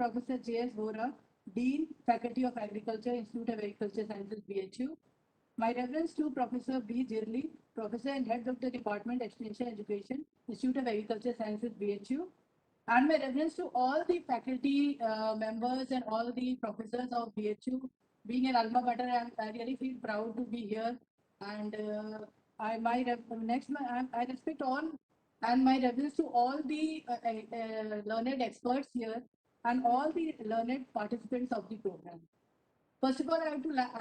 Professor J.S. Vora, Dean, Faculty of Agriculture, Institute of Agriculture Sciences, BHU. My reference to Professor B. Jirli, Professor and Head of the Department Extension Education, Institute of Agriculture Sciences, BHU. And my reference to all the faculty members and all the professors of BHU. Being an alma mater, I really feel proud to be here. And I respect all and my reference to all the learned experts here and all the learned participants of the program. First of all, I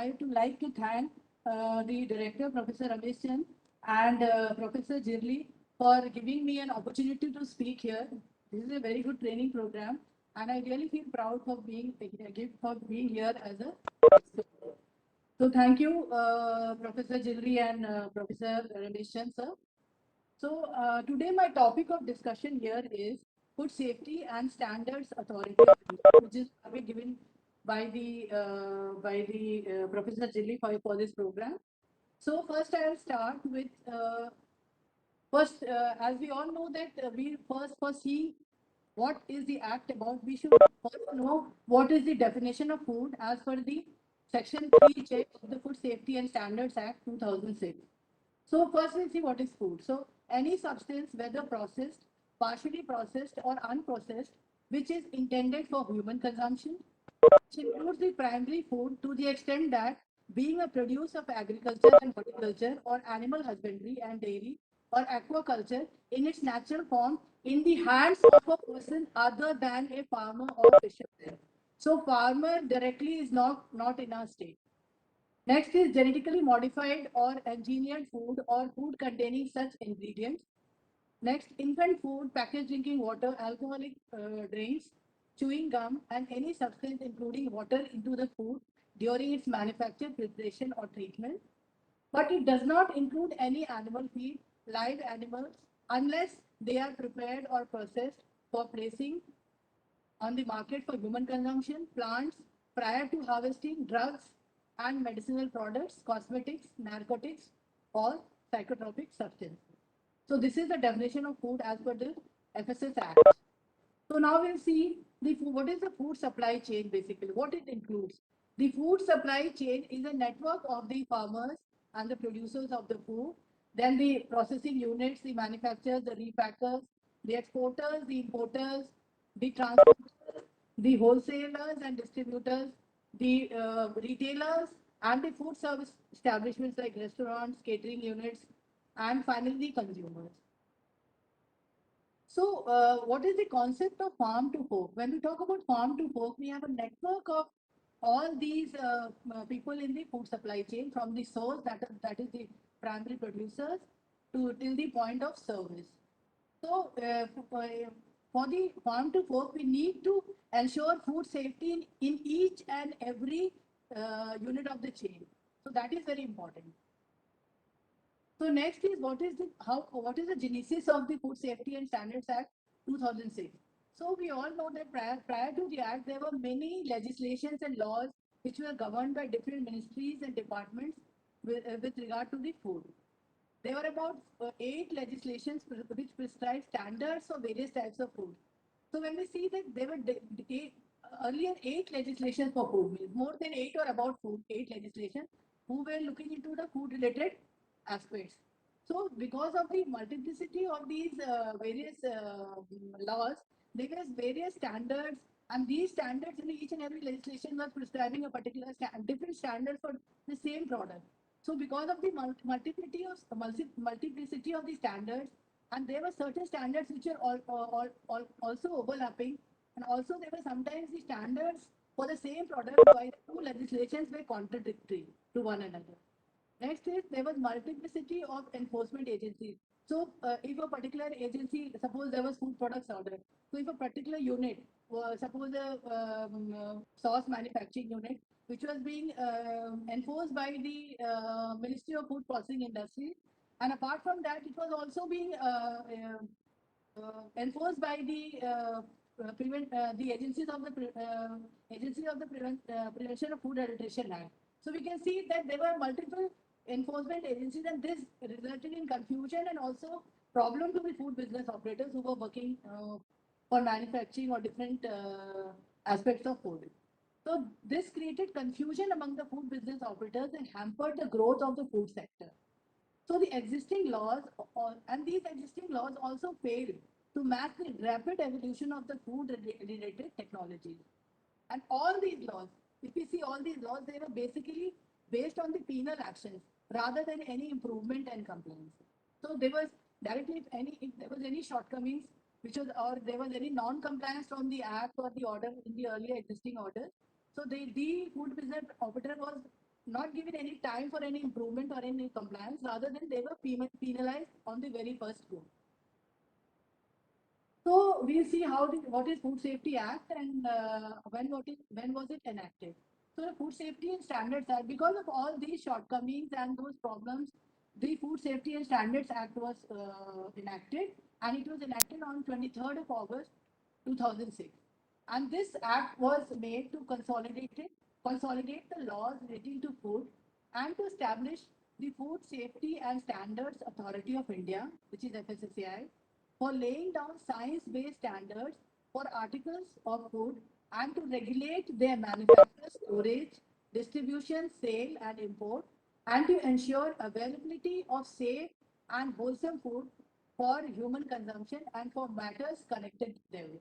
have to like to thank the director, Professor Ramesh Chand, and Professor Jirli for giving me an opportunity to speak here. This is a very good training program, and I really feel proud for being here as a expert. So thank you, Professor Jirli and Professor Ramesh Chand, sir. So today my topic of discussion here is Food Safety and Standards Authority, which is given by the Professor Jilly for this program. So first I will start with as we all know that we first see what is the act about. We should first know what is the definition of food as per the Section 3J of the Food Safety and Standards Act 2006. So first we see what is food. So any substance, whether processed, partially processed or unprocessed, which is intended for human consumption, which includes the primary food to the extent that being a produce of agriculture and horticulture or animal husbandry and dairy or aquaculture in its natural form in the hands of a person other than a farmer or fisherman. So farmer directly is not in our state. Next is genetically modified or engineered food or food containing such ingredients. Next, infant food, packaged drinking water, alcoholic drinks, chewing gum, and any substance including water into the food during its manufacture, preparation, or treatment. But it does not include any animal feed, live animals, unless they are prepared or processed for placing on the market for human consumption, plants prior to harvesting, drugs and medicinal products, cosmetics, narcotics, or psychotropic substances. So this is the definition of food as per the FSS Act. So now we'll see what is the food supply chain basically, what it includes. The food supply chain is a network of the farmers and the producers of the food, then the processing units, the manufacturers, the repackers, the exporters, the importers, the transporters, the wholesalers and distributors, the retailers, and the food service establishments like restaurants, catering units, and finally the consumers. So, what is the concept of farm to fork? When we talk about farm to fork, we have a network of all these people in the food supply chain from the source, that is the primary producers, to till the point of service. So, for the farm to fork, we need to ensure food safety in each and every unit of the chain. So that is very important. So next is what is the genesis of the Food Safety and Standards Act 2006. So we all know that prior to the act there were many legislations and laws which were governed by different ministries and departments with regard to the food. There were about 8 legislations which prescribe standards for various types of food. So when we see that there were earlier 8 legislations for food, means more than 8 legislation who were looking into the food related aspects. So because of the multiplicity of these various laws, there was various standards, and these standards in each and every legislation was prescribing a particular different standard for the same product. So because of the multiplicity of the standards, and there were certain standards which are also overlapping, and also there were sometimes the standards for the same product by the two legislations were contradictory to one another. Next is there was multiplicity of enforcement agencies. So if a particular agency, suppose there was food products order, so if a particular unit, suppose a sauce manufacturing unit, which was being enforced by the Ministry of Food Processing Industry, and apart from that, it was also being enforced by the agencies of the Prevention of Food Adulteration Act. So we can see that there were multiple enforcement agencies, and this resulted in confusion and also problem to the food business operators who were working for manufacturing or different aspects of food. So this created confusion among the food business operators and hampered the growth of the food sector. So the existing laws, and these existing laws also failed to match the rapid evolution of the food-related technologies. And all these laws, if you see all these laws, they were basically based on the penal actions rather than any improvement and compliance. So there was directly if there was any shortcomings, which was or there was any non-compliance from the act or the order in the earlier existing order. So the food business operator was not given any time for any improvement or any compliance, rather than they were penalized on the very first go. So we'll see what is Food Safety Act and when was it enacted. So the Food Safety and Standards Act, because of all these shortcomings and those problems, the Food Safety and Standards Act was enacted, and it was enacted on 23rd of August 2006. And this act was made to consolidate the laws relating to food and to establish the Food Safety and Standards Authority of India, which is FSSAI, for laying down science-based standards for articles of food and to regulate their manufacture, storage, distribution, sale, and import, and to ensure availability of safe and wholesome food for human consumption and for matters connected therewith.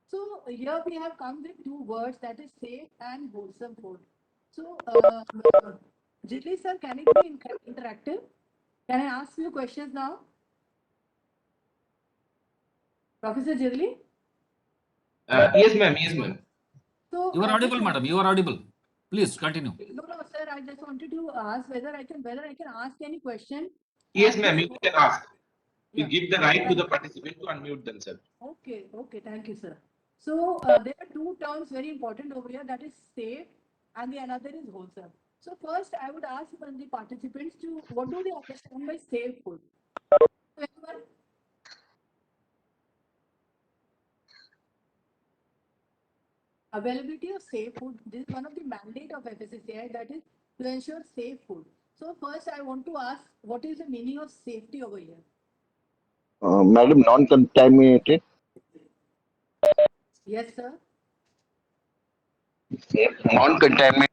So here we have come with two words, that is safe and wholesome food. So, Jitli sir, can it be interactive? Can I ask you questions now? Professor Jirli? Yes, ma'am. Yes, ma'am. So, You are audible, madam. You are audible. Please continue. no, sir. I just wanted to ask whether I can ask any question. Yes, As ma'am. this, You can ask. We yeah. give the right to the participant to unmute themselves. Okay, okay. Thank you, sir. So there are two terms very important over here. That is safe, and the another is wholesome. So first, I would ask the participants to what do they understand by safe food? So anyone? Availability of safe food. This is one of the mandate of FSSAI, that is to ensure safe food. So first, I want to ask, what is the meaning of safety over here? Madam, non-contaminated. Yes, sir. Non-contaminated.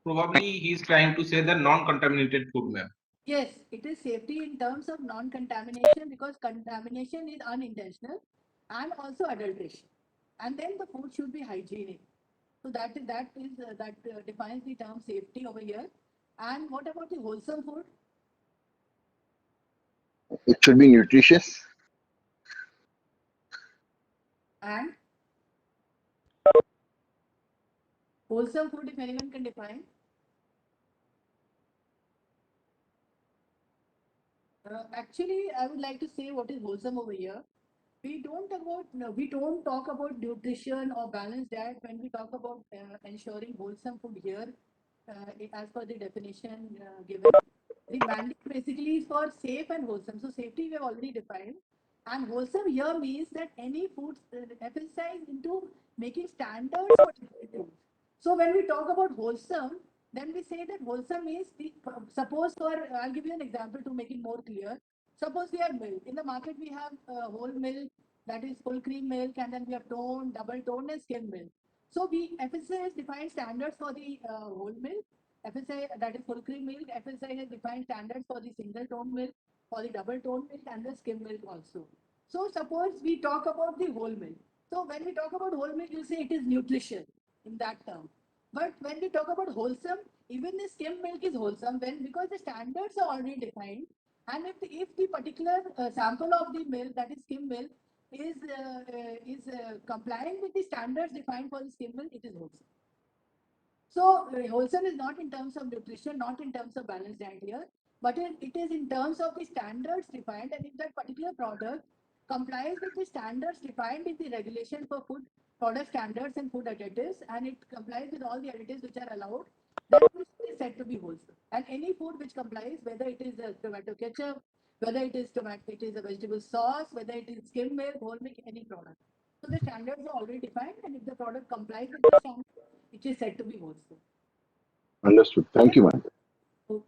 Probably he is trying to say the non-contaminated food, ma'am. Yes, it is safety in terms of non-contamination, because contamination is unintentional and also adulteration. And then the food should be hygienic. So that defines the term safety over here. And what about the wholesome food? It should be nutritious. And wholesome food, if anyone can define. Actually, I would like to say what is wholesome over here. We don't talk about nutrition or balanced diet when we talk about ensuring wholesome food here, as per the definition given. The mandate basically is for safe and wholesome. So safety we have already defined, and wholesome here means that any food emphasize into making standards for different foods. So when we talk about wholesome, then we say that wholesome means suppose for I'll give you an example to make it more clear. Suppose we have milk in the market. We have whole milk, that is full cream milk, and then we have tone, double tone, and skim milk. So we FSI has defined standards for the whole milk. FSI, that is full cream milk. FSI has defined standards for the single tone milk, for the double tone milk, and the skim milk also. So suppose we talk about the whole milk. So when we talk about whole milk, you say it is nutrition in that term. But when we talk about wholesome, even the skim milk is wholesome when, because the standards are already defined, and if the particular sample of the milk, that is skim milk, is complying with the standards defined for the skim milk, it is wholesome. So wholesome is not in terms of nutrition, not in terms of balanced diet here, but it is in terms of the standards defined, and if that particular product complies with the standards defined in the regulation for food product standards and food additives, and it complies with all the additives which are allowed, then it is said to be wholesome. And any food which complies, whether it is a tomato ketchup, whether it is a vegetable sauce, whether it is skim milk, whole milk, any product. So the standards are already defined, and if the product complies with the standards, it is said to be wholesome. Understood. Thank you, madam. Okay.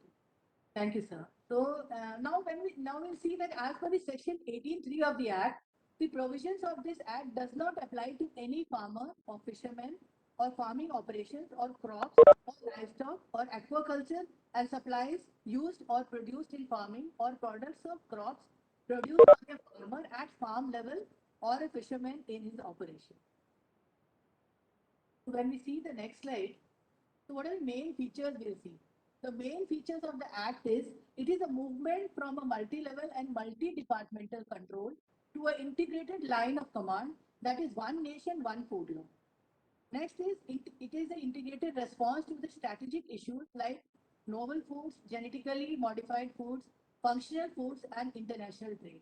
Thank you, sir. So now we'll see that as per the section 18.3 of the Act, the provisions of this act does not apply to any farmer or fisherman or farming operations or crops or livestock or aquaculture and supplies used or produced in farming or products of crops produced by a farmer at farm level or a fisherman in his operation. So when we see the next slide, so what are the main features we'll see? The main features of the act is it is a movement from a multi-level and multi-departmental control to an integrated line of command that is one nation, one food law. Next is it is an integrated response to the strategic issues like novel foods, genetically modified foods, functional foods, and international trade.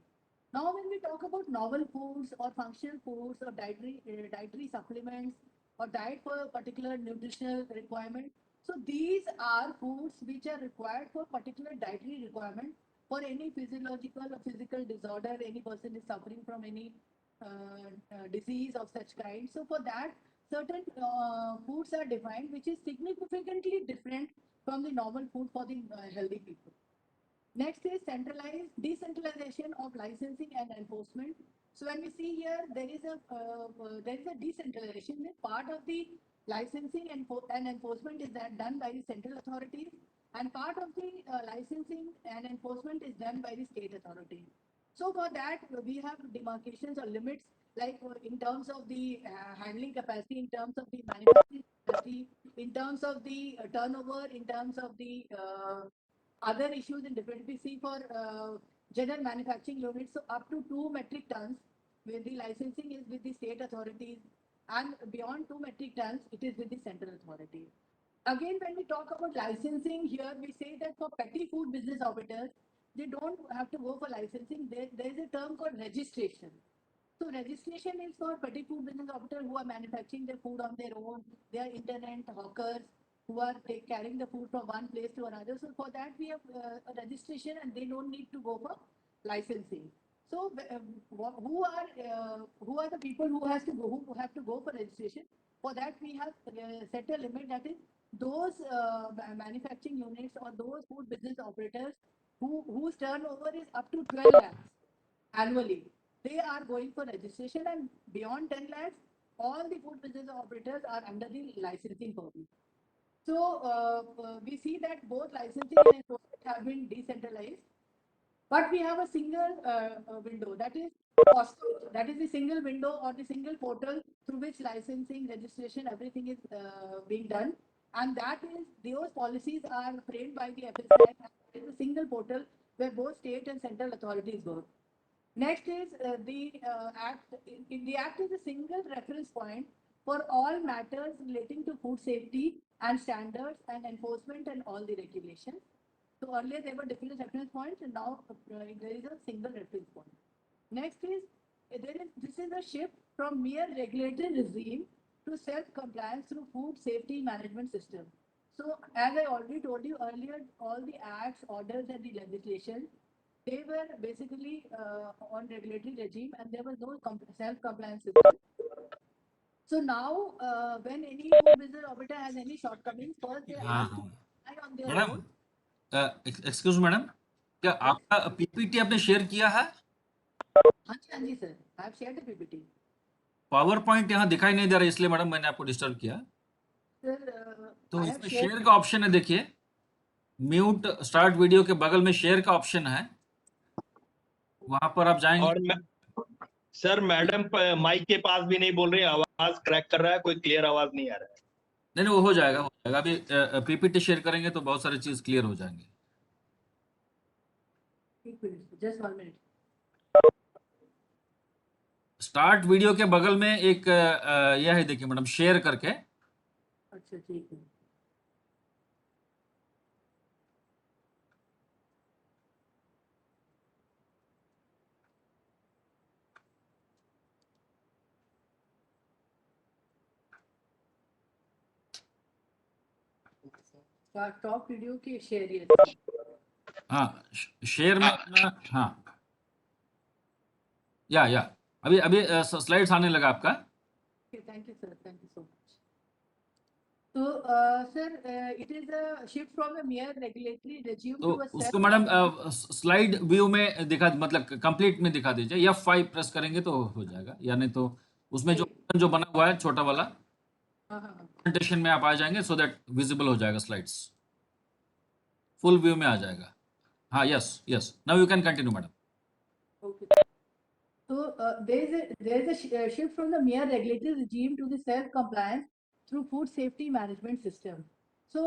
Now, when we talk about novel foods or functional foods or dietary supplements or diet for a particular nutritional requirement, so these are foods which are required for particular dietary requirement for any physiological or physical disorder, any person is suffering from any disease of such kind. So for that, certain foods are defined which is significantly different from the normal food for the healthy people. Next is decentralization of licensing and enforcement. So when we see here, there is a decentralization. Part of the licensing and enforcement is that done by the central authorities, and part of the licensing and enforcement is done by the state authorities. So for that, we have demarcations or limits, like in terms of the handling capacity, in terms of the manufacturing capacity, in terms of the turnover, in terms of the other issues in different. We see for general manufacturing units, so up to 2 metric tons, where the licensing is with the state authorities, and beyond 2 metric tons, it is with the central authority. Again, when we talk about licensing here, we say that for petty food business operators, they don't have to go for licensing. There is a term called registration. So registration is for petty food business operators who are manufacturing their food on their own. They are internet hawkers who are carrying the food from one place to another. So for that we have a registration, and they don't need to go for licensing. So who are the people who have to go for registration? For that we have set a limit, that is those manufacturing units or those food business operators whose turnover is up to 12 lakhs annually. They are going for registration, and beyond 10 lakhs, all the food business operators are under the licensing purview. So we see that both licensing and enforcement have been decentralized, but we have a single window, that is that is the single window or the single portal through which licensing, registration, everything is being done, and that is those policies are framed by the FSSAI. It is a single portal where both state and central authorities work. Next is the act. The act is a single reference point for all matters relating to food safety and standards and enforcement and all the regulations. So earlier there were different reference points, and now there is a single reference point. Next is this is a shift from mere regulatory regime to self-compliance through food safety management system. So as I already told you earlier, all the acts, orders, and the legislation, they were basically on regulatory regime, and there was no self-compliance system. So now, when any food business operator has any shortcomings, first they हाँ ask to हाँ rely on their madam, own. Excuse madam, क्या Yes. आपका PPT आपने share किया है? हाँ जी sir, I have shared the PPT. Power point यहाँ दिखाई नहीं दे रहा, इसलिए मैडम मैंने आपको डिस्टर्ब किया. Sir, तो I have इसमें shared. शेयर का ऑप्शन है, देखिए म्यूट स्टार्ट वीडियो के बगल में शेयर का ऑप्शन है, वहां पर आप जाएंगे. और सर मैडम माइक के पास भी नहीं बोल रही, आवाज क्रैक कर रहा है, कोई क्लियर आवाज नहीं आ रहा है. नहीं नहीं, वो हो जाएगा, हो जाएगा. अभी पीपीटी शेयर करेंगे तो बहुत सारी चीज क्लियर हो जाएंगे. Just 1 minute. स्टार्ट वीडियो के बगल में एक यह है, देखिए मैडम, शेयर करके. अच्छा ठीक है. टॉप वीडियो की शेयर ये. हाँ, शेयर में अपना, हाँ या अभी अभी स्लाइड्स आने लगा आपका. Thank you sir, thank you so much. So, sir, it is a shift from a mere regulatory regime तो to a उसको मैडम स्लाइड व्यू में दिखा, मतलब कंप्लीट में दिखा दीजिए, F5 प्रेस करेंगे तो हो जाएगा, या नहीं तो उसमें जो बना हुआ है छोटा वाला प्रेजेंटेशन में आप आ जाएंगे, सो दैट विजिबल हो जाएगा स्लाइड्स, फुल व्यू में आ जाएगा. हाँ, yes yes, now you can continue madam. Okay. So there is a shift from the mere regulatory regime to the self-compliance through food safety management system. So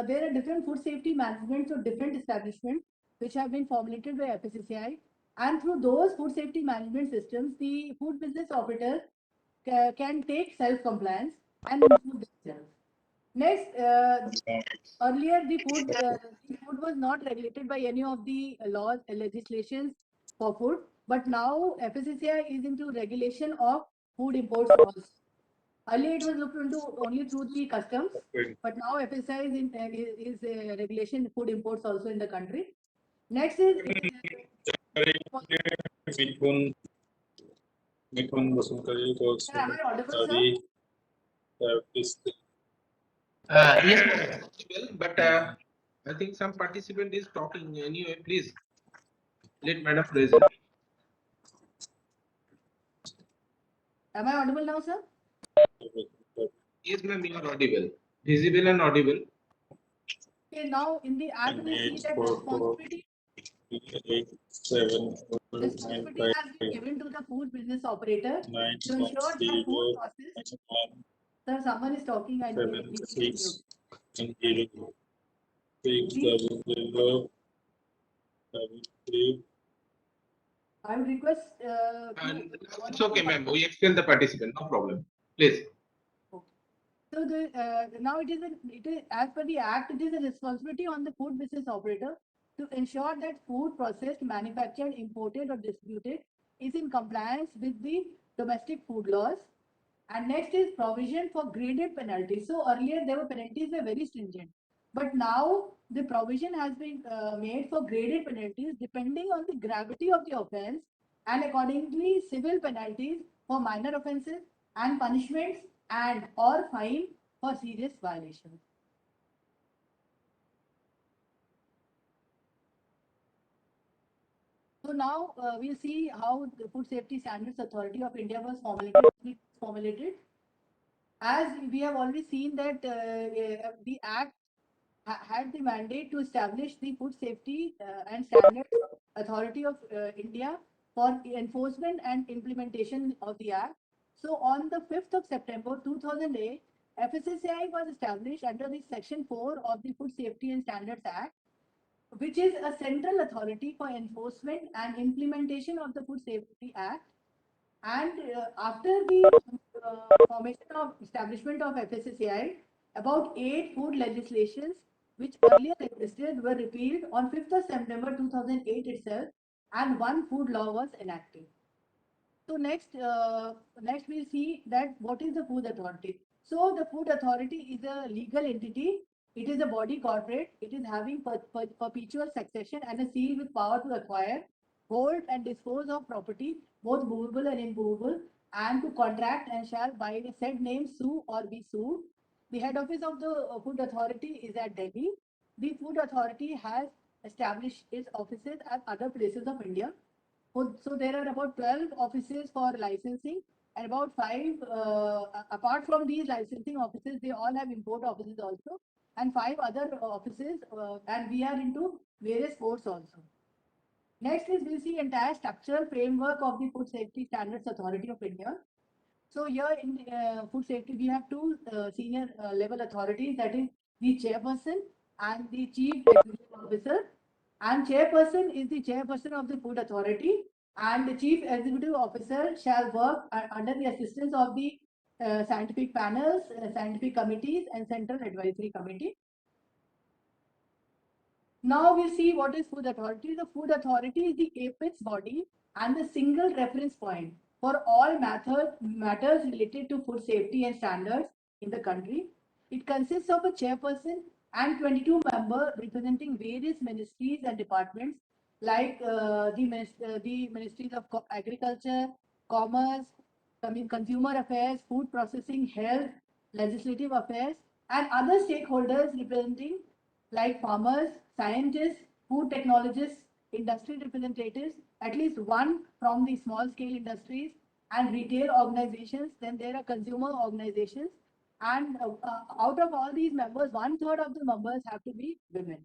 there are different food safety management of different establishments which have been formulated by FSSAI, and through those food safety management systems, the food business operators can take self-compliance and improve themselves. Next, earlier the food was not regulated by any of the laws legislations for food, but now FSSAI is into regulation of food imports also. Earlier it was looked into only through the customs, but now FSSAI is regulation food imports also in the country. Next is Mithun Basantari talks Sir, am I audible, sir? study is Yes, ma'am. Well, but I think some participant is talking anyway. Please let madam present. Am I audible now, sir? Yes, ma'am, you are audible, visible and audible. Okay, now in the act we see that responsibility 8, 7, responsibility has been given to the food business operator 9, to ensure that food process. 1, Sir, someone is talking. I 7, need to 6, mute. 0, 6, Please, 0, 3. I would request. And it's okay, ma'am. We explain the participant, no problem. Please. So now it is as per the act, it is a responsibility on the food business operator to ensure that food processed, manufactured, imported, or distributed is in compliance with the domestic food laws. And next is provision for graded penalties. So earlier there were penalties were very stringent, but now the provision has been made for graded penalties depending on the gravity of the offence, and accordingly civil penalties for minor offences and punishments and or fine for serious violations. So now we'll see how the Food Safety Standards Authority of India was formulated. As we have already seen that the Act had the mandate to establish the Food Safety and Standards Authority of India for enforcement and implementation of the Act. So on the 5th of September 2008, FSSAI was established under the Section 4 of the Food Safety and Standards Act, which is a central authority for enforcement and implementation of the Food Safety Act. And after the formation of establishment of FSSAI, about 8 food legislations which earlier existed were repealed on 5th of September 2008 itself, and one food law was enacted. So next we'll see that what is the food authority. So the food authority is a legal entity. It is a body corporate. It is having perpetual succession and a seal with power to acquire, hold and dispose of property, both movable and immovable, and to contract and shall by the said name sue or be sued. The head office of the food authority is at Delhi. The food authority has established its offices at other places of India. So there are about 12 offices for licensing, and about 5, apart from these licensing offices, they all have import offices also, and 5 other offices, and we are into various ports also. Next is we'll see entire structural framework of the Food Safety Standards Authority of India. So here in food safety, we have 2 senior level authorities, that is the chairperson and the chief executive officer. And chairperson is the chairperson of the food authority, and the chief executive officer shall work under the assistance of the scientific panels, scientific committees, and central advisory committee. Now we'll see what is food authority. The food authority is the apex body and the single reference point for all matters related to food safety and standards in the country. It consists of a chairperson and 22 members representing various ministries and departments like the ministries of agriculture, commerce, consumer affairs, food processing, health, legislative affairs, and other stakeholders representing like farmers, scientists, food technologists, industry representatives, at least one from the small scale industries and retail organizations. Then there are consumer organizations, and out of all these members, 1/3 of the members have to be women.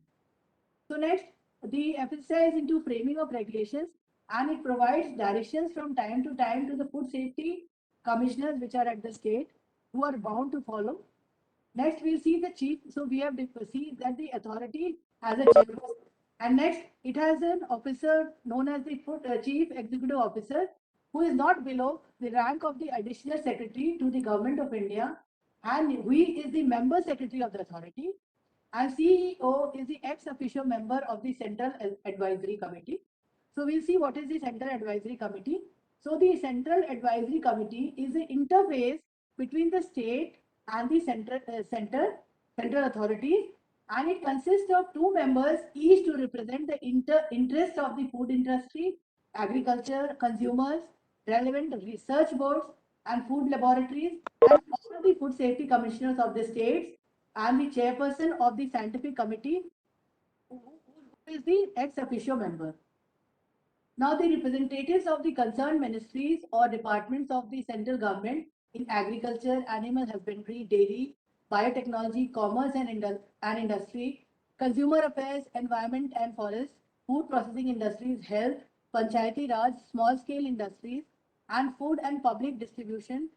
So next, the FSSAI is into framing of regulations, and it provides directions from time to time to the food safety commissioners which are at the state, who are bound to follow. Next, we'll see the chief. So we have to see that the authority has a chairperson. And next, it has an officer known as the chief executive officer, who is not below the rank of the additional secretary to the government of India, and he is the member secretary of the authority. And CEO is the ex officio member of the Central Advisory Committee. So we'll see what is the Central Advisory Committee. So the Central Advisory Committee is the interface between the state and the central authorities, and it consists of two members, each to represent the interest of the food industry, agriculture, consumers, relevant research boards, and food laboratories, and all the food safety commissioners of the states, and the chairperson of the scientific committee, who is the ex officio member. Now, the representatives of the concerned ministries or departments of the central government in agriculture, animal husbandry, dairy, biotechnology, commerce and industry, consumer affairs, environment and forest, food processing industries, health, panchayati raj, small scale industries, and food and public distribution,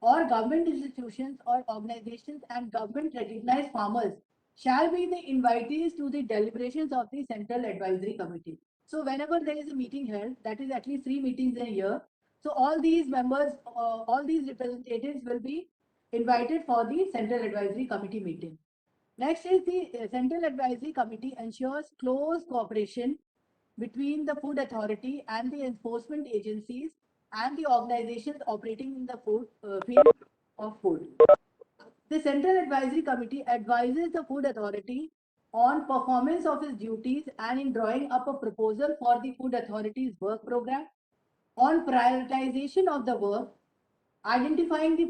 or government institutions or organizations and government recognized farmers shall be the invitees to the deliberations of the Central Advisory Committee. So whenever there is a meeting held, that is at least 3 meetings in a year. So all these members, all these representatives will be invited for the Central Advisory Committee meeting. Next is the Central Advisory Committee ensures close cooperation between the food authority and the enforcement agencies and the organizations operating in the field of food. The Central Advisory Committee advises the food authority on performance of its duties and in drawing up a proposal for the food authority's work program, on prioritization of the work, identifying the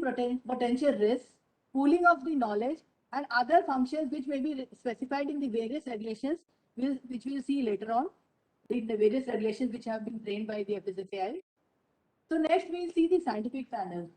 potential risks, pooling of the knowledge, and other functions which may be specified in the various regulations, which we'll see later on, in the various regulations which have been framed by the FSSAI. So next we'll see the scientific panel.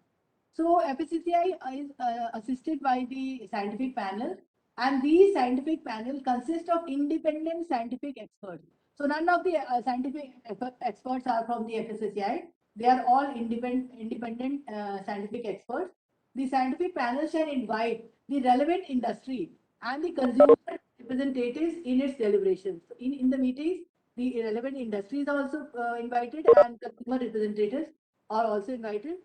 So FSSAI is assisted by the scientific panel, and these scientific panel consist of independent scientific experts. So none of the scientific experts are from the FSSAI. They are all independent scientific experts. The scientific panel shall invite the relevant industry and the consumer representatives in its deliberations. So in the meetings, the relevant industries are also invited, and consumer representatives are also invited.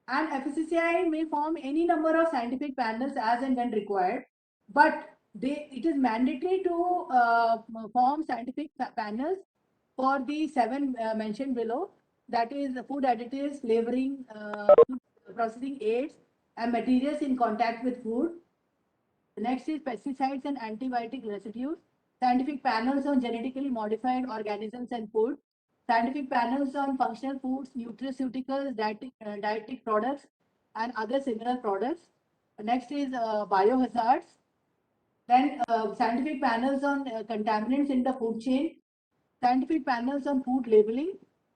And FSSAI may form any number of scientific panels as and when required, but it is mandatory to form scientific panels for the 7 mentioned below, that is food additives, flavoring, food processing aids, and materials in contact with food. The next is pesticides and antibiotic residues, scientific panels on genetically modified organisms and food, scientific panels on functional foods, nutraceuticals, dietetic products, and other similar products. Next is biohazards. Then scientific panels on contaminants in the food chain, scientific panels on food labeling,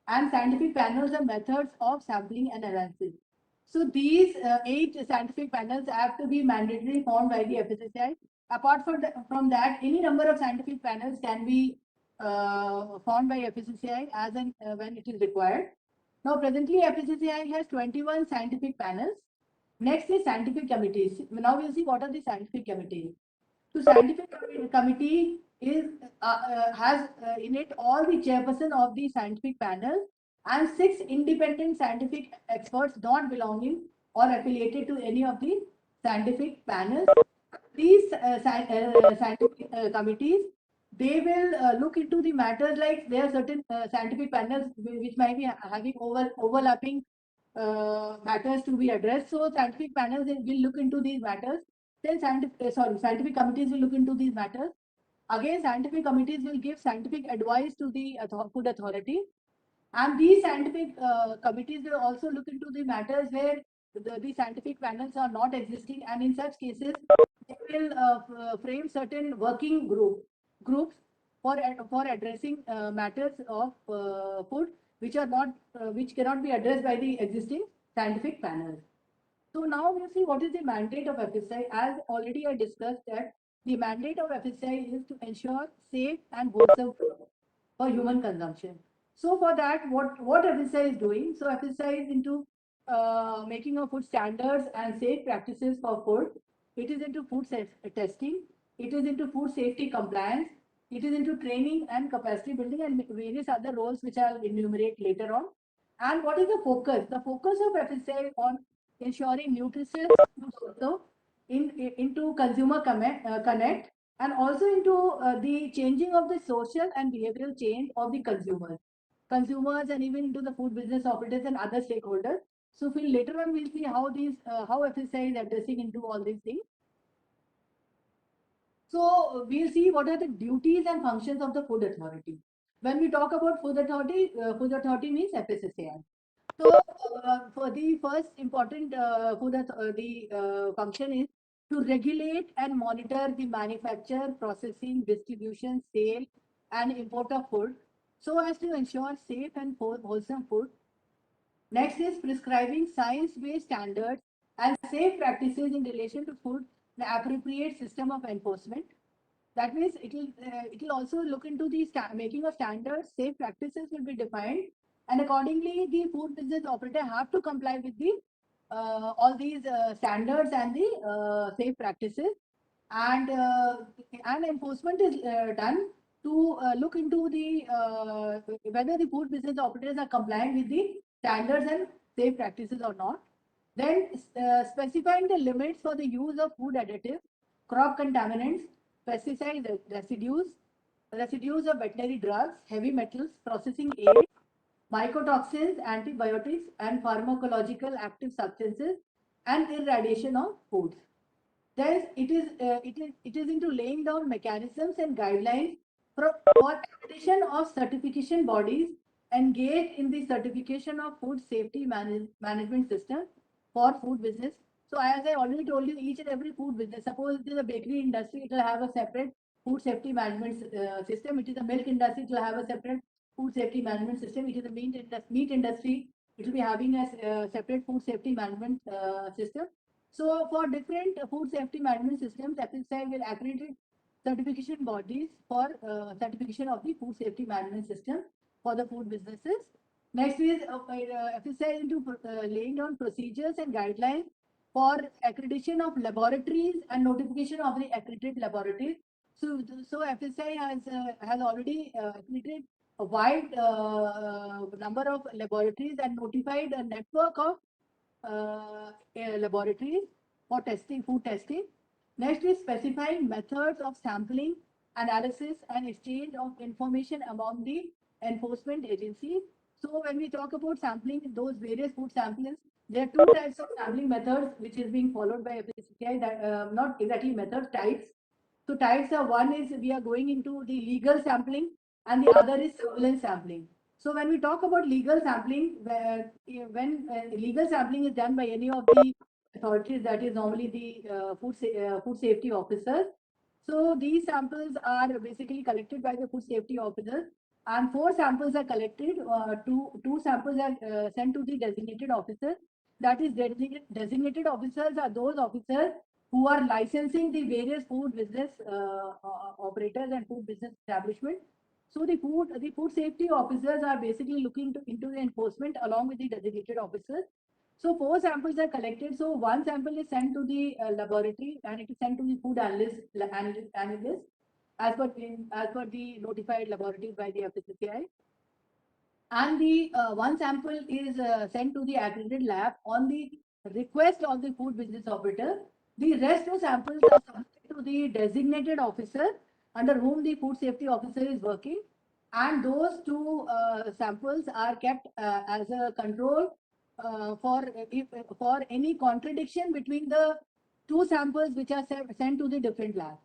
and scientific panels on methods of sampling and analysis. So these 8 scientific panels have to be mandatory formed by the FSSAI. Apart from that, any number of scientific panels can be formed by FSSAI as and when it is required. Now, presently, FSSAI has 21 scientific panels. Next is scientific committees. Now we'll see what are the scientific committees. So scientific committee is has in it all the chairperson of the scientific panel and 6 independent scientific experts not belonging or affiliated to any of the scientific panels. These scientific committees, they will look into the matters, like there are certain scientific panels which might be having overlapping matters to be addressed. So scientific panels will look into these matters. Then scientific committees will look into these matters. Again, scientific committees will give scientific advice to the food authority. And these scientific committees will also look into the matters where the scientific panels are not existing, and in such cases, they will frame certain working groups for addressing matters of food which are not which cannot be addressed by the existing scientific panels. So now we'll see what is the mandate of FSSAI. As already I discussed that the mandate of FSSAI is to ensure safe and wholesome food for human consumption. So for that, what FSSAI is doing? So FSSAI is into making of food standards and safe practices for food. It is into testing. It is into food safety compliance. It is into training and capacity building and various other roles which I'll enumerate later on. And what is the focus? The focus of FSSAI on ensuring nutritious food also into consumer connect and also into the changing of the social and behavioral change of the consumers and even into the food business operators and other stakeholders. So later on we'll see how these how FSI is addressing into all these things. So we'll see what are the duties and functions of the food authority. When we talk about food authority means FSSAI. So for the first important function is to regulate and monitor the manufacture, processing, distribution, sale, and import of food, so as to ensure safe and wholesome food. Next is prescribing science-based standards and safe practices in relation to food, the appropriate system of enforcement. That means it will also look into the making of standards, safe practices will be defined, and accordingly the food business operator have to comply with the all these standards and the safe practices, and enforcement is done to look into the whether the food business operators are complying with the standards and safe practices or not. Then specifying the limits for the use of food additives, crop contaminants, pesticide residues of veterinary drugs, heavy metals, processing aids, mycotoxins, antibiotics, and pharmacological active substances, and irradiation of foods. Thus, it is into laying down mechanisms and guidelines for accreditation of certification bodies engaged in the certification of food safety management system for food business. So as I already told you, each and every food business, suppose it is a bakery industry, it will have a separate food safety management system. It is a milk industry, it will have a separate food safety management system. It is a meat industry, it will be having a separate food safety management system. So for different food safety management systems, FSSAI will accredit certification bodies for certification of the food safety management system for the food businesses. Next is FSSAI into laying down procedures and guidelines for accreditation of laboratories and notification of the accredited laboratories. So FSSAI has already accredited a wide number of laboratories and notified a network of laboratories for food testing. Next is specifying methods of sampling, analysis, and exchange of information among the enforcement agencies. So when we talk about sampling, those various food samples, there are two types of sampling methods which is being followed by FSSAI, that not exactly methods, types. So types are, one is we are going into the legal sampling and the other is surveillance sampling. So when we talk about legal sampling, when legal sampling is done by any of the authorities, that is normally the food safety officers. So these samples are basically collected by the food safety officers, and 4 samples are collected. Two samples are sent to the designated officers. That is, designated officers are those officers who are licensing the various food business operators and food business establishment. So the food safety officers are basically looking into the enforcement along with the designated officers. So 4 samples are collected. So 1 sample is sent to the laboratory and it is sent to the food analyst as per the notified laboratories by the FSSAI. And the 1 sample is sent to the accredited lab on the request of the food business operator. The rest of samples are submitted to the designated officer under whom the food safety officer is working, and those 2 samples are kept as a control for any contradiction between the 2 samples which are sent to the different labs.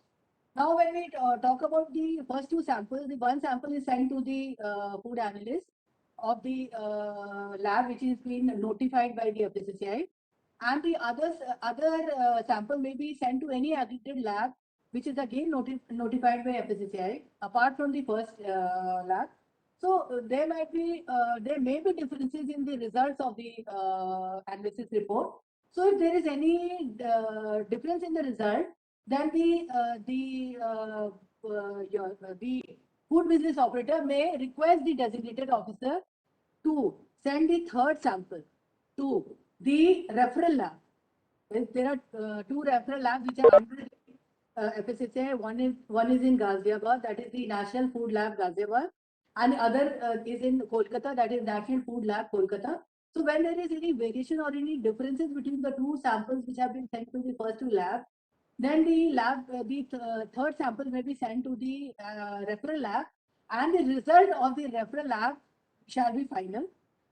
Now, when we talk about the first 2 samples, the 1 sample is sent to the food analyst of the lab which is been notified by the FSSAI, and the other sample may be sent to any accredited lab, which is again notified by FSSAI, apart from the first lab. So there may be differences in the results of the analysis report. So if there is any difference in the result, then the food business operator may request the designated officer to send the third sample to the referral lab. There are two referral labs which are under FSSAI. One is in Ghaziabad, that is the National Food Lab Ghaziabad, and the other is in Kolkata, that is National Food Lab Kolkata. So when there is any variation or any differences between the two samples which have been sent to the first two labs, then the third sample may be sent to the referral lab, and the result of the referral lab shall be final.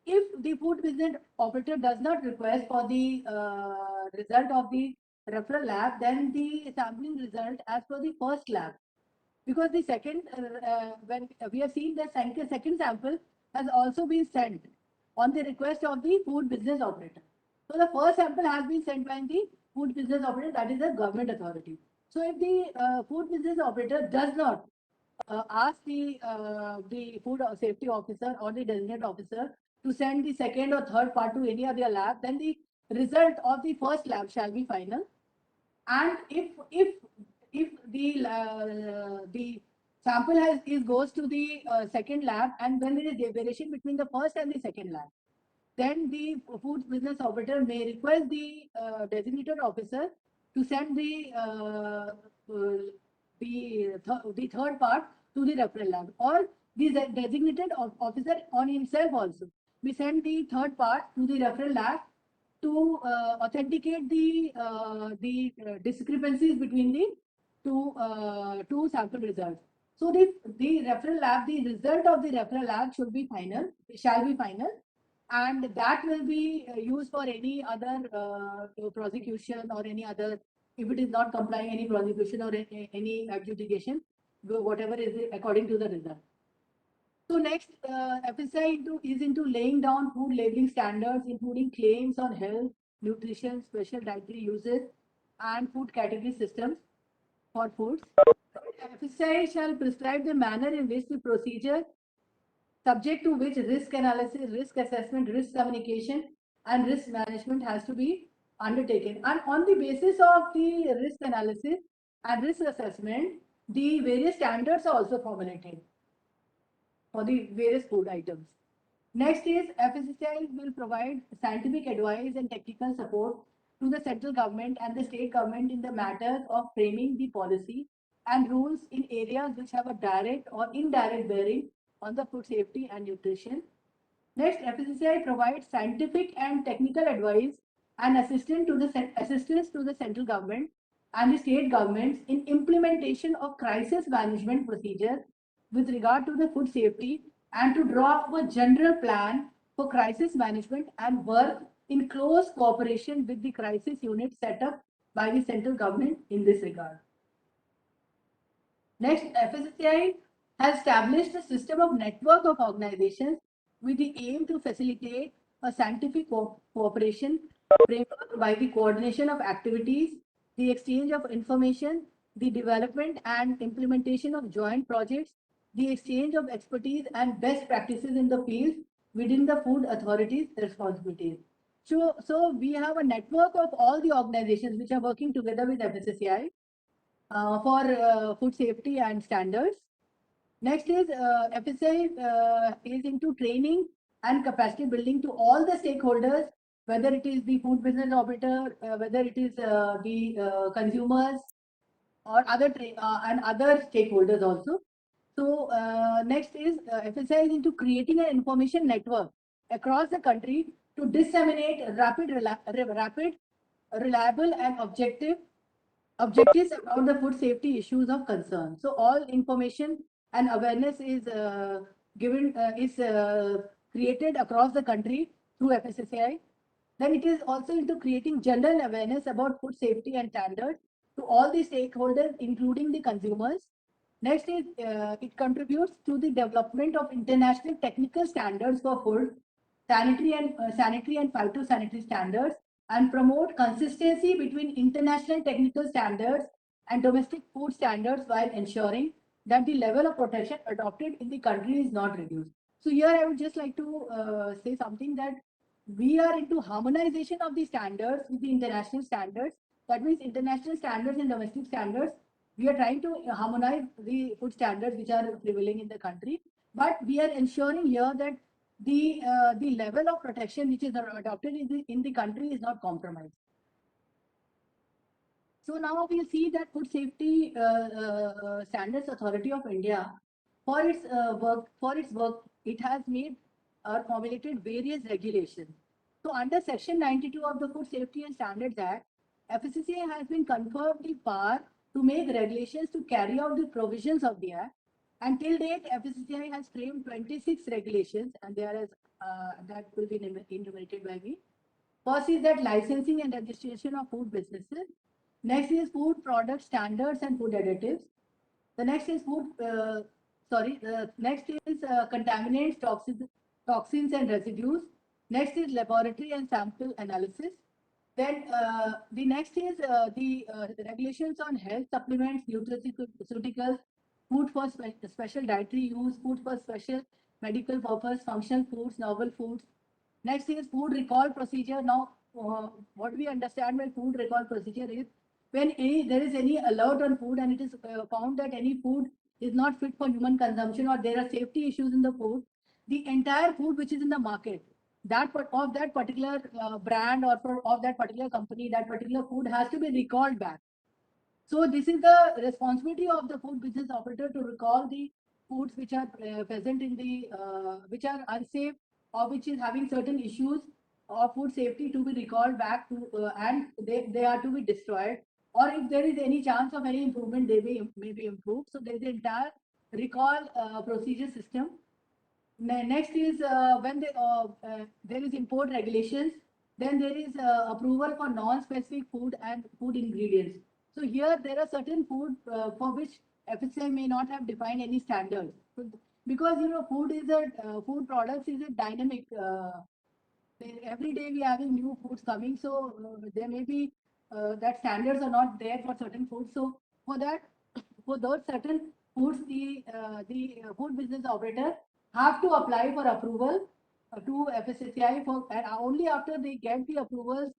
If the food business operator does not request for the result of the referral lab, then the sampling result as per the first lab. Because the second, when we have seen the second sample has also been sent on the request of the food business operator. So the first sample has been sent by the food business operator, that is a government authority. So if the food business operator does not ask the food safety officer or the designated officer to send the second or third part to any other lab, then the result of the first lab shall be final. And if the sample goes to the second lab, and when there is a variation between the first and the second lab, then the food business operator may request the designated officer to send the third part to the referral lab, or the designated officer on himself also we send the third part to the referral lab to authenticate the discrepancies between the two sample results. So the referral lab, the result of the referral lab shall be final, and that will be used for any other prosecution or any other, if it is not complying any prosecution or any adjudication, whatever is according to the result. So next, FSI is into laying down food labeling standards, including claims on health, nutrition, special dietary uses, and food category systems for foods. FSI shall prescribe the manner in which the procedure, subject to which risk analysis, risk assessment, risk communication, and risk management has to be undertaken. And on the basis of the risk analysis and risk assessment, the various standards are also formulated for the various food items. Next is FSSAI will provide scientific advice and technical support to the central government and the state government in the matters of framing the policy and rules in areas which have a direct or indirect bearing on the food safety and nutrition. Next, FSSAI provides scientific and technical advice and assistance to the central government and the state governments in implementation of crisis management procedures with regard to the food safety, and to draw up a general plan for crisis management and work in close cooperation with the crisis unit set up by the central government in this regard. Next, FSSAI has established a system of network of organizations with the aim to facilitate a scientific cooperation framework by the coordination of activities, the exchange of information, the development and implementation of joint projects, the exchange of expertise and best practices in the field within the food authorities' responsibilities. So we have a network of all the organizations which are working together with FSSAI for food safety and standards. Next is FSSAI is into training and capacity building to all the stakeholders, whether it is the food business operator, whether it is the consumers or other and other stakeholders also. So next is FSSAI is into creating an information network across the country to disseminate rapid, reliable and objectives about the food safety issues of concern. So all information and awareness is created across the country through FSSAI. Then it is also into creating general awareness about food safety and standards to all the stakeholders, including the consumers. Next is it contributes to the development of international technical standards for food, sanitary and phytosanitary standards, and promote consistency between international technical standards and domestic food standards while ensuring that the level of protection adopted in the country is not reduced. So here I would just like to say something that we are into harmonization of the standards with the international standards. That means international standards and domestic standards. We are trying to harmonize the food standards which are prevailing in the country, but we are ensuring here that the level of protection which is adopted in the country is not compromised. So now we see that Food Safety Standards Authority of India, for its work, it has made or formulated various regulations. So under Section 92 of the Food Safety and Standards Act, FSSAI has been conferred the power to make regulations to carry out the provisions of the Act. Until date, FSSAI has framed 26 regulations, and there is that will be enumerated by me. First is that licensing and registration of food businesses. Next is food product standards and food additives. The next is next is contaminants, toxins and residues. Next is laboratory and sample analysis. Then the next is the regulations on health supplements, nutraceuticals, food for special dietary use, food for special medical purpose, functional foods, novel foods. Next is food recall procedure. Now, what we understand by food recall procedure is when there is any alert on food and it is found that any food is not fit for human consumption or there are safety issues in the food, the entire food which is in the market, of that particular brand or of that particular company, that particular food has to be recalled back. So this is the responsibility of the food business operator to recall the foods which are present in the which are unsafe or which is having certain issues of food safety to be recalled back to and they are to be destroyed, or if there is any chance of any improvement they may be improved. So there is the entire recall procedure system. Next is when there is import regulations, then there is approval for non-specific food and food ingredients. So here there are certain food for which FSSAI may not have defined any standards. Because food products is a dynamic. Every day we are having new foods coming, so there may be that standards are not there for certain foods. So for that, for those certain foods, the food business operator have to apply for approval to FSSAI for, and only after they get the approvals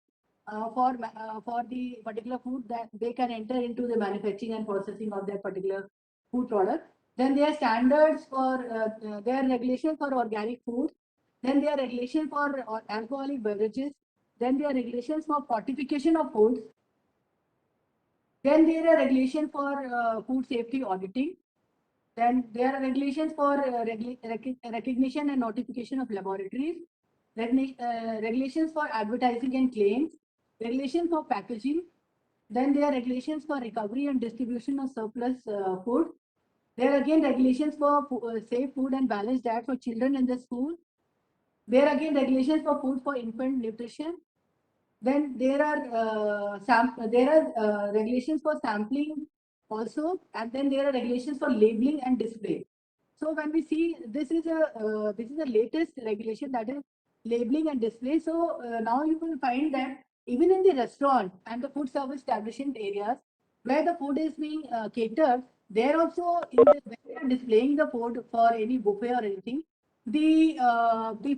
for the particular food that they can enter into the manufacturing and processing of that particular food product. Then there are standards for there are regulations for organic food. Then there are regulations for alcoholic beverages. Then there are regulations for fortification of foods. Then there are regulations for food safety auditing. Then there are regulations for recognition and notification of laboratories, regulations for advertising and claims, regulations for packaging. Then there are regulations for recovery and distribution of surplus food. There are again regulations for safe food and balanced diet for children in the school. There are again regulations for food for infant nutrition. Then there are regulations for sampling also, and then there are regulations for labeling and display. So when we see this is a latest regulation, that is labeling and display. So now you will find that even in the restaurant and the food service establishment areas where the food is being catered, there also when they are displaying the food for any buffet or anything, the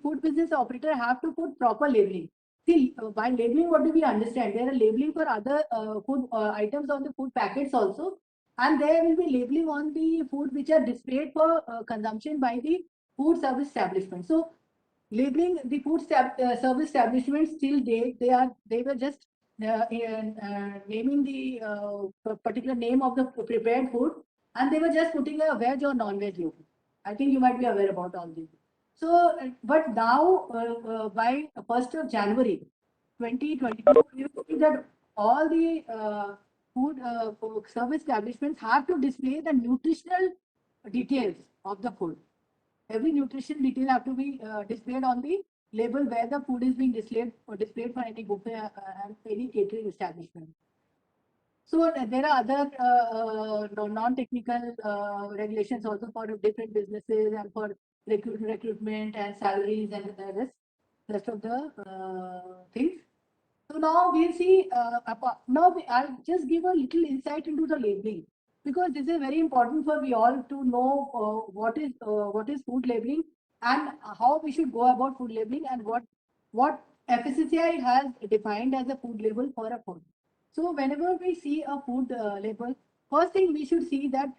food business operator have to put proper labeling. See, by labeling, what do we understand? There are labeling for other food items on the food packets also, and there will be labeling on the food which are displayed for consumption by the food service establishment. So, labeling the service establishments till date, they were just naming the particular name of the prepared food, and they were just putting a veg or non-veg label. I think you might be aware about all this. So, but now by 1st of January 2022, you see that all the food service establishments have to display the nutritional details of the food. Every nutrition detail have to be displayed on the label where the food is being displayed for any buffet and any catering establishment. So there are other non-technical regulations also for different businesses and for recruitment and salaries and the rest of the things. So now we'll see, I'll just give a little insight into the labeling, because this is very important for we all to know what is food labeling and how we should go about food labeling, and what FSSAI has defined as a food label for a food. So whenever we see a food label, first thing we should see that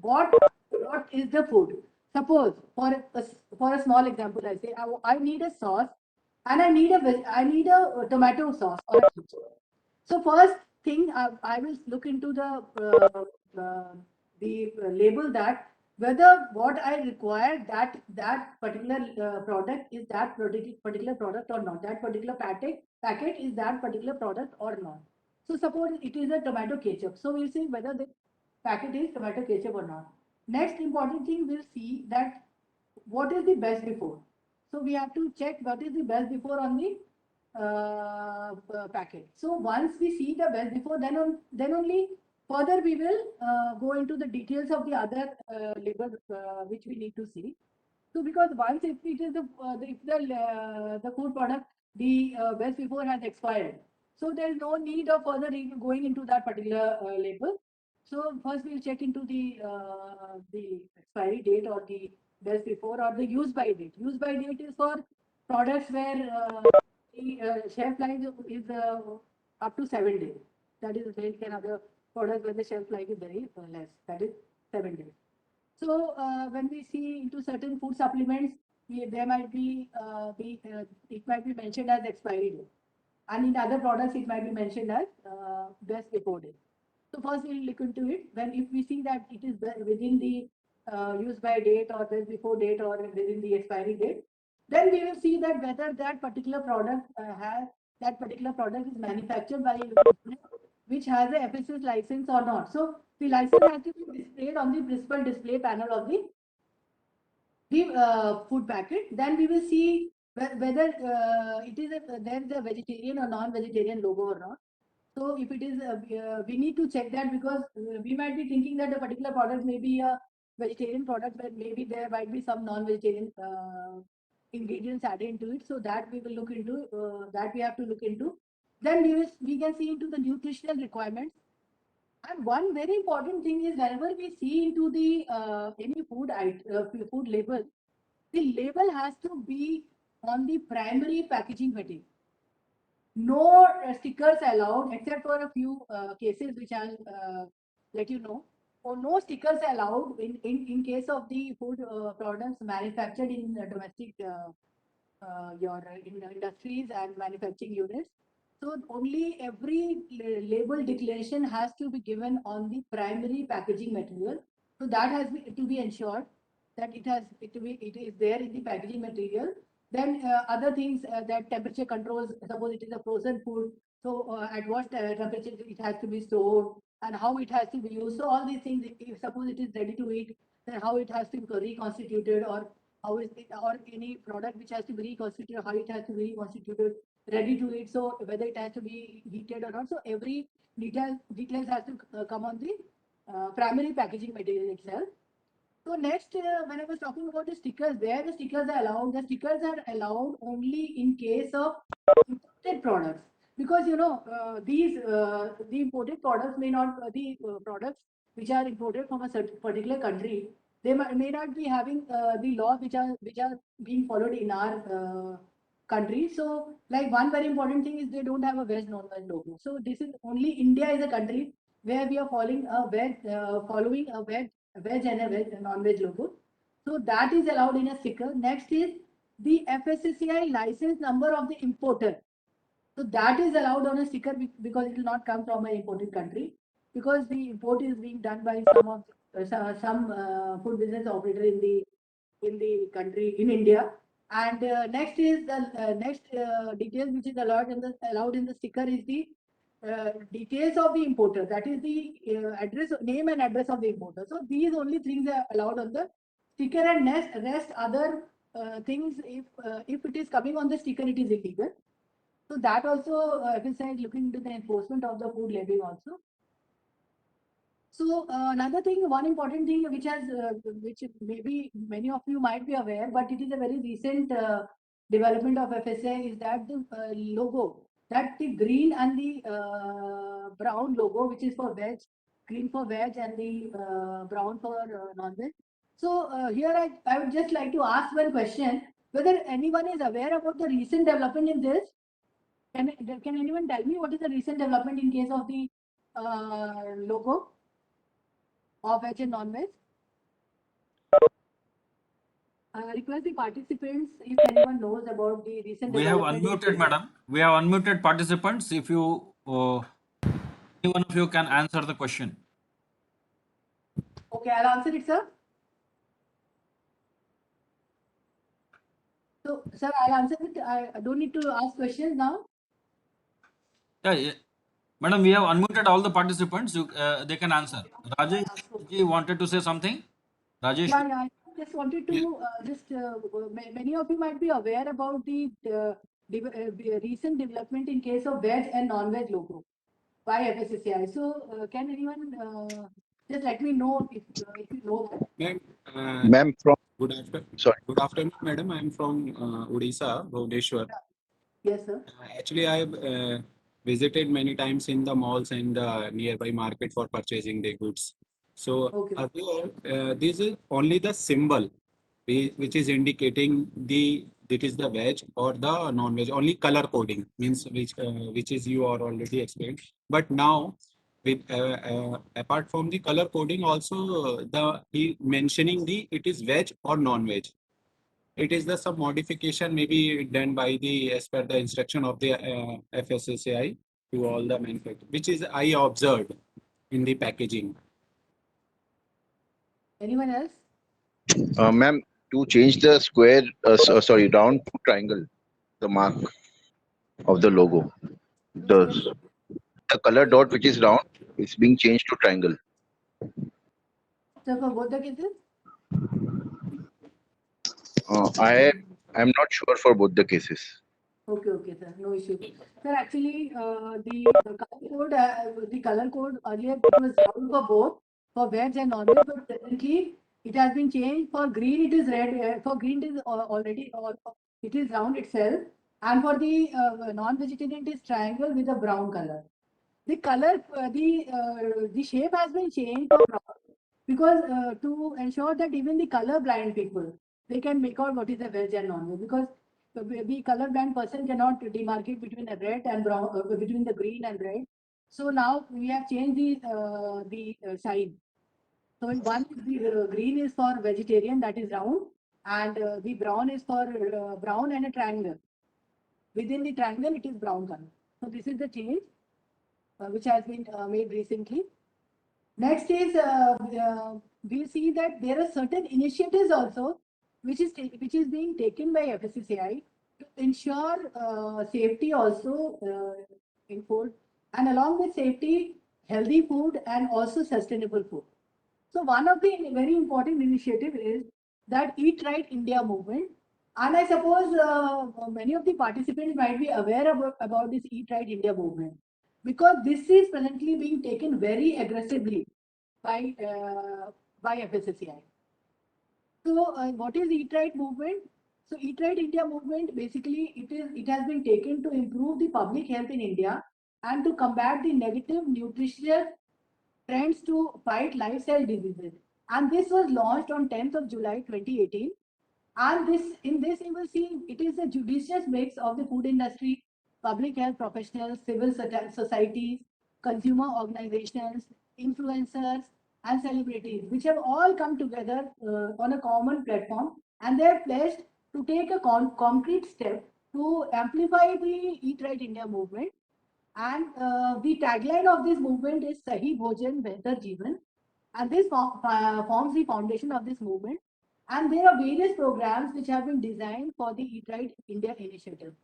what what is the food. Suppose for a small example, I say I need a sauce and I need a tomato sauce or a ketchup. So first thing I will look into the label, that whether what I require, that particular product is that particular product or not, that particular packet is that particular product or not. So suppose it is a tomato ketchup, so we'll see whether the packet is tomato ketchup or not. Next important thing, we'll see that what is the best before. So we have to check what is the best before on the packet. So once we see the best before, then only further we will go into the details of the other label which we need to see. So because once if it is the food product, the best before has expired, so there is no need of further going into that particular label. So first we'll check into the expiry date or the best before or the use by date. Use by date is for products where the shelf life is up to 7 days. That is milk and other products where the shelf life is very less. That is 7 days. So when we see into certain food supplements, there might it might be mentioned as expiry date, and in other products it might be mentioned as best before date. So first we'll look into it. When if we see that it is within the use by date or best before date or within the expiry date, then we will see that whether that particular product is manufactured by a company which has a FSS license or not. So the license has to be displayed on the principal display panel of the food packet. Then we will see whether there is a vegetarian or non-vegetarian logo or not. So if it is, we need to check that, because we might be thinking that a particular product may be a vegetarian product, but maybe there might be some non-vegetarian ingredients added into it. So that we will look into. That we have to look into. Then we can see into the nutritional requirements. And one very important thing is, whenever we see into the any food label, the label has to be on the primary packaging material. No stickers allowed except for a few cases which I'll let you know. Or no stickers allowed in case of the food products manufactured in domestic in industries and manufacturing units. So only every label declaration has to be given on the primary packaging material. So that to be ensured that it is there in the packaging material. Then other things that temperature controls. Suppose it is a frozen food, so at what temperature it has to be stored and how it has to be used. So all these things. If suppose it is ready to eat, then how it has to be reconstituted, or how is it, or any product which has to be reconstituted, how it has to be reconstituted, ready to eat. So whether it has to be heated or not. So every details has to come on the primary packaging material itself. So next, when I was talking about the stickers, where the stickers are allowed only in case of imported products, because the imported products may not the products which are imported from a certain particular country, they may not be having the laws which are being followed in our country. So like one very important thing is they don't have a veg non-veg logo. So this is only India is a country where we are following a veg and a non-veg logo. So that is allowed in a sticker. Next is the FSSAI license number of the importer. So that is allowed on a sticker because it will not come from an imported country, because the import is being done by some food business operator in the country in India. And next is the next details which is allowed in the sticker is the details of the importer. That is the name and address of the importer. So these only things are allowed on the sticker, and rest other things, if it is coming on the sticker, it is illegal. So that also FSI is looking into the enforcement of the food labeling also. So another thing, one important thing which maybe many of you might be aware, but it is a very recent development of FSA, is that the logo. that the green and the brown logo, which is for veg, green for veg and the brown for non-veg. So here I would just like to ask one question, whether anyone is aware about the recent development in this? Can anyone tell me what is the recent development in case of the logo of veg and non-veg? I request the participants, if anyone knows about the recent We have development. unmuted, madam. We have unmuted participants. If you, any one of you can answer the question. Okay, I'll answer it, sir. So, sir, I'll answer it. I don't need to ask questions now. Yeah. Madam, we have unmuted all the participants. They can answer. Rajesh ji wanted to say something. Rajesh. Yeah, I just wanted to many of you might be aware about the recent development in case of veg and non-veg logo by FSSAI. So, can anyone just let me know if you know that? Ma'am, Ma'am from, sorry. good afternoon, madam. I am from Odisha, Bhubaneswar. Yes, sir. Actually, I have visited many times in the malls and nearby market for purchasing the goods. So Okay. earlier, this is only the symbol which is indicating it is the veg or the non-veg. Only color coding means which is you are already explained. But now, with apart from the color coding, also he mentioning it is veg or non-veg. It is the some modification maybe done by the as per the instruction of the FSSAI to all the manufacturers, which is I observed in the packaging. Anyone else? Ma'am, to change the square, sorry, round to triangle, the mark of the logo, the color dot which is round is being changed to triangle. So, for both the cases? I am not sure for both the cases. Okay, sir. No issue. Sir, actually, the color code earlier it was round for both, for veg and non-veg, but presently it has been changed. For green, it is red. For green, it is already, or it is round itself, and for the non-vegetarian, it is triangle with a brown color. The color, the shape has been changed to brown because to ensure that even the color blind people, they can make out what is a veg and non-veg, because the color blind person cannot demarcate between a red and brown, between the green and red. So now we have changed the sign. So one is the green is for vegetarian, that is round, and the brown is for brown and a triangle. Within the triangle, it is brown color. So this is the change which has been made recently. Next is we see that there are certain initiatives also which is being taken by FSSAI to ensure safety also in food, and along with safety, healthy food and also sustainable food. So one of the very important initiative is that Eat Right India movement. And I suppose many of the participants might be aware about this Eat Right India movement, because this is presently being taken very aggressively by FSSAI. So what is Eat Right movement? So Eat Right India movement, basically it has been taken to improve the public health in India and to combat the negative nutritional trends to fight lifestyle diseases. And this was launched on 10th of July 2018. And in this you will see it is a judicious mix of the food industry, public health professionals, civil societies, consumer organizations, influencers, and celebrities, which have all come together on a common platform, and they are pledged to take a concrete step to amplify the Eat Right India movement. And the tagline of this movement is Sahi Bhojan Behtar Jeevan. And this forms the foundation of this movement. And there are various programs which have been designed for the Eat Right India initiative.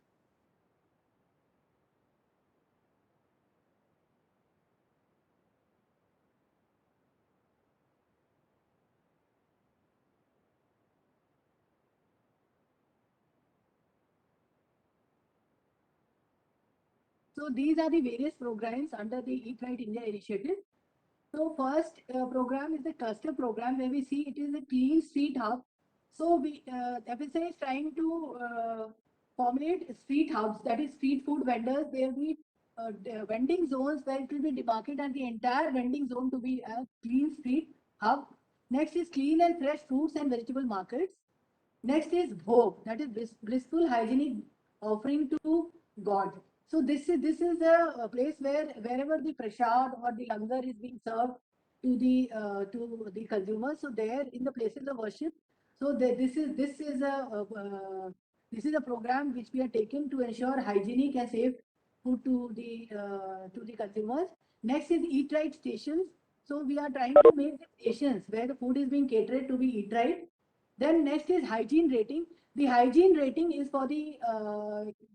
So these are the various programs under the Eat Right India initiative. So first program is the cluster program, where we see it is a clean street hub. So FSA is trying to formulate street hubs, that is street food vendors. There will be vending zones where it will be demarcated and the entire vending zone to be a clean street hub. Next is clean and fresh fruits and vegetable markets. Next is bhog, that is blissful hygienic offering to God. So this is a place where wherever the prasad or the langar is being served to the consumers. So there in the places of worship. So this is a program which we are taking to ensure hygienic and safe food to the consumers. Next is eat right stations. So we are trying to make the stations where the food is being catered to be eat right. Then next is hygiene rating. The hygiene rating is for the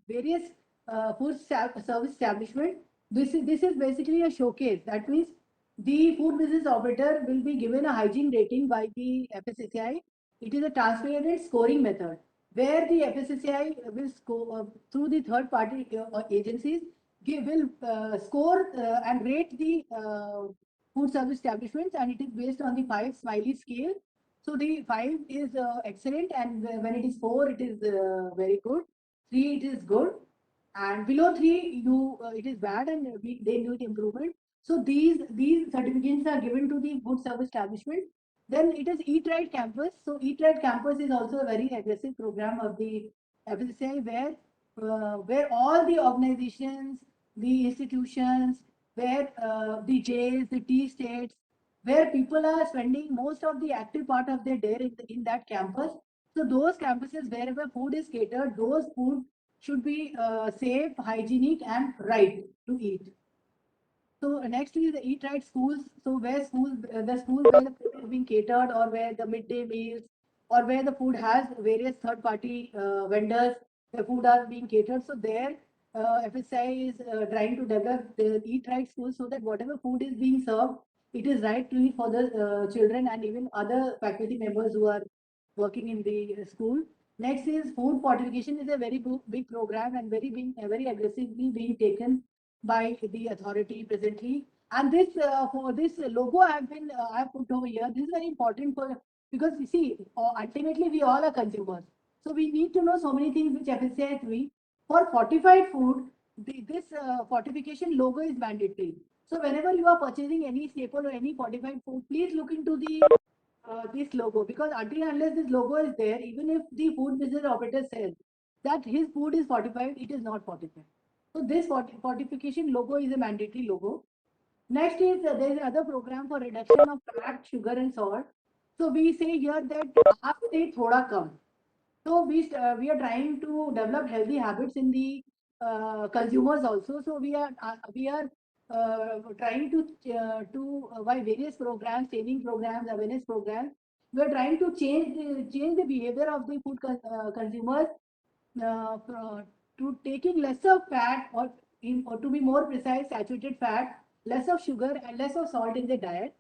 various service establishment. This is basically a showcase. That means the food business operator will be given a hygiene rating by the FSSAI. It is a transparent scoring method where the FSSAI will score through the third party agencies will score and rate the food service establishments, and it is based on the 5 smiley scale. So the 5 is excellent, and when it is 4, it is very good. 3, it is good, and below 3, it is bad, and they need improvement. So these certificates are given to the food service establishment. Then it is Eat Right Campus. So Eat Right Campus is also a very aggressive program of the FSSAI where all the organizations, the institutions, where the jails, the tea states, where people are spending most of the active part of their day in that campus. So those campuses wherever food is catered, those food should be safe, hygienic, and right to eat. So next is the eat right schools. So where the schools where the food is being catered, or where the midday meals, or where the food has various third party vendors, the food are being catered. So there, FSI is trying to develop the eat right schools so that whatever food is being served, it is right to eat for the children and even other faculty members who are working in the school. Next is food fortification is a very big program and very aggressively being taken by the authority presently. And this for this logo I have put over here. This is very important because you see ultimately we all are consumers. So we need to know so many things which FSCI is doing. For fortified food, this fortification logo is mandatory. So whenever you are purchasing any staple or any fortified food, please look into the this logo, because until and unless this logo is there, even if the food business operator says that his food is fortified, it is not fortified. So this fortification logo is a mandatory logo. Next is there is another program for reduction of fat, sugar, and salt. So we say here that aap se thoda kam. So we are trying to develop healthy habits in the consumers also. So we are trying to by various programs, training programs, awareness programs. We are trying to change the behavior of the consumers to taking less of fat, or to be more precise, saturated fat, less of sugar and less of salt in the diet.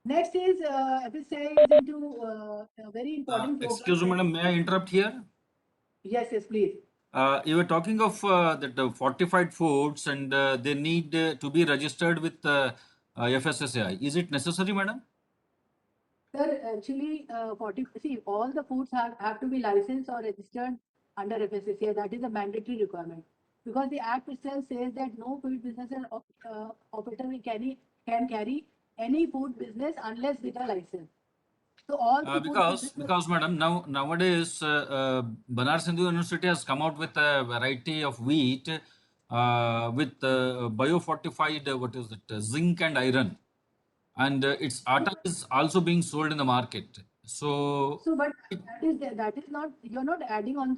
Next is FSI is into a very important Excuse me, program. madam, may I interrupt here? Yes, please. You were talking of that fortified foods, and they need to be registered with FSSAI. Is it necessary, madam? Sir, actually, see, all the foods have to be licensed or registered under FSSAI. That is a mandatory requirement. Because the Act itself says that no food business operator can carry any food business unless with a license. So all the food business. Because madam, nowadays Banaras Hindu University has come out with a variety of wheat with biofortified what is it, zinc and iron, and its atta is also being sold in the market. So So, but that is not, you're not adding on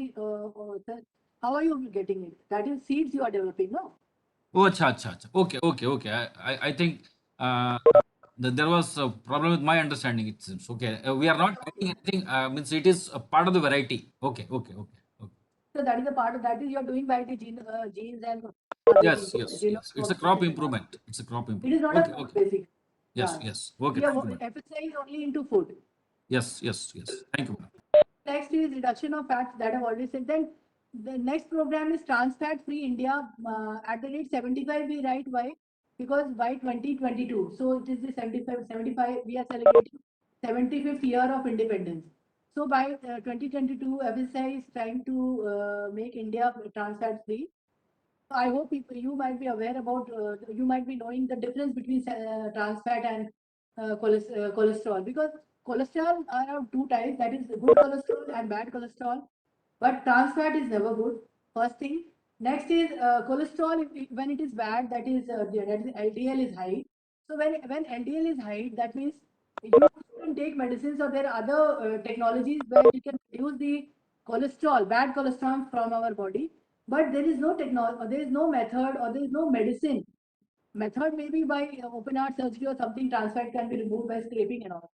how are you getting it? That is seeds you are developing, no? oh, acha, acha, acha. Okay. I think there was a problem with my understanding. It seems okay. We are not adding anything. Means it is a part of the variety. Okay. So that is a part of that is you're doing by the genes and other things, Yes. It's a crop modification part. improvement. It's a crop It is improvement. not a food basic. Yeah. Yes. Okay. Yeah, Thank you, madam. FSI is only into food. Yes. Thank you, madam. Next is reduction of fats that I've already said. Then the next program is trans fat free India. At the rate 75 we write why? Because by 2022. So it is the 75. We are celebrating 75th year of independence. So by 2022, FSSAI is trying to make India trans fat free. I hope you might be aware about, you might be knowing the difference between trans fat and cholesterol, because cholesterol are of two types, that is good cholesterol and bad cholesterol. But trans fat is never good. First thing. Next is cholesterol. When it is bad, that is LDL is high. So when LDL is high, that means you can take medicines, or there are other technologies where you can reduce the cholesterol, bad cholesterol from our body. But there is no technology, there is no method, or there is no medicine. Method maybe by open heart surgery or something, trans fat can be removed by scraping and all.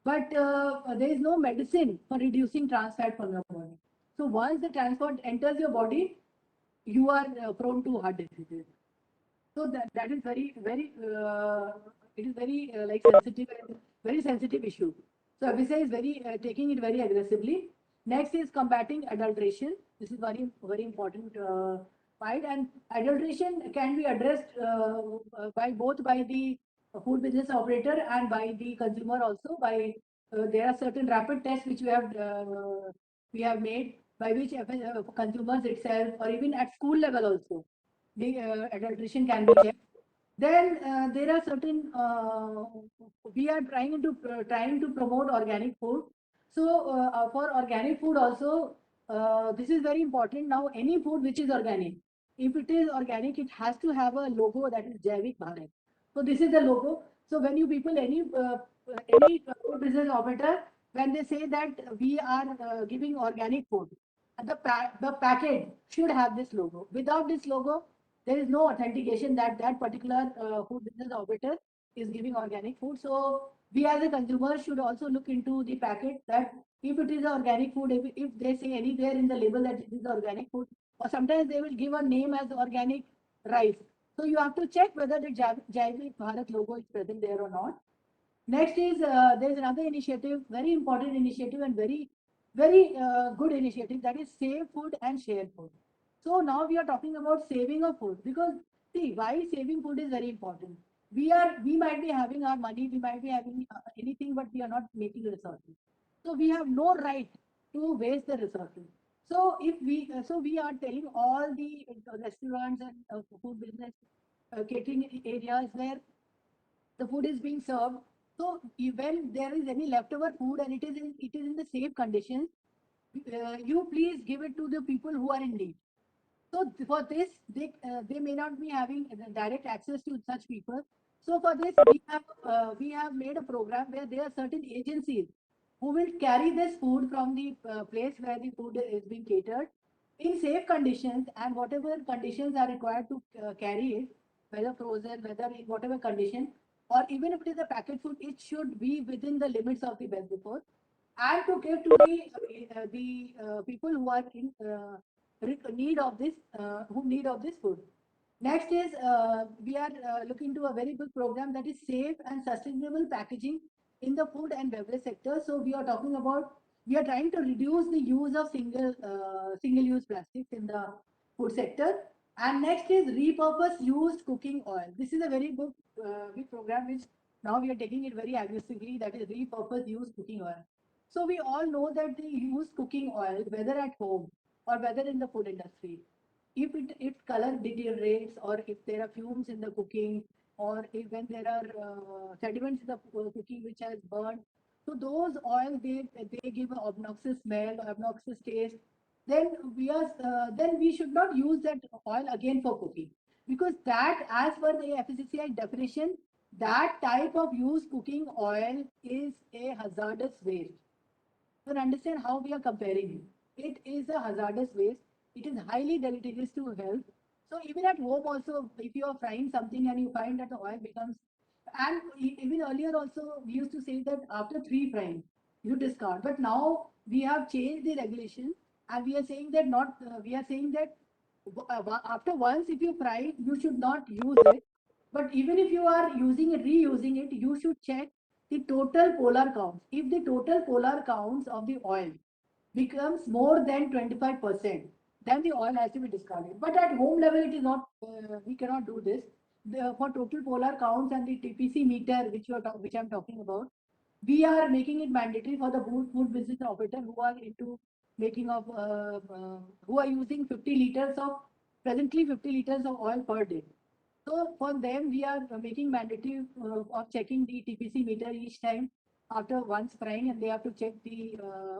But there is no medicine for reducing trans fat from your body. So once the trans fat enters your body, you are prone to heart diseases. So that is it is very very sensitive issue. So FSA is very taking it very aggressively. Next is combating adulteration. This is very important fight, and adulteration can be addressed by both by the food business operator and by the consumer also. By there are certain rapid tests which we have made, by which consumers itself, or even at school level also, the adulteration can be checked. Then there are certain we are trying to promote organic food. So for organic food also, this is very important. Now any food which is organic, if it is organic, it has to have a logo that is Jaivik Bharat. So this is the logo. So when you people any food business operator, when they say that we are giving organic food, the packet should have this logo. Without this logo, there is no authentication that that particular food business operator is giving organic food. So we as a consumer should also look into the packet, that if it is organic food, if they say anywhere in the label that it is organic food, or sometimes they will give a name as organic rice. So you have to check whether the Jaivik Bharat logo is present there or not. Next is there is another initiative, very important initiative, and very good initiative, that is save food and share food. So now we are talking about saving of food, because see why saving food is very important. We might be having our money, we might be having anything, but we are not making resources. So we have no right to waste the resources. So if we so we are telling all the restaurants and food business catering areas where the food is being served. So when there is any leftover food and it is in the safe conditions, you please give it to the people who are in need. So for this, they may not be having direct access to such people. So for this, we have made a program where there are certain agencies who will carry this food from the place where the food is being catered in safe conditions, and whatever conditions are required to carry it, whether frozen, whether in whatever condition, or even if it is a packet food, it should be within the limits of the best before, and to give to the people who are in need of this who need of this food. Next is we are looking to a very good program, that is safe and sustainable packaging in the food and beverage sector. So we are talking about, we are trying to reduce the use of single use plastics in the food sector. And next is repurpose used cooking oil. This is a very big program which now we are taking it very aggressively, that is repurpose used cooking oil. So we all know that the used cooking oil, whether at home or whether in the food industry, if color deteriorates, or if there are fumes in the cooking, or if when there are sediments in the cooking which has burned, so those oils, they give an obnoxious smell, obnoxious taste. Then then we should not use that oil again for cooking, because that, as per the FSSAI definition, that type of used cooking oil is a hazardous waste. You understand how we are comparing. It is a hazardous waste. It is highly deleterious to health. So even at home also, if you are frying something and you find that the oil becomes, and even earlier also we used to say that after 3 frying you discard. But now we have changed the regulation, and we are saying that not. We are saying that after once if you fry, you should not use it. But even if you are using it, reusing it, you should check the total polar counts. If the total polar counts of the oil becomes more than 25%, then the oil has to be discarded. But at home level, it is not. We cannot do this. For total polar counts and the TPC meter, which I'm talking about, we are making it mandatory for the food business operator who are into making of, who are using 50 liters of, presently 50 liters of oil per day. So for them, we are making mandatory of checking the TPC meter each time after once frying, and they have to check the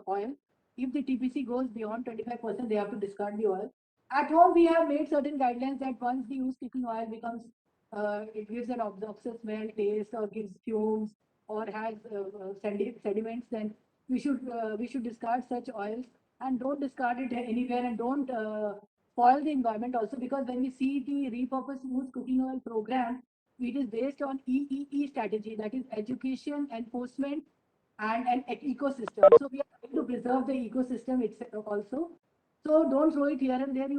oil. If the TPC goes beyond 25%, they have to discard the oil. At home, we have made certain guidelines that once the used cooking oil becomes, it gives an obnoxious smell, taste, or gives fumes, or has sediments, then we should discard such oils, and don't discard it anywhere, and don't spoil the environment also, because when we see the repurposed used cooking oil program, it is based on EEE strategy, that is education, enforcement, and an ecosystem. So we are trying to preserve the ecosystem itself also. So don't throw it here and there.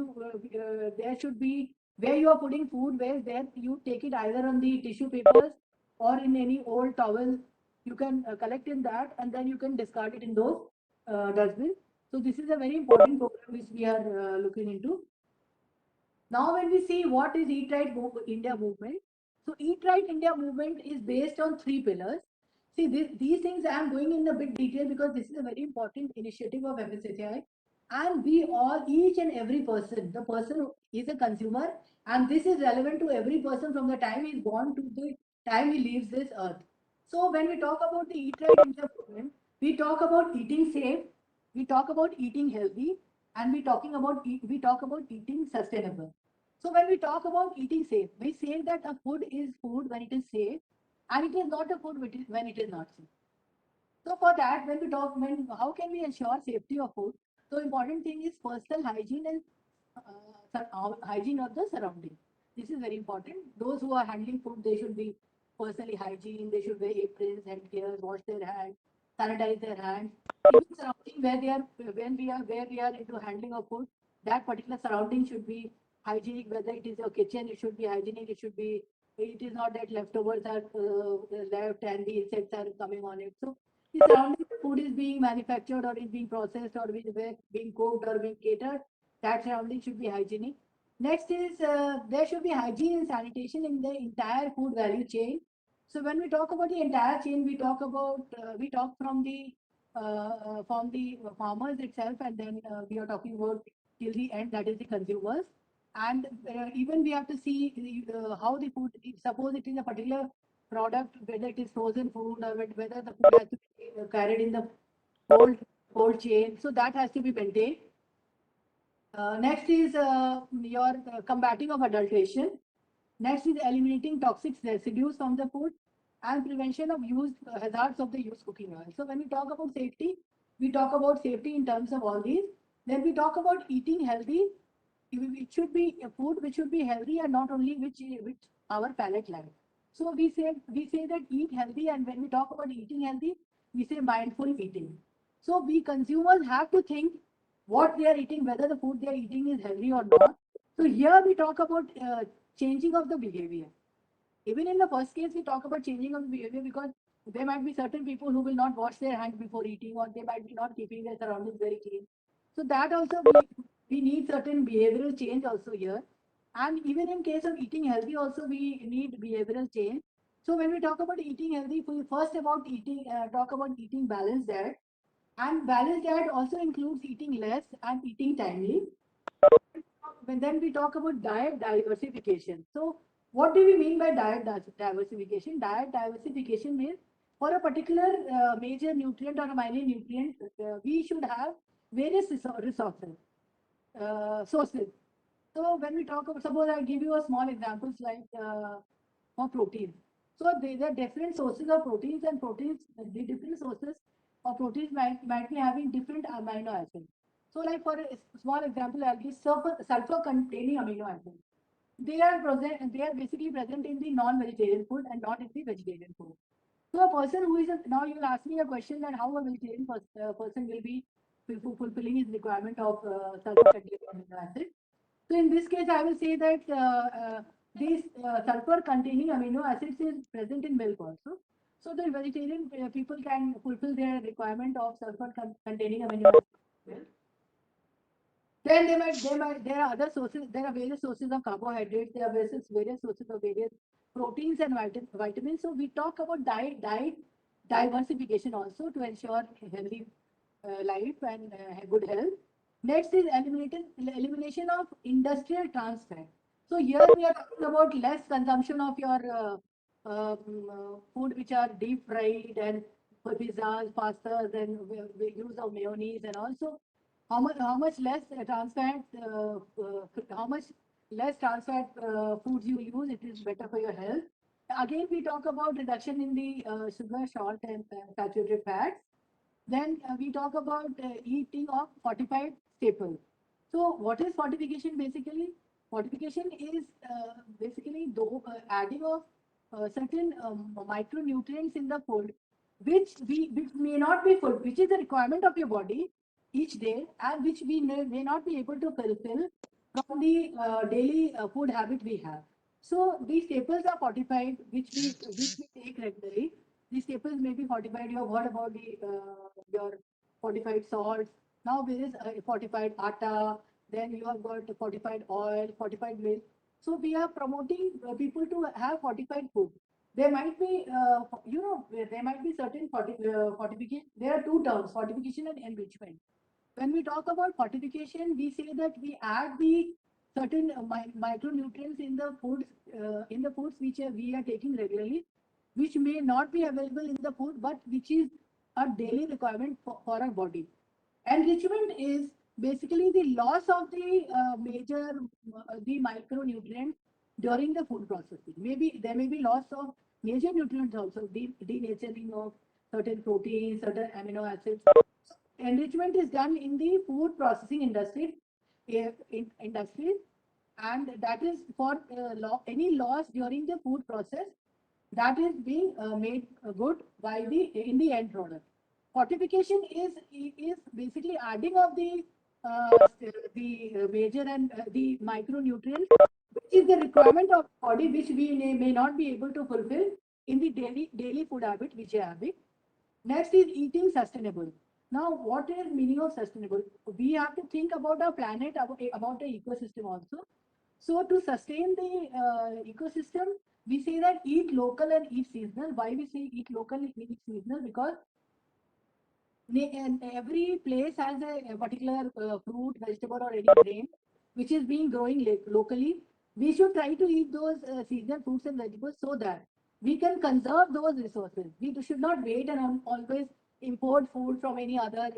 There should be, where you are putting food waste, there you take it either on the tissue papers or in any old towel. You can collect in that, and then you can discard it in those dustbins. So this is a very important program which we are looking into. Now, when we see what is Eat Right India movement, so Eat Right India movement is based on three pillars. See, these things I am going in a bit detail because this is a very important initiative of FSSAI, and we all, each and every person, the person is a consumer, and this is relevant to every person from the time he is born to the time he leaves this earth. So when we talk about the Eat Right India movement, we talk about eating safe, we talk about eating healthy, and we talk about eating sustainable. So when we talk about eating safe, we say that a food is food when it is safe, and it is not a food when it is not safe. So for that, how can we ensure safety of food? So important thing is personal hygiene and hygiene of the surrounding. This is very important. Those who are handling food, they should be personally hygiene. They should wear aprons, headgear, wash their hands, sanitize their hands. Even surrounding where they are, where we are into handling of food, that particular surrounding should be hygienic. Whether it is a kitchen, it should be hygienic. It is not that leftovers are left and the insects are coming on it. So the surrounding food is being manufactured or is being processed or is being cooked or being catered, that surrounding should be hygienic. Next is there should be hygiene and sanitation in the entire food value chain. So when we talk about the entire chain, we talk from the farmers itself, and then we are talking about till the end, that is the consumers. And even we have to see how the food, suppose it is a particular product, whether it is frozen food or whether the food has to be carried in the cold chain. So that has to be maintained. Next is your combating of adulteration. Next is eliminating toxic residues from the food and prevention of hazards of the used cooking oil. So when we talk about safety, we talk about safety in terms of all these. Then we talk about eating healthy. It should be a food which should be healthy and not only which our palate likes. So we say that eat healthy, and when we talk about eating healthy, we say mindful eating. So we consumers have to think what they are eating, whether the food they are eating is healthy or not. So here we talk about changing of the behavior. Even in the first case, we talk about changing of the behavior because there might be certain people who will not wash their hands before eating, or they might be not keeping their surroundings very clean. So that also we need certain behavioral change also here. And even in case of eating healthy, also we need behavioral change. So when we talk about eating healthy, we first about talk about eating balanced diet. And balanced diet also includes eating less and eating timely. And then we talk about diet diversification. So what do we mean by diet diversification? Diet diversification means for a particular major nutrient or a minor nutrient, we should have various resources, sources. So when we talk about, suppose I give you a small examples like for protein. So there are different sources of proteins, and the different sources of proteins might be having different amino acids. So like for a small example, I'll give sulfur containing amino acids. They are basically present in the non-vegetarian food and not in the vegetarian food. So a person who is now you will ask me a question that how a vegetarian person will be fulfilling his requirement of sulfur containing amino acids. So in this case, I will say that these sulfur containing amino acids is present in milk also. So the vegetarian people can fulfill their requirement of sulfur containing amino acids. Then there are other sources, there are various sources of carbohydrates, there are various sources of various proteins and vitamins. So we talk about diet diversification also to ensure a healthy life and good health. Next is elimination of industrial trans fat. So here we are talking about less consumption of your food which are deep fried and pizzas, pastas, and use of mayonnaise, and also how much less trans fat, how much less trans fat foods you use, it is better for your health. Again, we talk about reduction in the sugar, salt, and saturated fats. Then we talk about eating of fortified staples. So what is fortification basically? Fortification is basically adding of certain micronutrients in the food, which may not be food, which is a requirement of your body each day, and which we may not be able to fulfill from the daily food habit we have. So these staples are fortified, which we take regularly. These staples may be fortified. You have heard about your fortified salts. Now there is fortified atta. Then you have got fortified oil, fortified milk. So we are promoting people to have fortified food. There might be, there might be certain fortification. There are two terms: fortification and enrichment. When we talk about fortification, we say that we add the certain micronutrients in the foods which we are taking regularly, which may not be available in the food, but which is a daily requirement for our body. Enrichment is basically the loss of the the micronutrients during the food processing. Maybe there may be loss of major nutrients also, denaturing of certain proteins, certain amino acids. Enrichment is done in the food processing industry, industries, and that is for any loss during the food process that is being made good by in the end product. Fortification is basically adding of the major and the micronutrients, which is the requirement of body, which we may not be able to fulfill in the daily food habit which we are having. Next is eating sustainable. Now, what is meaning of sustainable? We have to think about our planet, about the ecosystem also. So to sustain the ecosystem, we say that eat local and eat seasonal. Why we say eat local and eat seasonal? Because and every place has a particular fruit, vegetable, or any grain which is being growing locally. We should try to eat those seasonal fruits and vegetables so that we can conserve those resources. We should not wait and always import food from any other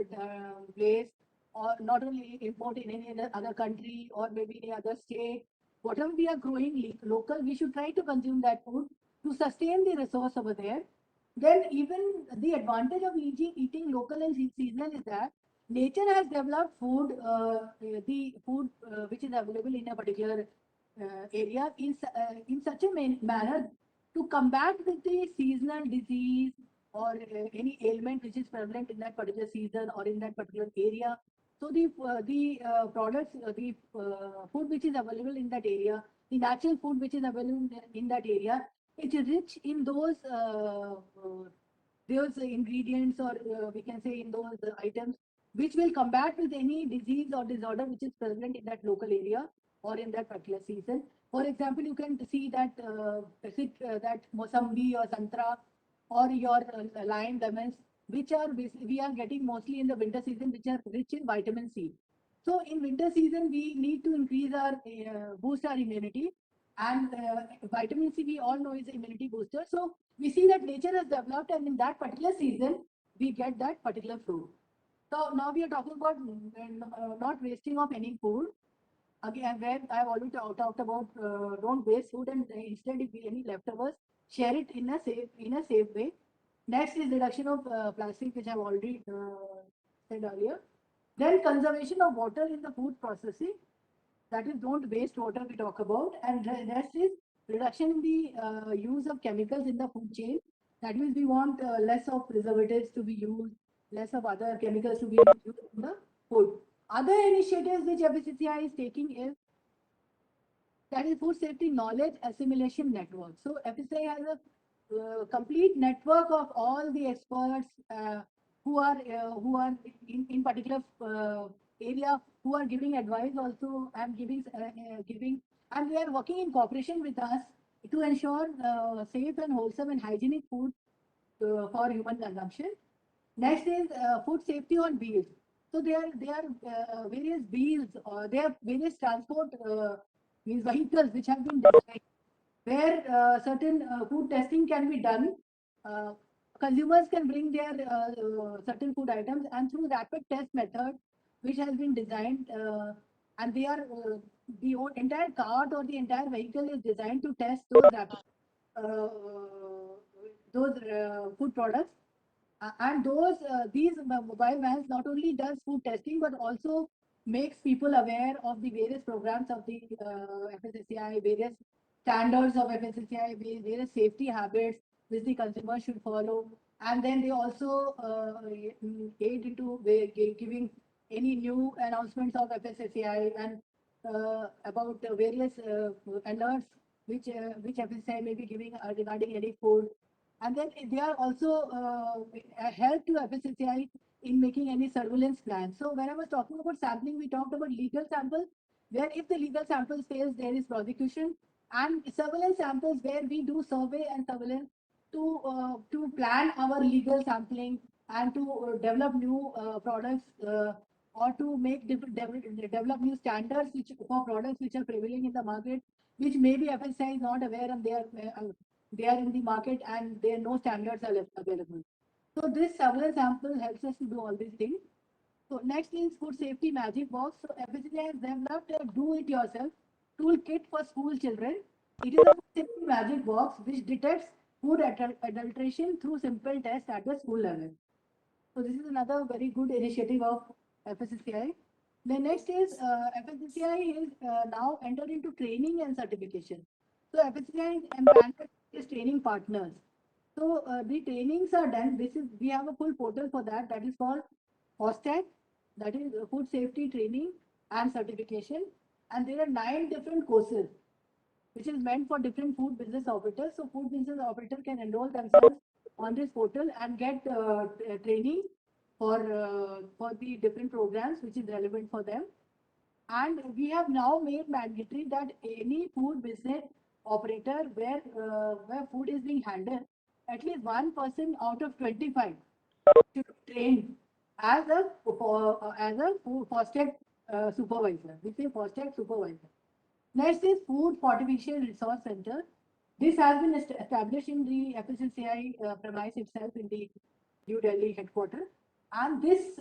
place, or not only import in any other country or maybe any other state. Whatever we are growing local, we should try to consume that food to sustain the resource over there. Then even the advantage of eating local and seasonal is that nature has developed food, the food which is available in a particular area in such a manner to combat with the seasonal disease or any ailment which is prevalent in that particular season or in that particular area. So the products, the food which is available in that area, the natural food which is available in that area, it's rich in those ingredients, or we can say in those items which will combat with any disease or disorder which is present in that local area or in that particular season. For example, you can see that that Mosambi or Santra or your lime, lemons, which are we are getting mostly in the winter season, which are rich in vitamin C. So in winter season, we need to increase our boost our immunity, and vitamin C we all know is immunity booster. So we see that nature has developed, and in that particular season, we get that particular fruit. So now we are talking about not wasting of any food. Again, where I have already talked about don't waste food, and instead if any leftovers, share it in a safe way. Next is reduction of plastic, which I have already said earlier. Then conservation of water in the food processing. That is, don't waste water we talk about. And next is reduction in the use of chemicals in the food chain. That means we want less of preservatives to be used, less of other chemicals to be used in the food. Other initiatives which FSSAI is taking is that is food safety knowledge assimilation network. So FSSAI has a complete network of all the experts who are in particular area, who are giving advice also, and giving, and they are working in cooperation with us to ensure safe and wholesome and hygienic food for human consumption. Next is food safety on wheels. So there are various wheels, there are various transport these vehicles which have been designed where certain food testing can be done. Uh, Consumers can bring their certain food items, and through rapid test method, which has been designed, and they are entire cart or the entire vehicle is designed to test uh, those food products. And these mobile vans not only does food testing but also makes people aware of the various programs of the FSSAI, various standards of FSSAI, various safety habits which the consumer should follow. And then they also aid into giving any new announcements of FSSAI and about various alerts which FSSAI may be giving regarding any food. And then they are also help to FSSAI in making any surveillance plan. So when I was talking about sampling, we talked about legal samples, where if the legal samples fails, there is prosecution, and surveillance samples where we do survey and surveillance to plan our legal sampling and to develop new products or to make develop new standards which for products which are prevailing in the market, which maybe FSI is not aware and they are in the market and there are no standards are available. So this surveillance sample helps us to do all these things. So next is food safety magic box. So FSSAI has developed a do-it-yourself toolkit for school children. It is a food safety magic box which detects food adulteration through simple tests at the school level. So this is another very good initiative of FSSAI. The next is FSSAI is now entered into training and certification. So FSSAI is empaneled its training partners. So the trainings are done. We have a full portal for that. That is called FOSTEC, that is Food Safety Training and Certification. And there are 9 different courses which is meant for different food business operators. So food business operator can enroll themselves on this portal and get training for the different programs which is relevant for them. And we have now made mandatory that any food business operator where food is being handled, at least one person out of 25 should be trained as a food FOSTEC supervisor. We say FOSTEC supervisor. Next is Food Fortification Resource Center. This has been established in the FSSAI premise itself in the New Delhi headquarters. And this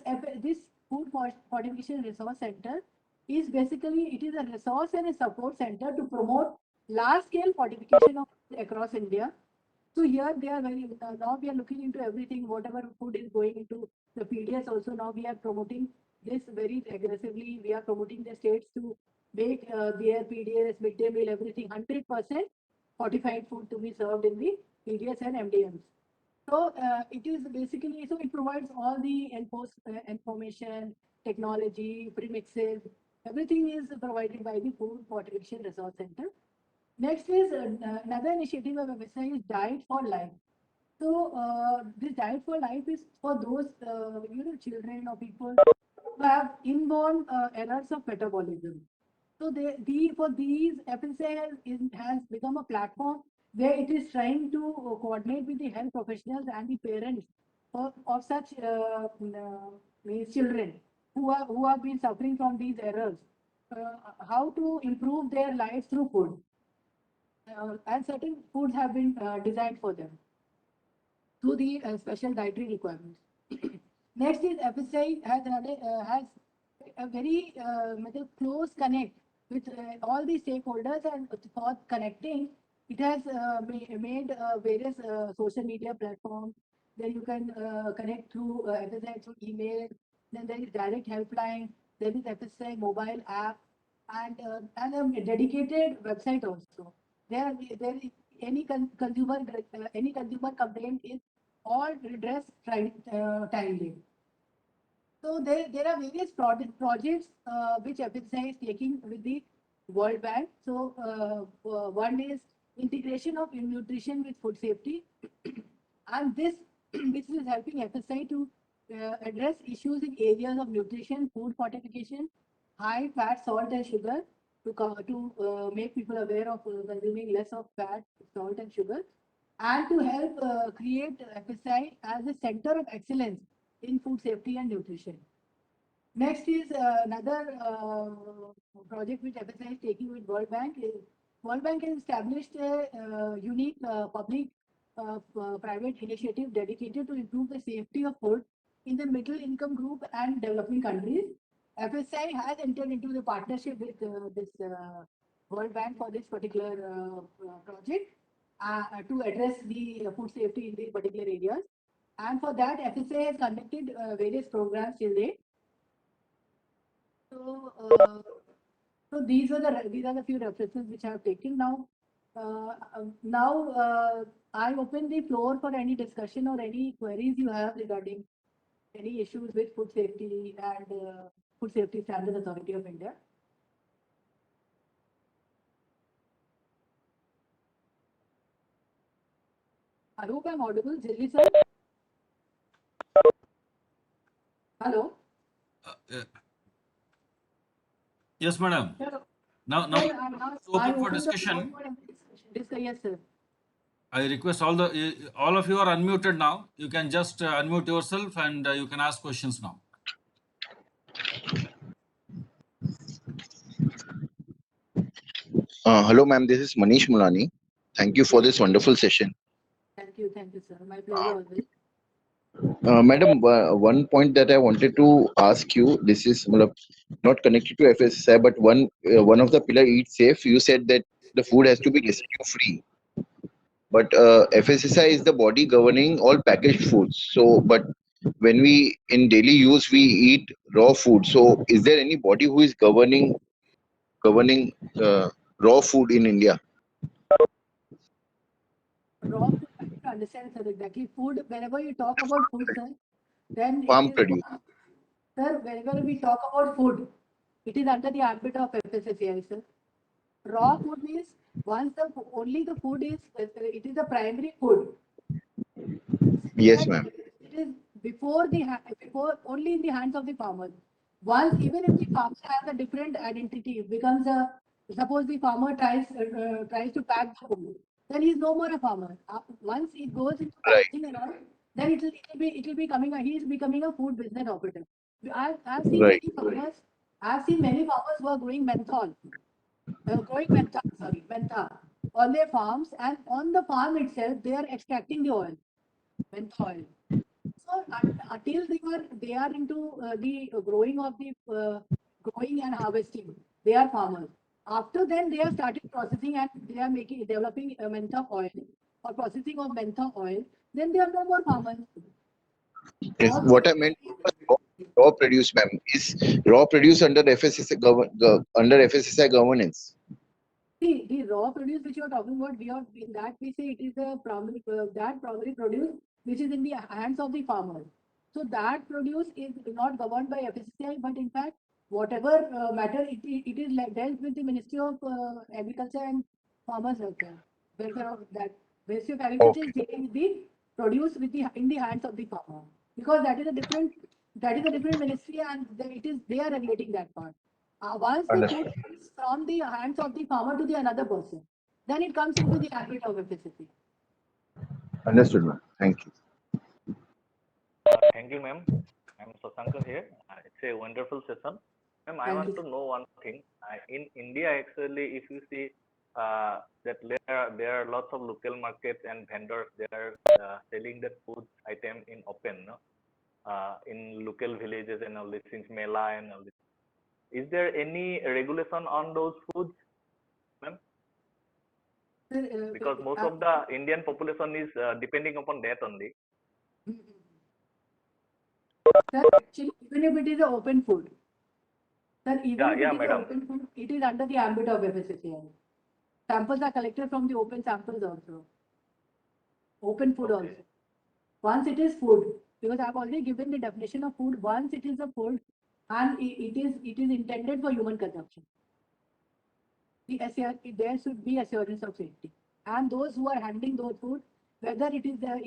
Food Fortification Resource Center is basically, it is a resource and a support center to promote large-scale fortification of across India. So here they are very, now we are looking into everything, whatever food is going into the PDS also. Now we are promoting this very aggressively. We are promoting the states to make their PDS, midday meal, everything 100% fortified food to be served in the PDS and MDMs. So it is basically, so it provides all the information, technology, premixes, everything is provided by the Food Fortification Resource Center. Next is another initiative of FSI is Diet for Life. So this Diet for Life is for those children or people who have inborn errors of metabolism. So for these FSI has become a platform where it is trying to coordinate with the health professionals and the parents of such children who have been suffering from these errors. How to improve their lives through food. And certain foods have been designed for them through the special dietary requirements. Next is FSI has a very close connect with all the stakeholders, and for connecting, it has made various social media platforms. Then you can connect through FSI through email. Then there is direct helpline. There is FSI mobile app and a dedicated website also. There is any consumer complaint is all redressed timely. So there are various projects which FSI is taking with the World Bank. So one is integration of nutrition with food safety, and this is helping FSI to address issues in areas of nutrition, food fortification, high fat, salt, and sugar to make people aware of consuming less of fat, salt, and sugar. and to help create FSI as a center of excellence in food safety and nutrition. Next is another project which FSI is taking with World Bank. World Bank has established a unique public-private initiative dedicated to improve the safety of food in the middle income group and developing countries. FSI has entered into the partnership with this World Bank for this particular project to address the food safety in these particular areas. And for that, FSA has conducted various programs till date. So, these are the few references which I have taken now. I open the floor for any discussion or any queries you have regarding any issues with food safety and Food Safety Standards Authority of India. I hope I'm audible, Jilly sir. Hello. Yes, madam. Sir, Now sir, it's I open for open the floor discussion. for any discussion. Yes, sir. I request all of you are unmuted now. You can just unmute yourself and you can ask questions now. Hello, ma'am. This is Manish Mulani. Thank you for this wonderful session. Thank you, sir. My pleasure always. Madam, one point that I wanted to ask you, this is not connected to FSSAI, but one of the pillar eat safe. You said that the food has to be residue free, but FSSAI is the body governing all packaged foods. So, but when we in daily use we eat raw food. So, is there any body who is governing raw food in India? Raw food, I need to understand, sir, exactly. Food, whenever you talk about food, sir, then it Farm is, produce. sir, whenever we talk about food, it is under the ambit of FSSAI, sir. Raw food means once only the food is, it is the primary food. Yes, That ma'am. it is before only in the hands of the farmer. Once, even if the farmer has a different identity, it becomes a, suppose the farmer tries to pack the food, then he's no more a farmer. Once it goes into Right, packaging and all, then it will be coming he is becoming a food business operative. I've seen right, many farmers. I've seen many farmers who are growing mentha on their farms, and on the farm itself they are extracting the oil, mentha oil. So until they are into the growing of the growing and harvesting, they are farmers. After then, they have started processing and they are developing mentha oil or processing of mentha oil. Then they are no more farmers. Yes. Also, What I meant was raw produce, ma'am. Is raw produce under under FSSAI governance? the raw produce which you are talking about, in that we say it is the primary produce which is in the hands of the farmer. So that produce is not governed by FSSAI, but in fact, whatever matter it is dealt with the Ministry of Agriculture and Farmers Welfare of that. Ministry of Agriculture is Okay, dealing with the produce in the hands of the farmer, because that is a different ministry, and they are regulating that part. Once the food understood. comes from the hands of the farmer to the another person, then it comes into the ambit of FSSAI. Understood, ma'am. Thank you. Thank you, ma'am. I'm Sasankar here. It's a wonderful session. Ma'am, I Thank want you. to know one thing. In India, actually, if you see that there are lots of local markets and vendors, they are selling the food item in open, no? In local villages and all these things, mela and all this. Is there any regulation on those foods, ma'am? Sir, Because most of the Indian population is depending upon that only. Sir, actually, even if it is an open food, sir, even if Yeah, it is an madam. open food, it is under the ambit of FSSAI. Samples are collected from the open samples also. Open food Okay. also. Once it is food, because I've already given the definition of food, once it is a food and it is intended for human consumption, there should be assurance of safety. And those who are handling those food, whether it is a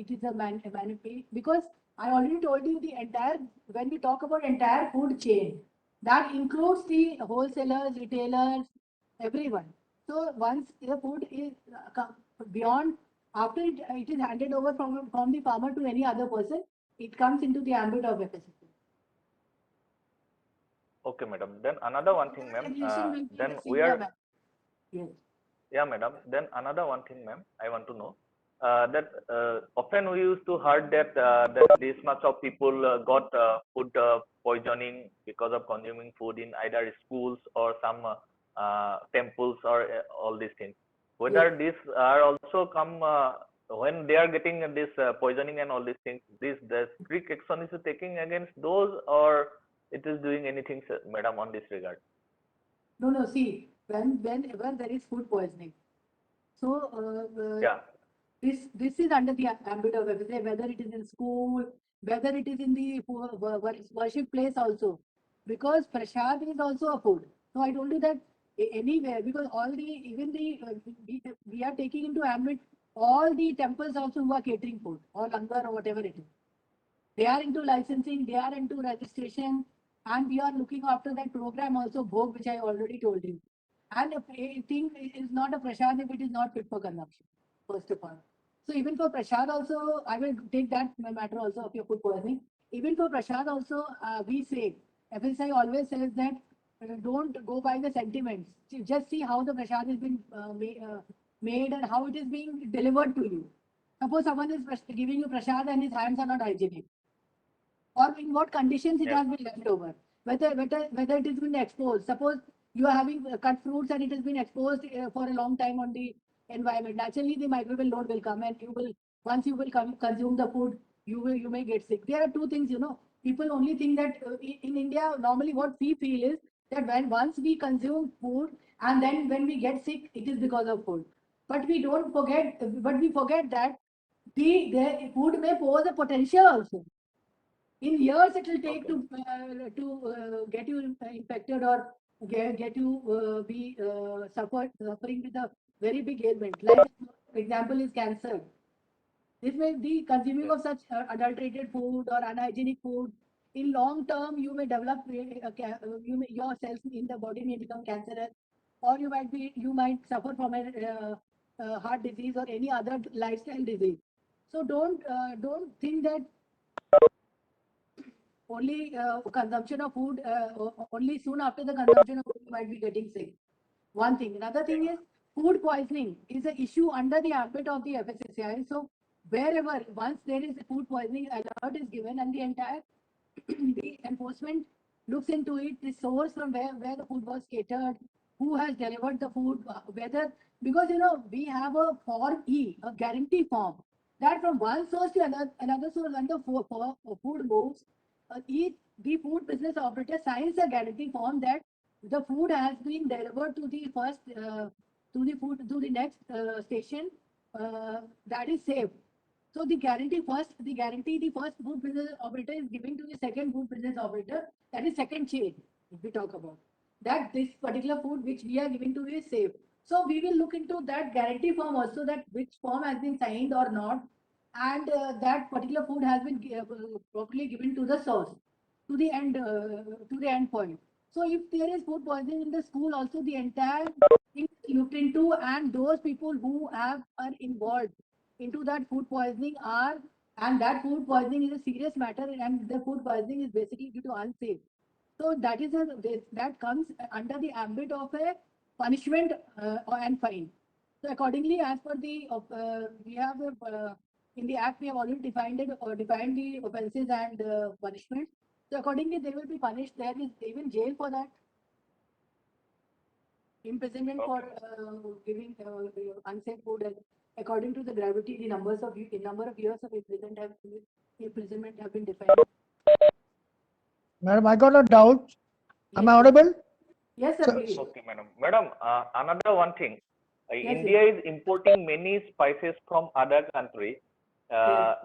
because I already told you the entire, when we talk about entire food chain, that includes the wholesalers, retailers, everyone. So once the food is beyond After it is handed over from the farmer to any other person, it comes into the ambit of FSSAI. Okay, madam. Then another one thing, ma'am. Regulation will be Then in a we similar are manner. Yes. Yeah, madam. Then another one thing, ma'am, I want to know that often we used to heard that that this much of people got food poisoning because of consuming food in either schools or some temples or all these things. Whether Yes. these are also come when they are getting this poisoning and all these things, this the strict action is taking against those, or it is doing anything, sir, madam, on this regard? No, see, whenever there is food poisoning, so Yeah. this is under the ambit of FSSAI, whether it is in school, whether it is in the worship place also, because prasad is also a food. So I told you that anywhere, because all the even the we are taking into ambit all the temples also who are catering food or langar or whatever it is. They are into licensing, they are into registration, and we are looking after that program also, Bhog, which I already told you. And a thing is not a prasad if it is not fit for consumption, first of all. So even for prasad also, I will take that matter also of your food poisoning. Even for prasad also, we say, FSI always says that don't go by the sentiments. Just see how the prasad has been made and how it is being delivered to you. Suppose someone is giving you prasad and his hands are not hygienic, or in what conditions it Yes. has been left over, whether it has been exposed. Suppose you are having cut fruits and it has been exposed for a long time on the environment. Naturally, the microbial load will come, and you will once you will consume the food, you may get sick. There are two things, people only think that in India normally what we feel is that when once we consume food and then when we get sick, it is because of food. But we forget that the food may pose a potential also. In years it will take Okay. to get you infected or get you be suffering with a very big ailment. Like example is cancer. This may the consuming Yes. of such adulterated food or unhygienic food. In long term, you may develop your cells in the body may become cancerous, or you might suffer from a heart disease or any other lifestyle disease. So don't think that only consumption of food, only soon after the consumption of food, you might be getting sick. One thing. Another thing is food poisoning is an issue under the ambit of the FSSAI. So wherever once there is food poisoning alert is given and the entire the enforcement looks into it, the source from where the food was catered, who has delivered the food, whether because we have a form E, a guarantee form that from one source to another source when the food moves, the food business operator signs a guarantee form that the food has been delivered to the first to the next station that is safe. So the first food business operator is giving to the second food business operator, that is second chain, if we talk about. That this particular food which we are giving to you is safe. So we will look into that guarantee form also, that which form has been signed or not, and that particular food has been properly given to the source, to the end point. So if there is food poisoning in the school, also the entire thing is looked into, and those people who are involved into that food poisoning and that food poisoning is a serious matter, and the food poisoning is basically due to unsafe. So that comes under the ambit of a punishment and fine. So accordingly, as per we have in the act we have already defined the offences and punishment. So accordingly, they will be punished. There is even jail for that, imprisonment for giving unsafe food, and according to the gravity, the number of years of imprisonment have been defined. Madam, I got a doubt. Am I Yes, sir. audible? Yes, sir, So, please. Okay, madam. Madam, another one thing. Yes, India is importing many spices from other country Yes.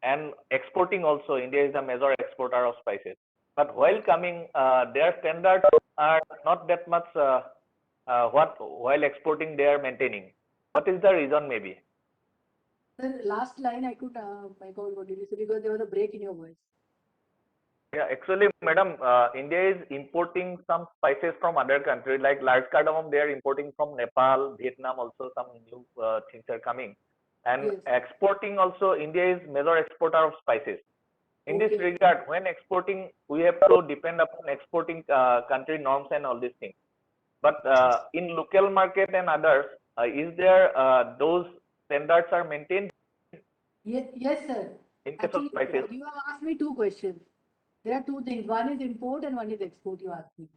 and exporting also. India is a major exporter of spices. But while coming, their standards are not that much what while exporting they are maintaining. What is the reason maybe? Sir, last line I could make out what did you say, because there was a break in your voice. Yeah, actually, madam, India is importing some spices from other countries like large cardamom. They are importing from Nepal, Vietnam. Also, some new things are coming. And Yes. exporting also, India is major exporter of spices. In this Okay. regard, when exporting, we have to depend upon exporting country norms and all these things. But in local market and others, is there those standards are maintained Yes, sir. in case of Actually, spices? you have asked me two questions. There are two things. One is import and one is export, you asked me.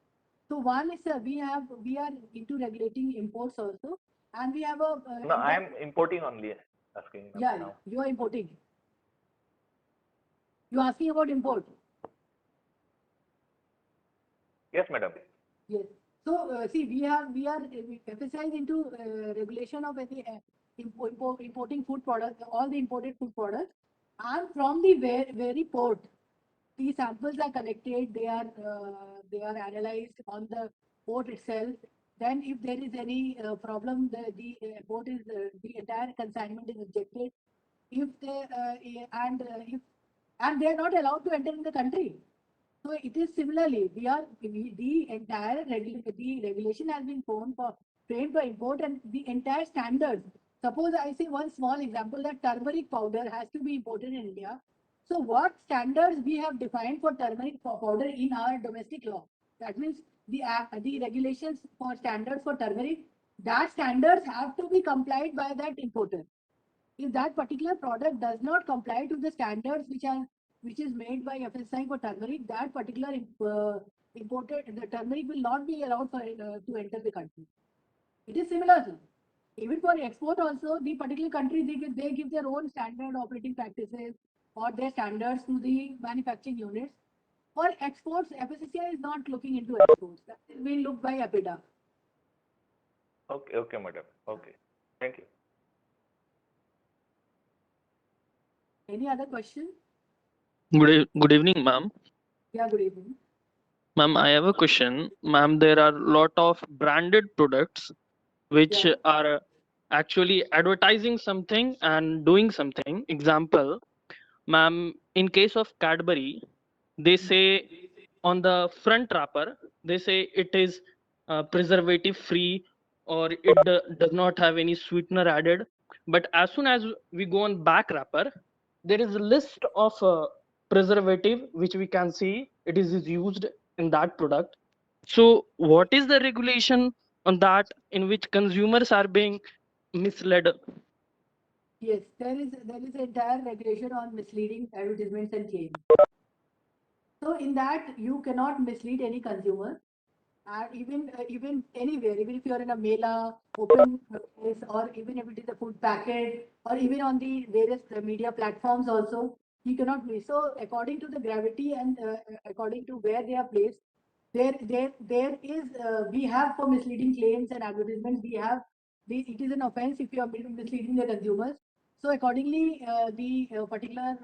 So one is, sir, we are into regulating imports also, and we have a No, I am importing only, asking yeah, now. you are importing. You are asking about import. Yes, madam. Yes. So see, we are FSSAI is into regulation of any importing food products, all the imported food products, and from the very port, the samples are collected. They are analyzed on the port itself. Then, if there is any problem, the port is the entire consignment is rejected. If they if and they are not allowed to enter in the country. So it is similarly, the entire the regulation has been framed for import, and the entire standards. Suppose I say one small example, that turmeric powder has to be imported in India. So what standards we have defined for turmeric powder in our domestic law? That means the regulations for standards for turmeric, that standards have to be complied by that importer. If that particular product does not comply to the standards which is made by FSSAI for turmeric, that particular imported the turmeric will not be allowed to enter the country. It is similar. Sir. Even for export also, the particular countries they give their own standard operating practices or their standards to the manufacturing units. For exports, FSSAI is not looking into exports. That will be looked by APIDA. Okay, madam. Okay, thank you. Any other question? Good evening, ma'am. Yeah, good evening. Ma'am, I have a question. Ma'am, there are a lot of branded products which Yeah. are actually advertising something and doing something. Example, ma'am, in case of Cadbury, they say on the front wrapper, they say it is preservative free, or it does not have any sweetener added. But as soon as we go on back wrapper, there is a list of preservative which we can see it is used in that product. So what is the regulation on that in which consumers are being misled? Yes, there is entire regulation on misleading advertisements and claims. So in that you cannot mislead any consumer, and even anywhere, even if you are in a mela, open place, or even if it is a food packet, or even on the various media platforms also, you cannot be. So according to the gravity and according to where they are placed, there is we have for misleading claims and advertisements, we have it is an offense if you are misleading the consumers. So accordingly, the particular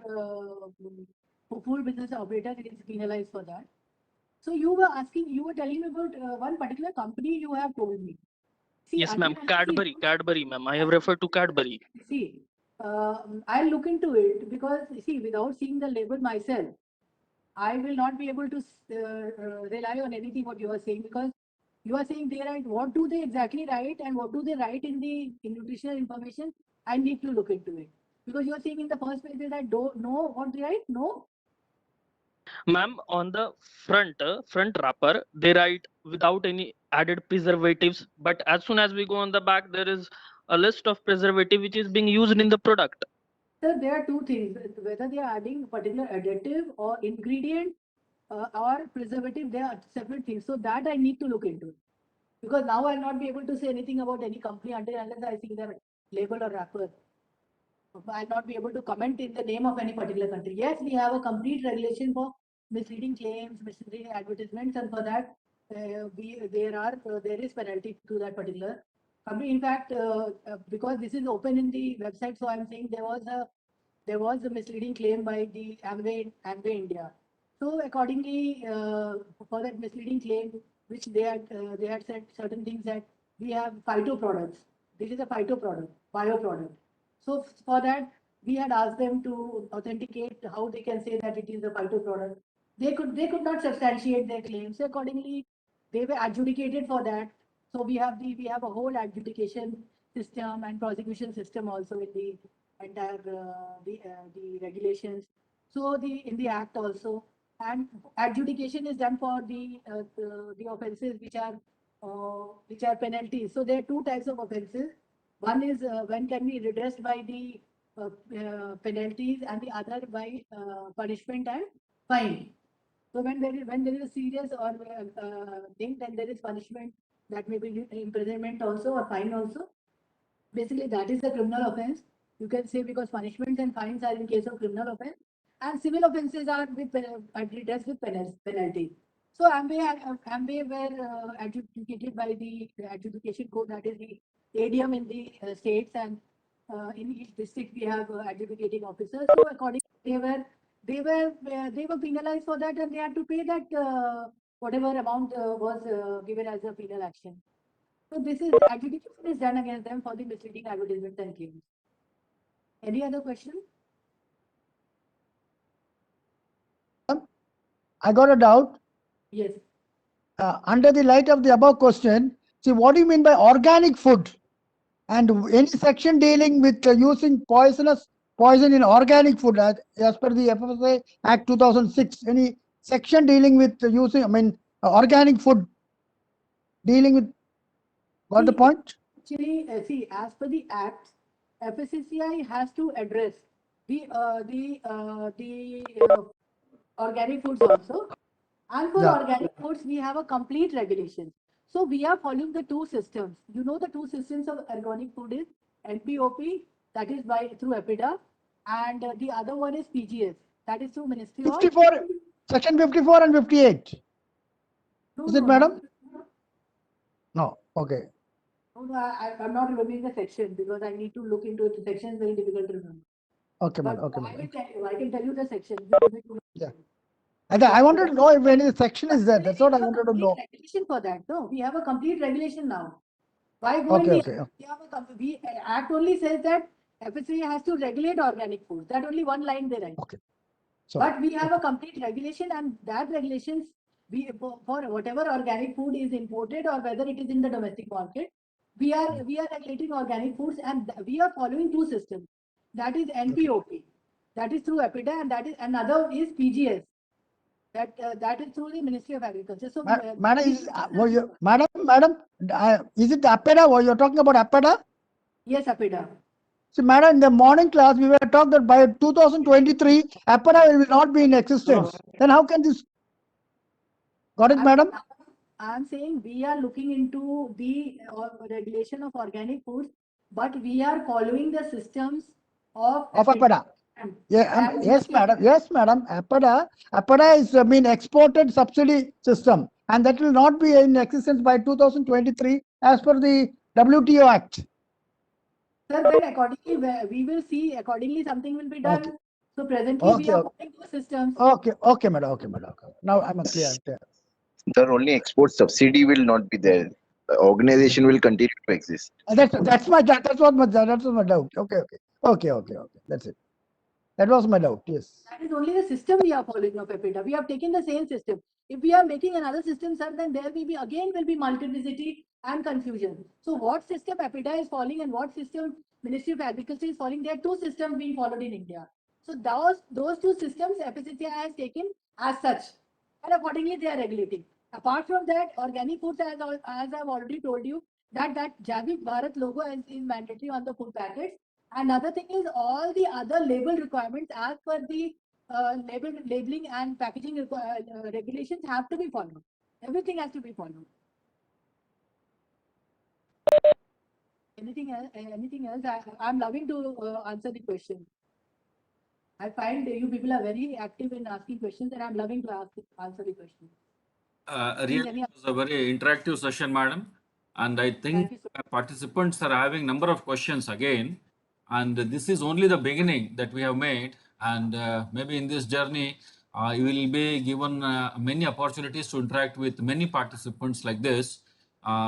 food business operator is penalized for that. So you were telling me about one particular company you have told me. See, Yes, ma'am. again, Cadbury, ma'am. I have referred to Cadbury. see, I'll look into it, because see, without seeing the label myself, I will not be able to rely on anything what you are saying, because you are saying they write, what do they exactly write and what do they write in the nutritional information? I need to look into it, because you are saying in the first page that I don't know what they write. No. Ma'am, on the front wrapper, they write without any added preservatives. But as soon as we go on the back, there is a list of preservative which is being used in the product. So there are two things, whether they are adding particular additive or ingredient or preservative, they are separate things. So that I need to look into, because now I'll not be able to say anything about any company until unless I see their label or wrapper. I'll not be able to comment in the name of any particular country. Yes, we have a complete regulation for misleading claims, misleading advertisements, and for that, there is penalty to that particular company. In fact, because this is open in the website, so I'm saying there was a misleading claim by the Amway India. So accordingly, for that misleading claim, which they had said certain things, that we have phyto products. This is a phyto product, bio product. So for that, we had asked them to authenticate how they can say that it is a phyto product. They could not substantiate their claims. So accordingly, they were adjudicated for that. So we have a whole adjudication system and prosecution system also in the entire the regulations. So in the act also, and adjudication is done for the offences which are penalties. So there are two types of offences. One is when can be redressed by the penalties, and the other by punishment and fine. So when there is a serious or thing, then there is punishment, that may be imprisonment also or fine also. Basically, that is the criminal offense. You can say, because punishments and fines are in case of criminal offense, and civil offences are redressed with penalty. So Amway were adjudicated by the adjudication court, that is the ADM in the states, and in each district we have adjudicating officers. So accordingly, they were penalized for that, and they had to pay that whatever amount was given as a penal action. So this is adjudication is done against them for the misleading advertisements and claims. Any other question? I got a doubt. Yes. Under the light of the above question, see, what do you mean by organic food? And any section dealing with using poison in organic food as per the FSSAI Act 2006, any section dealing with using, organic food dealing with, got the point? Actually, see, as per the Act, FSSAI has to address the organic foods also. And for Yeah. organic foods, we have a complete regulation. So we are following the two systems. You know, the two systems of organic food is NPOP, that is through EPIDA, and the other one is PGS, that is through Ministry of. 54, section 54 and 58. No, Is it, no, madam? not- No. Okay. No, I'm not remembering the section, because I need to look into it. The section is very difficult to remember. Okay, But madam. Okay, I madam. will tell you, I can tell you the section. Yeah. I wanted to know if any section is there. That's what I wanted to know. Regulation for that. No, we have a complete regulation now. Why go Okay, in okay. we have we Act only says that FSSAI has to regulate organic food. That only one line they write. Okay. So, But we have a complete regulation, and that regulations for whatever organic food is imported or whether it is in the domestic market, we are regulating organic foods, and we are following two systems. That is NPOP, that is through EPIDA, and that is another is PGS. That is through the Ministry of Agriculture. So, madam, is it APEDA? Or you're talking about APEDA? yes, EPIDA. See, madam, in the morning class, we were taught that by 2023, APEDA will not be in existence. Then how can this? Got it, madam? I'm saying we are looking into the regulation of organic foods, but we are following the systems of APEDA. Yeah, yes, madam. Yes, madam. APEDA is exported subsidy system, and that will not be in existence by 2023 as per the WTO Act. Sir, then accordingly, we will see accordingly something will be done. Okay. So presently we Okay, are okay. following those systems. Okay, madam. Okay, madam. Okay. Now I'm clear. The only export subsidy will not be there. The organization will continue to exist. That's my doubt. Okay. That's it. That was my doubt. Yes. That is only the system we are following of EPIDA. We have taken the same system. If we are making another system, sir, then there will be multiplicity and confusion. So what system EPIDA is following and what system Ministry of Agriculture is following, there are two systems being followed in India. So those two systems FSSAI has taken as such, and accordingly they are regulating. Apart from that, organic foods, as I've already told you, that Javik Bharat logo is mandatory on the food packets. Another thing is all the other label requirements as per the labeling and packaging regulations have to be followed. Everything has to be followed. Anything else? I'm loving to answer the question. I find you people are very active in asking questions, and I'm loving to answer the question. Really, it was a very interactive session, madam. And I think participants are having number of questions again. And this is only the beginning that we have made. And maybe in this journey, you will be given many opportunities to interact with many participants like this.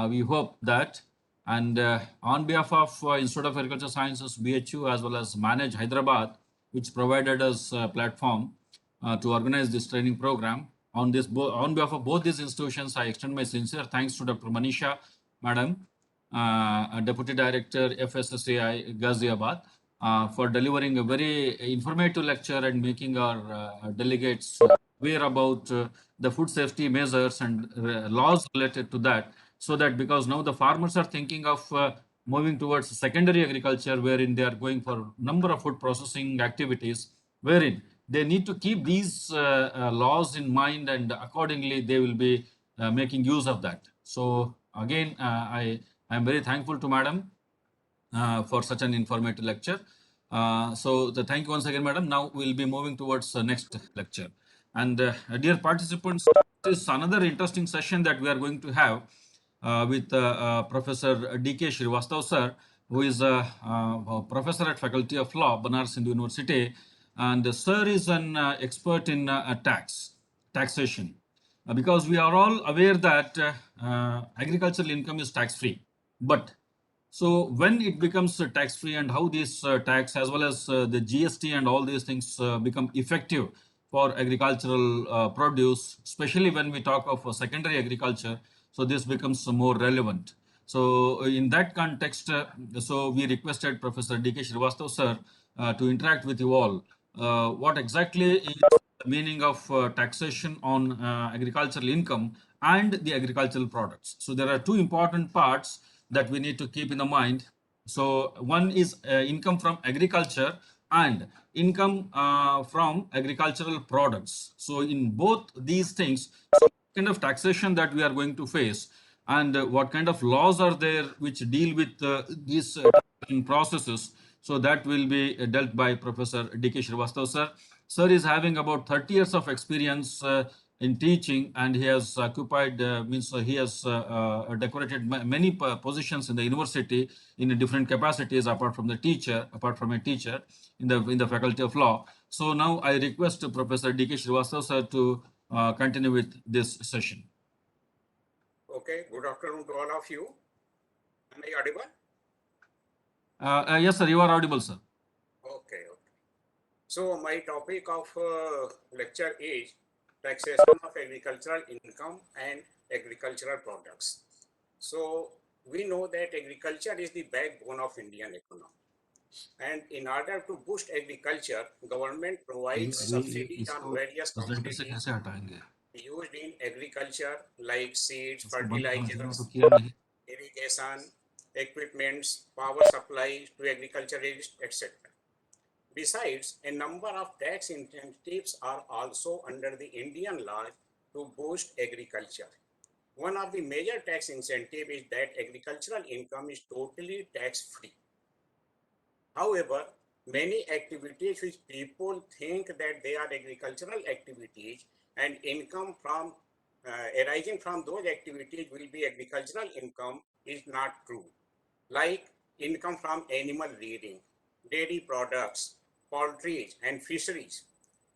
We hope that. And on behalf of Institute of Agricultural Sciences, BHU, as well as Manage Hyderabad, which provided us a platform to organize this training program, on behalf of both these institutions, I extend my sincere thanks to Dr. Manisha, madam, Deputy Director, FSSAI, Ghaziabad, for delivering a very informative lecture and making our delegates aware about the food safety measures and laws related to that. So that because now the farmers are thinking of moving towards secondary agriculture, wherein they are going for number of food processing activities, wherein they need to keep these laws in mind, and accordingly they will be making use of that. So again, I am very thankful to Madam for such an informative lecture. Thank you once again, Madam. Now we will be moving towards the next lecture. And dear participants, this is another interesting session that we are going to have with Professor D.K. Srivastav sir, who is a professor at Faculty of Law, Banaras Hindu University. And sir is an expert in taxation. Because we are all aware that agricultural income is tax free. But so when it becomes tax free, and how this tax as well as the GST and all these things become effective for agricultural produce, especially when we talk of secondary agriculture, so this becomes more relevant. So in that context, so we requested Professor D.K. Srivastav sir to interact with you all. What exactly is the meaning of taxation on agricultural income and the agricultural products? So there are two important parts that we need to keep in the mind. So one is income from agriculture and income from agricultural products. So in both these things, so kind of taxation that we are going to face, and what kind of laws are there which deal with these processes. So that will be dealt by Professor D.K. Srivastav sir. Sir is having about 30 years of experience in teaching, and he has occupied, he has decorated many positions in the university in different capacities apart from a teacher in the Faculty of Law. So now I request Professor D.K. Srivastav sir to continue with this session. Okay, good afternoon to all of you. Am I audible? Yes, sir, you are audible, sir. Okay. So my topic of lecture is taxation of agricultural income and agricultural products. So we know that agriculture is the backbone of Indian economy. And in order to boost agriculture, government provides subsidies on various commodities used in agriculture like seeds, fertilizers, irrigation, equipments, power supplies to agriculturists, etc. Besides, a number of tax incentives are also under the Indian law to boost agriculture. One of the major tax incentives is that agricultural income is totally tax-free. However, many activities which people think that they are agricultural activities and income from arising from those activities will be agricultural income is not true. Like income from animal rearing, dairy products, poultry and fisheries.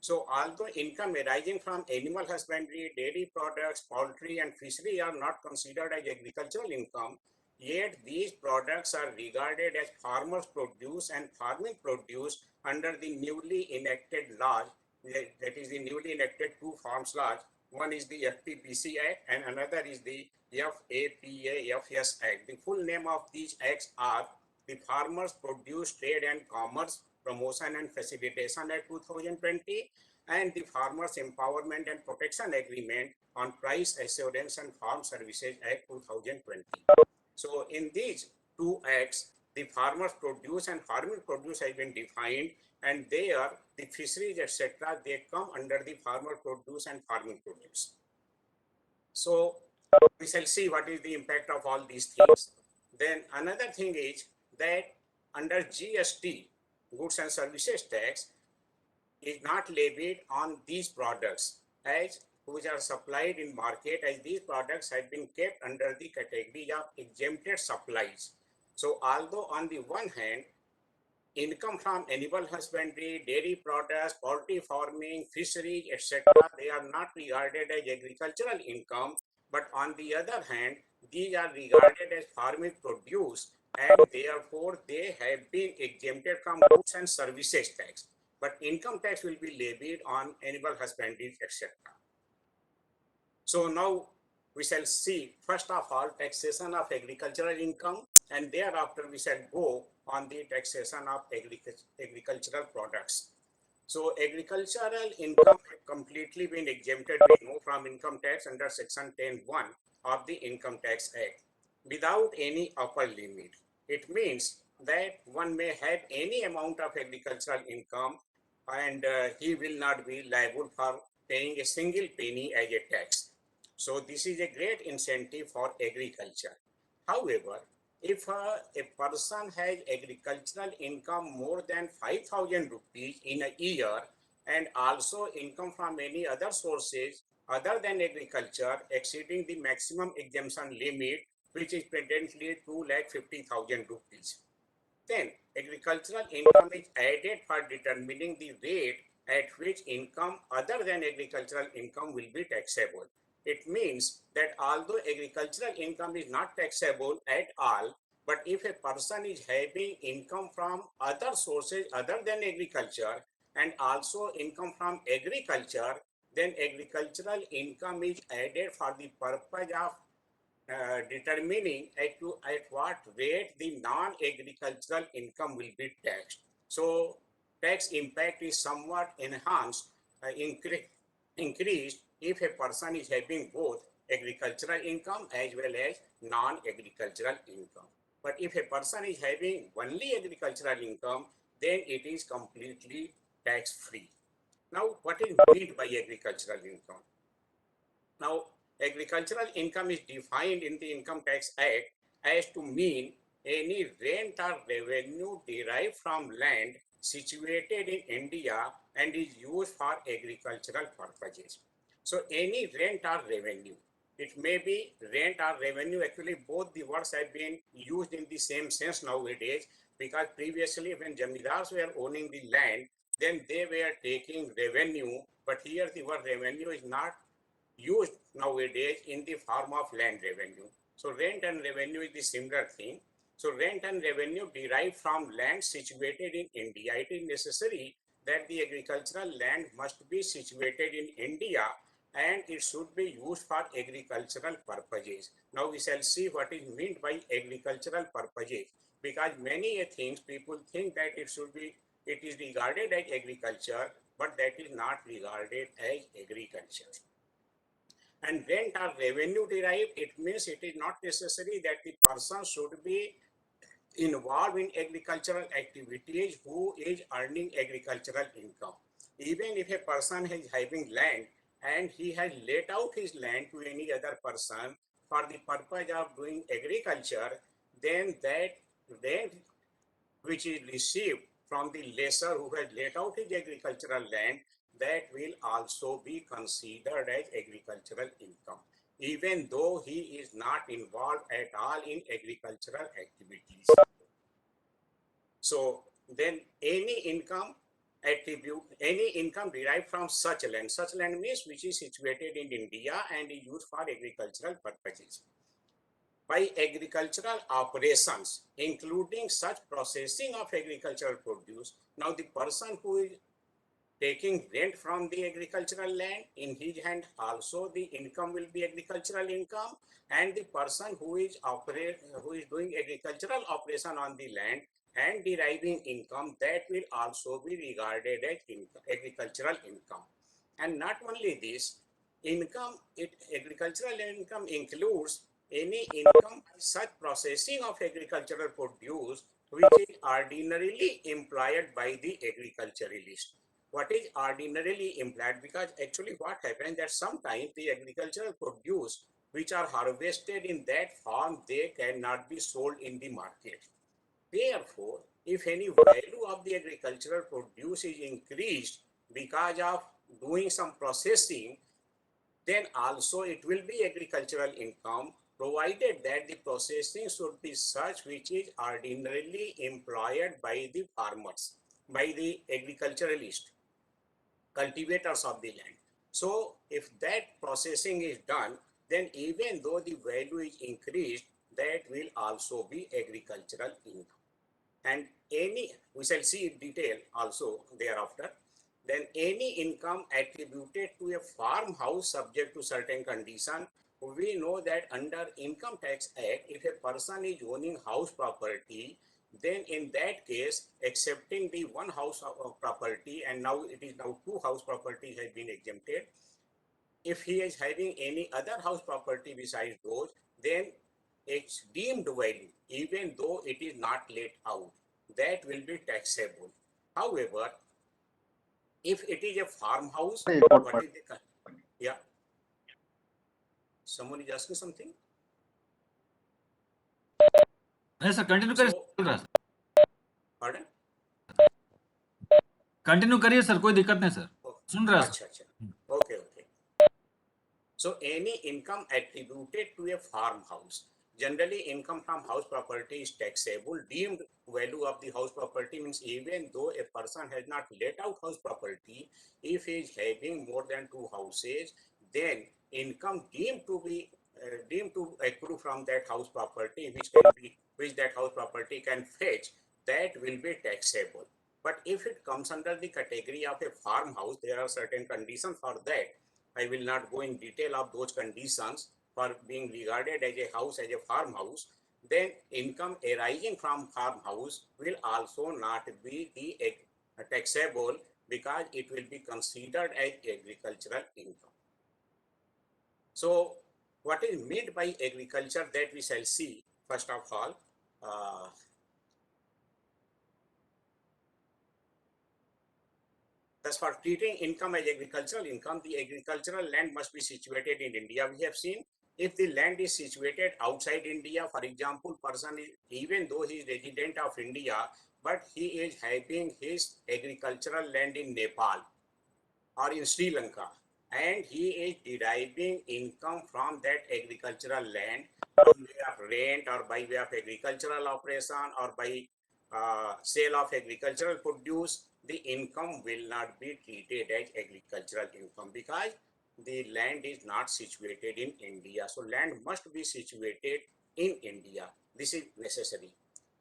So although income arising from animal husbandry, dairy products, poultry and fishery are not considered as agricultural income, yet these products are regarded as farmers' produce and farming produce under the newly enacted laws, that is the newly enacted two farms laws. One is the FPPC Act and another is the FAPAFS Act. The full name of these acts are the Farmers Produce Trade and Commerce Promotion and Facilitation Act 2020 and the Farmers Empowerment and Protection Agreement on Price Assurance and Farm Services Act 2020. So in these two acts, the farmers produce and farming produce has been defined, and there the fisheries, etc., they come under the farmer produce and farming produce. So we shall see what is the impact of all these things. Then another thing is that under GST, goods and services tax, is not levied on these products as which are supplied in market, as these products have been kept under the category of exempted supplies. So although on the one hand, income from animal husbandry, dairy products, poultry farming, fisheries, etc., they are not regarded as agricultural income, but on the other hand, these are regarded as farming produce, and therefore they have been exempted from goods and services tax. But income tax will be levied on animal husbandry, etc. So now we shall see first of all taxation of agricultural income, and thereafter we shall go on the taxation of agricultural products. So agricultural income completely been exempted, we know, from income tax under section 10(1) of the Income Tax Act without any upper limit. It means that one may have any amount of agricultural income and he will not be liable for paying a single penny as a tax. So this is a great incentive for agriculture. However, if a person has agricultural income more than 5,000 rupees in a year and also income from any other sources other than agriculture exceeding the maximum exemption limit, which is presently 2,50,000 rupees, then agricultural income is added for determining the rate at which income other than agricultural income will be taxable. It means that although agricultural income is not taxable at all, but if a person is having income from other sources other than agriculture and also income from agriculture, then agricultural income is added for the purpose of determining at what rate the non-agricultural income will be taxed. So tax impact is somewhat enhanced, increased if a person is having both agricultural income as well as non-agricultural income. But if a person is having only agricultural income, then it is completely tax-free. Now, what is meant by agricultural income? Now, agricultural income is defined in the Income Tax Act as to mean any rent or revenue derived from land situated in India and is used for agricultural purposes. So, any rent or revenue, it may be rent or revenue. Actually, both the words have been used in the same sense nowadays, because previously when Jamidars were owning the land, then they were taking revenue, but here the word revenue is not used nowadays in the form of land revenue. So rent and revenue is the similar thing. So rent and revenue derived from land situated in India. It is necessary that the agricultural land must be situated in India and it should be used for agricultural purposes. Now we shall see what is meant by agricultural purposes, because many things people think that it is regarded as agriculture, but that is not regarded as agriculture. And rent or revenue derived, it means it is not necessary that the person should be involved in agricultural activities who is earning agricultural income. Even if a person is having land and he has let out his land to any other person for the purpose of doing agriculture, then that rent which is received from the lessor who has let out his agricultural land, that will also be considered as agricultural income, even though he is not involved at all in agricultural activities. So then any income derived from such land means which is situated in India and is used for agricultural purposes by agricultural operations, including such processing of agricultural produce. Now the person who is taking rent from the agricultural land, in his hand also the income will be agricultural income, and the person who is doing agricultural operation on the land and deriving income, that will also be regarded as agricultural income. And not only this, agricultural income includes any income by such processing of agricultural produce which is ordinarily employed by the agriculturalist. What is ordinarily implied? Because actually what happens that sometimes the agricultural produce which are harvested in that form, they cannot be sold in the market. Therefore, if any value of the agricultural produce is increased because of doing some processing, then also it will be agricultural income, provided that the processing should be such which is ordinarily employed by the farmers, by the agriculturalist, cultivators of the land. So if that processing is done, then even though the value is increased, that will also be agricultural income. And we shall see in detail also thereafter. Then any income attributed to a farmhouse subject to certain condition we know that under Income Tax Act, if a person is owning house property, then in that case, accepting the one house property, and now it is now two house property has been exempted. If he is having any other house property besides those, then its deemed value, even though it is not let out, that will be taxable. However, if it is a farmhouse, what is the, yeah, someone is asking something? नहीं sir continue करिए So, चल रहा है pardon? Continue करिए sir कोई दिक्कत नहीं sir Oh, सुन रहा है acha, sir acha. Okay, okay. So any income attributed to a farmhouse, generally income from house property is taxable. Deemed value of the house property means even though a person has not let out house property, if he is having more than two houses, then income deemed to be deemed to accrue from that house property, which that house property can fetch, that will be taxable. But if it comes under the category of a farmhouse, there are certain conditions for that. I will not go in detail of those conditions for being regarded as a house, as a farmhouse. Then income arising from farmhouse will also not be the taxable because it will be considered as agricultural income. So what is meant by agriculture, that we shall see first of all. Thus, for treating income as agricultural income, the agricultural land must be situated in India. We have seen if the land is situated outside India, for example, person is, even though he is resident of India, but he is having his agricultural land in Nepal or in Sri Lanka, and he is deriving income from that agricultural land by way of rent or by way of agricultural operation or by sale of agricultural produce, the income will not be treated as agricultural income because the land is not situated in India. So land must be situated in India. This is necessary.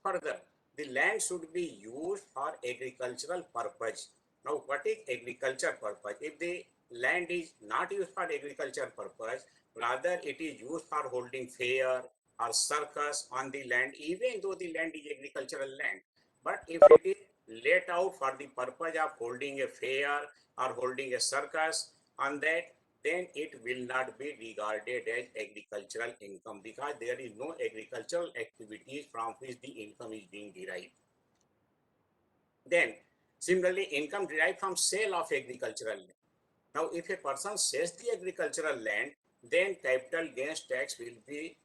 Further, the land should be used for agricultural purpose. Now, what is agriculture purpose? If the land is not used for agriculture purpose, rather it is used for holding fair or circus on the land, even though the land is agricultural land. But if it is let out for the purpose of holding a fair or holding a circus on that, then it will not be regarded as agricultural income because there is no agricultural activities from which the income is being derived. Then, similarly, income derived from sale of agricultural land. Now, if a person sells the agricultural land, then capital gains tax will be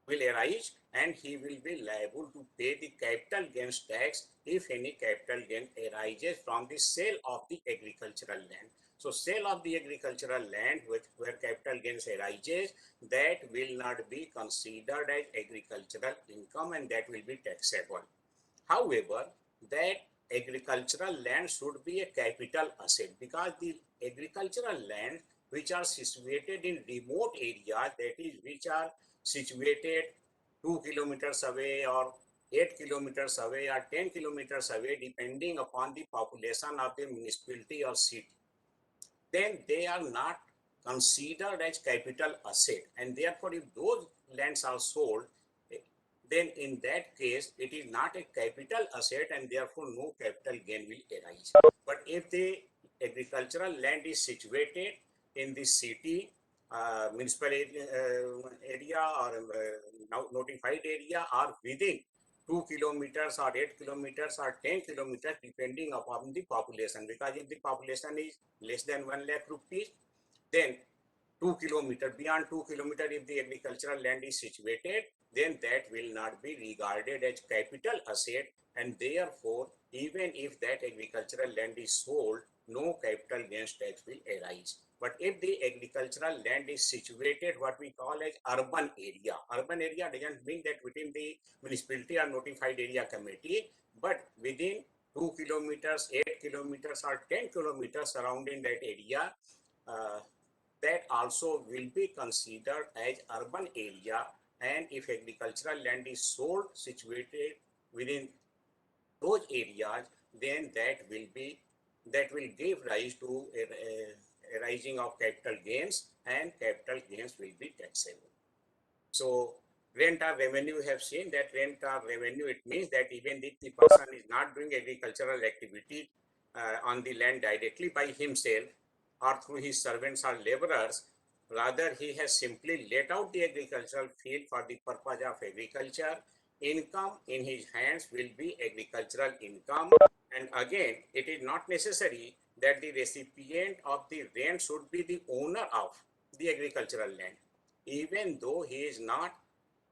will arise, and he will be liable to pay the capital gains tax if any capital gain arises from the sale of the agricultural land. So, sale of the agricultural land where capital gains arises, that will not be considered as agricultural income, and that will be taxable. However, that agricultural land should be a capital asset because the agricultural land which are situated in remote areas, that is, which are situated 2 kilometers away or 8 kilometers away or 10 kilometers away, depending upon the population of the municipality or city, then they are not considered as capital asset. And therefore, if those lands are sold, then in that case, it is not a capital asset and therefore no capital gain will arise. But if the agricultural land is situated in the city, municipal area or notified area or within 2 kilometers or 8 kilometers or 10 kilometers, depending upon the population, because if the population is less than 1 lakh rupees, then 2 kilometers, beyond 2 kilometers, if the agricultural land is situated, then that will not be regarded as capital asset, and therefore, even if that agricultural land is sold, no capital gains tax will arise. But if the agricultural land is situated what we call as urban area doesn't mean that within the municipality or notified area committee, but within 2 kilometers, 8 kilometers or 10 kilometers surrounding that area, that also will be considered as urban area. And if agricultural land is sold situated within those areas, then that will give rise to arising of capital gains, and capital gains will be taxable. So rent or revenue, have seen that rent or revenue, it means that even if the person is not doing agricultural activity on the land directly by himself or through his servants or laborers, rather he has simply let out the agricultural field for the purpose of agriculture, income in his hands will be agricultural income. And again, it is not necessary that the recipient of the rent should be the owner of the agricultural land. Even though he is not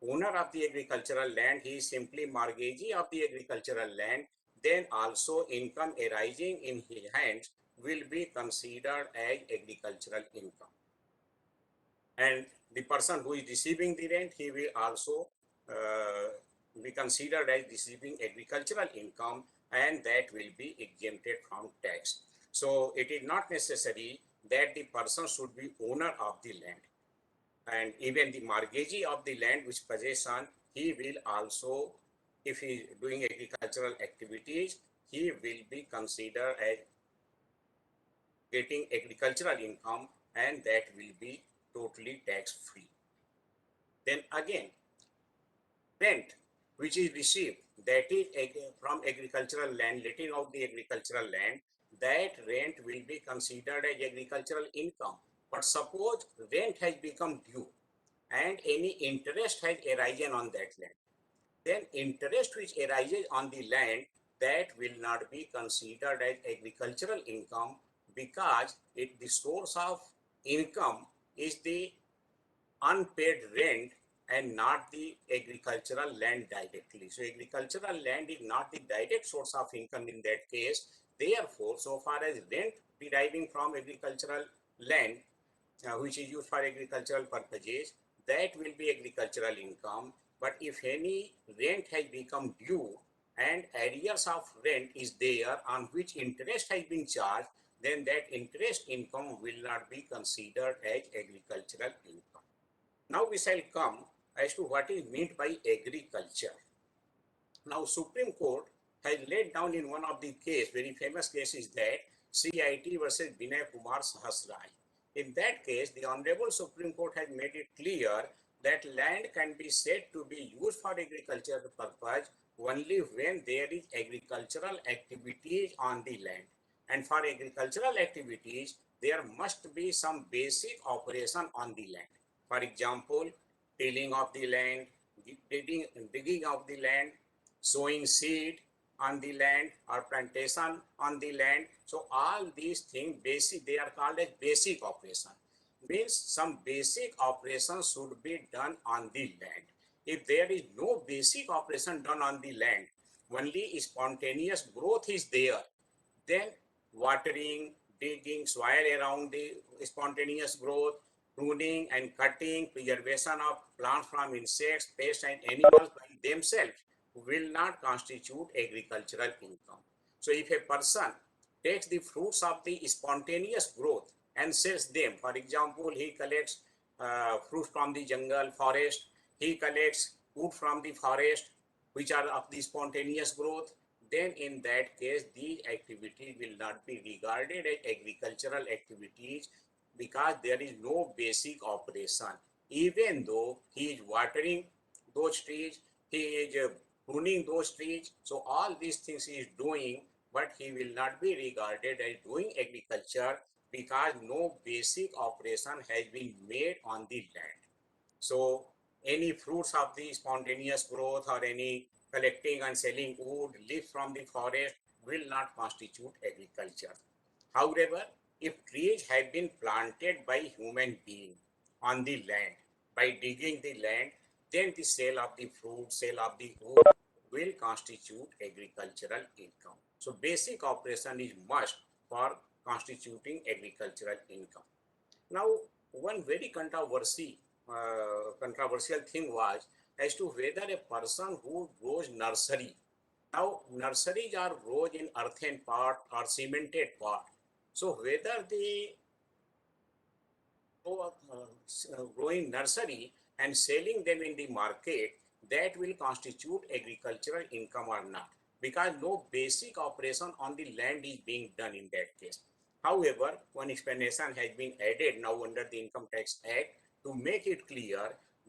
owner of the agricultural land, he is simply mortgagee of the agricultural land, then also income arising in his hands will be considered as agricultural income. And the person who is receiving the rent, he will also be considered as receiving agricultural income, and that will be exempted from tax. So it is not necessary that the person should be owner of the land. And even the mortgagee of the land which possession, he will also, if he is doing agricultural activities, he will be considered as getting agricultural income, and that will be totally tax free. Then again, rent which is received, that is from agricultural land, letting out the agricultural land, that rent will be considered as agricultural income. But suppose rent has become due and any interest has arisen on that land, then interest which arises on the land, that will not be considered as agricultural income, because the source of income is the unpaid rent and not the agricultural land directly. So agricultural land is not the direct source of income in that case. Therefore, so far as rent deriving from agricultural land, which is used for agricultural purposes, that will be agricultural income. But if any rent has become due and arrears of rent is there on which interest has been charged, then that interest income will not be considered as agricultural income. Now we shall come as to what is meant by agriculture. Now Supreme Court has laid down in one of the case, very famous case is that CIT versus Vinay Kumar Sahasrai. In that case, the Honorable Supreme Court has made it clear that land can be said to be used for agricultural purpose only when there is agricultural activities on the land. And for agricultural activities, there must be some basic operation on the land. For example, tilling of the land, digging of the land, sowing seed on the land or plantation on the land. So all these things, basic, they are called as basic operation. Means some basic operations should be done on the land. If there is no basic operation done on the land, only spontaneous growth is there, then watering, digging soil around the spontaneous growth, pruning and cutting, preservation of plants from insects, pests and animals by themselves will not constitute agricultural income. So if a person takes the fruits of the spontaneous growth and sells them, for example, he collects fruits from the jungle, forest, he collects wood from the forest, which are of the spontaneous growth, then in that case, these activities will not be regarded as agricultural activities, because there is no basic operation. Even though he is watering those trees, he is pruning those trees, so all these things he is doing, but he will not be regarded as doing agriculture, because no basic operation has been made on the land. So any fruits of the spontaneous growth or any collecting and selling wood, leaves from the forest will not constitute agriculture. However, if trees have been planted by human being on the land, by digging the land, then the sale of the fruit, sale of the wood will constitute agricultural income. So basic operation is must for constituting agricultural income. Now, one very controversial thing was as to whether a person who grows nursery. Now, nurseries are grown in earthen pot or cemented pot. So, whether the growing nursery and selling them in the market, that will constitute agricultural income or not, because no basic operation on the land is being done in that case. However, one explanation has been added now under the Income Tax Act to make it clear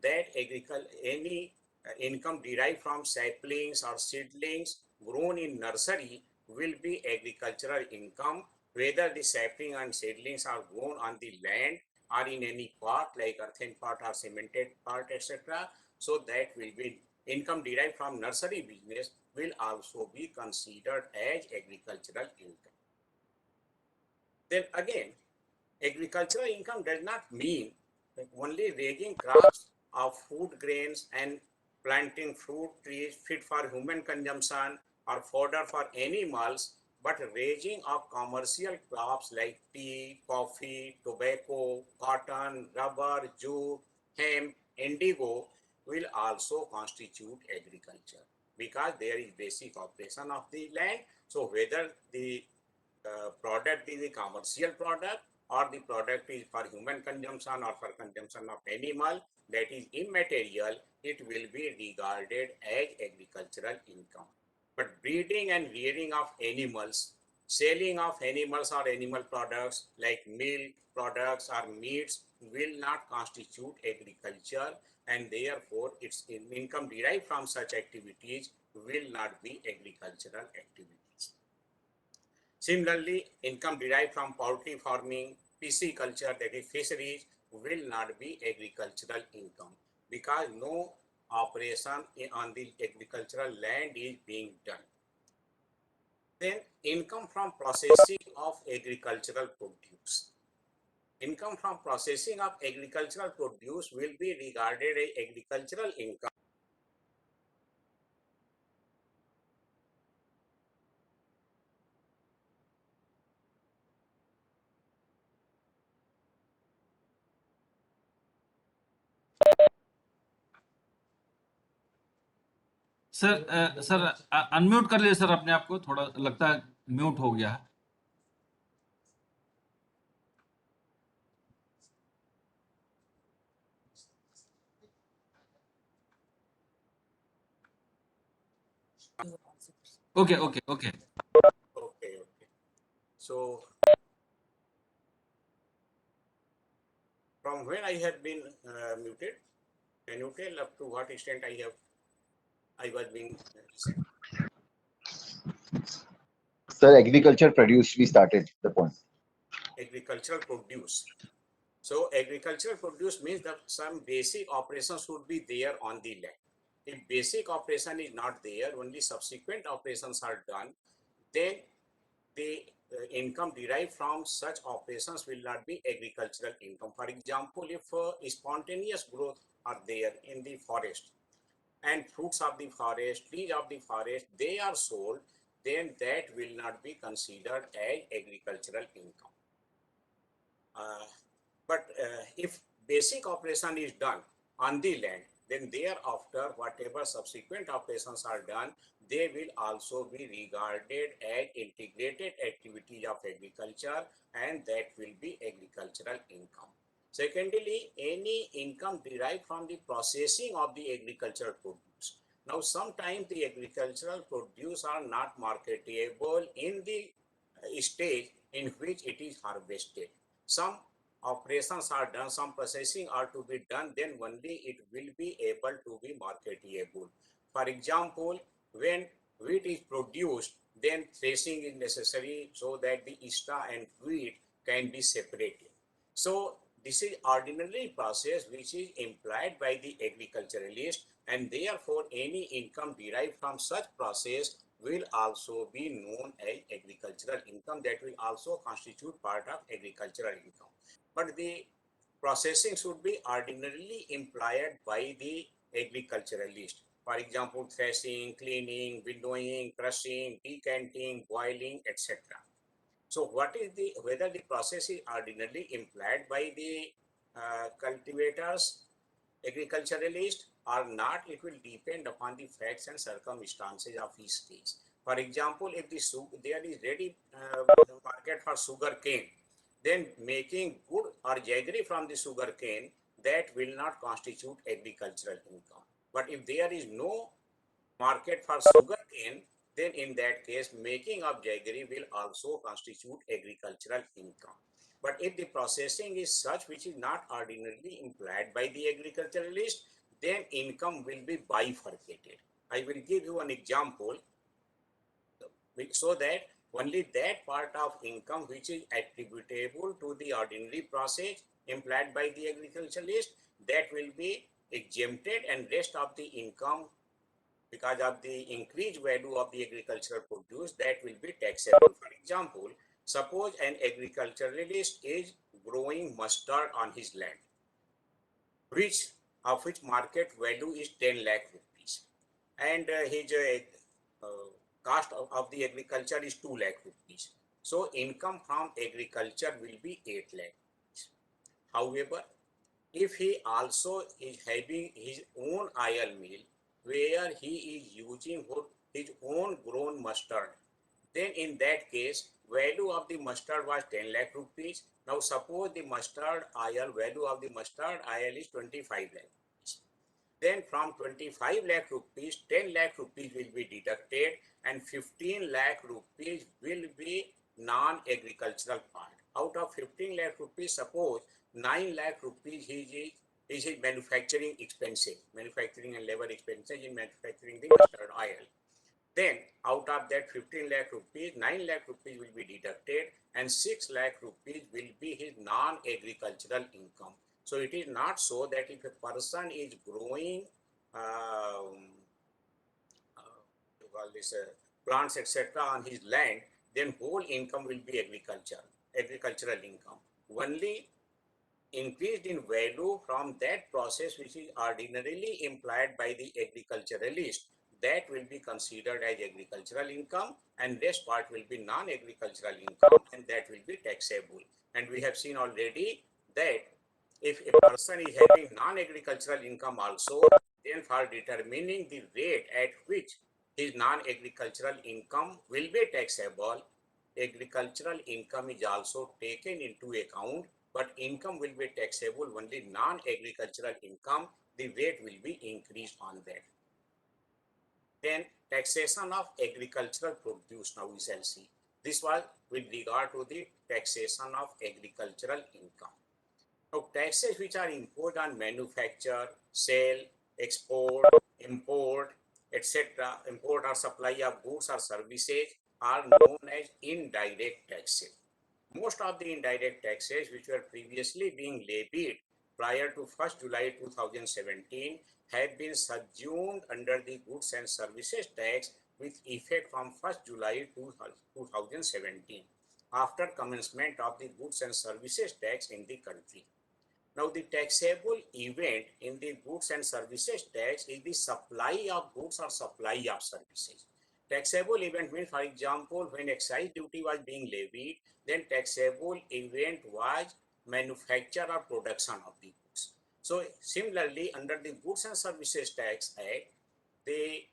that any income derived from saplings or seedlings grown in nursery will be agricultural income, whether the sapling and seedlings are grown on the land or in any pot like earthen pot or cemented pot, etc. So that will be income derived from nursery business will also be considered as agricultural income. Then again, agricultural income does not mean only raising crops of food grains and planting fruit trees fit for human consumption or fodder for animals, but raising of commercial crops like tea, coffee, tobacco, cotton, rubber, jute, hemp, indigo will also constitute agriculture because there is basic operation of the land. So whether the product is a commercial product or the product is for human consumption or for consumption of animal, that is immaterial, it will be regarded as agricultural income. But breeding and rearing of animals, selling of animals or animal products like milk products or meats will not constitute agriculture, and therefore its income derived from such activities will not be agricultural activities. Similarly, income derived from poultry farming, pisciculture, that is fisheries, will not be agricultural income because no operation on the agricultural land is being done. Then income from processing of agricultural produce. Income from processing of agricultural produce will be regarded as agricultural income. Sir unmute कर लिए sir अपने आप को, थोड़ा लगता है mute हो गया है। Okay. Okay. So from when I have been muted, can you tell up to what extent I was being listened? Sir, agriculture produce, we started the point. Agricultural produce. So agricultural produce means that some basic operations should be there on the land. If basic operation is not there, only subsequent operations are done, then the income derived from such operations will not be agricultural income. For example, if spontaneous growth are there in the forest and fruits of the forest, trees of the forest, they are sold, then that will not be considered as agricultural income. But if basic operation is done on the land, then thereafter, whatever subsequent operations are done, they will also be regarded as integrated activity of agriculture, and that will be agricultural income. Secondly, any income derived from the processing of the agricultural produce. Now, sometimes the agricultural produce are not marketable in the stage in which it is harvested. Some operations are done, some processing are to be done, then only it will be able to be marketable. For example, when wheat is produced, then threshing is necessary so that the ista and wheat can be separated. So this is ordinary process which is implied by the agriculturalist, and therefore any income derived from such process will also be known as agricultural income. That will also constitute part of agricultural income. But the processing should be ordinarily implied by the agriculturalist. For example, threshing, cleaning, winnowing, crushing, decanting, boiling, etc. So what is whether the process is ordinarily implied by the cultivators, agriculturalist or not, it will depend upon the facts and circumstances of each case. For example, if there is ready market for sugar cane, then making good or jaggery from the sugar cane, that will not constitute agricultural income. But if there is no market for sugar cane, then in that case, making of jaggery will also constitute agricultural income. But if the processing is such which is not ordinarily implied by the agriculturalist, then income will be bifurcated. I will give you an example so that only that part of income which is attributable to the ordinary process implied by the agriculturalist, that will be exempted, and rest of the income, because of the increased value of the agricultural produce, that will be taxable. For example, suppose an agriculturalist is growing mustard on his land, which market value is 10 lakh rupees, and his cost of the agriculture is 2 lakh rupees. So income from agriculture will be 8 lakh rupees. However, if he also is having his own oil mill where he is using his own grown mustard, then in that case, value of the mustard was 10 lakh rupees. Now suppose the mustard oil, value of the mustard oil is 25 lakh rupees. Then from 25 lakh rupees, 10 lakh rupees will be deducted, and 15 lakh rupees will be non-agricultural part. Out of 15 lakh rupees, suppose 9 lakh rupees is his manufacturing expenses, manufacturing and labor expenses in manufacturing the mustard oil. Then out of that 15 lakh rupees, 9 lakh rupees will be deducted, and 6 lakh rupees will be his non-agricultural income. So it is not so that if a person is growing plants, etc. on his land, then whole income will be agricultural income. Only increased in value from that process which is ordinarily implied by the agriculturalist, that will be considered as agricultural income, and this part will be non-agricultural income, and that will be taxable. And we have seen already that if a person is having non-agricultural income also, then for determining the rate at which his non-agricultural income will be taxable, agricultural income is also taken into account, but income will be taxable only non-agricultural income. The rate will be increased on that. Then taxation of agricultural produce. Now we shall see. This was with regard to the taxation of agricultural income. Now taxes which are imposed on manufacture, sale, export, import, etc., import or supply of goods or services are known as indirect taxes. Most of the indirect taxes which were previously being levied prior to 1st July 2017 have been subsumed under the goods and services tax with effect from 1st July 2017 after commencement of the goods and services tax in the country. Now, the taxable event in the goods and services tax is the supply of goods or supply of services. Taxable event means, for example, when excise duty was being levied, then taxable event was manufacture or production of the goods. So, similarly, under the Goods and Services Tax Act, the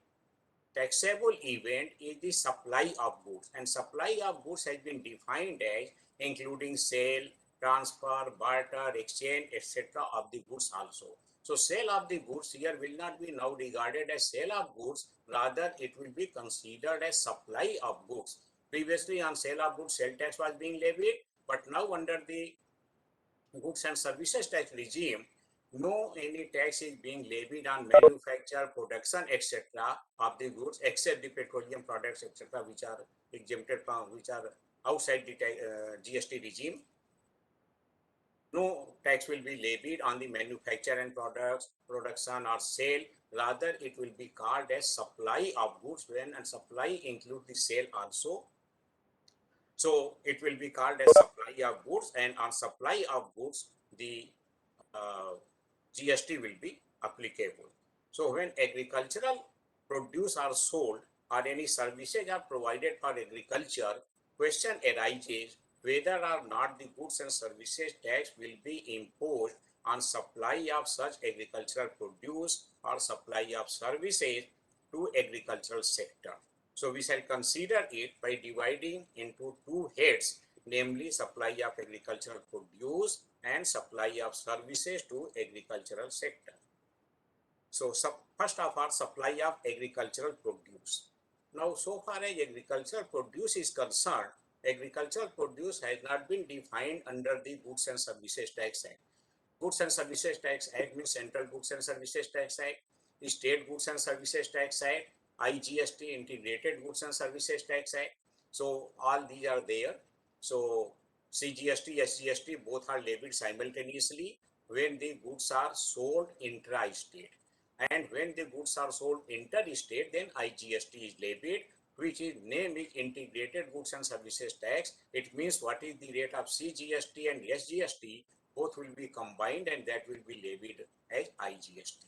taxable event is the supply of goods, and supply of goods has been defined as including sale, transfer, barter, exchange, etc. of the goods also. So sale of the goods here will not be now regarded as sale of goods, rather it will be considered as supply of goods. Previously on sale of goods, sale tax was being levied, but now under the goods and services tax regime, no any tax is being levied on manufacture, production, etc. of the goods, except the petroleum products, etc., which are exempted from, which are outside the GST regime. No tax will be levied on the manufacture and products, production or sale. Rather, it will be called as supply of goods when, and supply include the sale also. So it will be called as supply of goods, and on supply of goods, the GST will be applicable. So when agricultural produce are sold or any services are provided for agriculture, question arises whether or not the goods and services tax will be imposed on supply of such agricultural produce or supply of services to agricultural sector. So we shall consider it by dividing into two heads, namely supply of agricultural produce and supply of services to agricultural sector. So first of all, supply of agricultural produce. Now, so far as agricultural produce is concerned, agricultural produce has not been defined under the Goods and Services Tax Act. Goods and Services Tax Act means Central Goods and Services Tax Act, State Goods and Services Tax Act, IGST, Integrated Goods and Services Tax Act. So all these are there. So CGST, SGST both are levied simultaneously when the goods are sold intra-state. And when the goods are sold inter-state, then IGST is levied, which is name is Integrated Goods and Services Tax. It means what is the rate of CGST and SGST, both will be combined and that will be levied as IGST,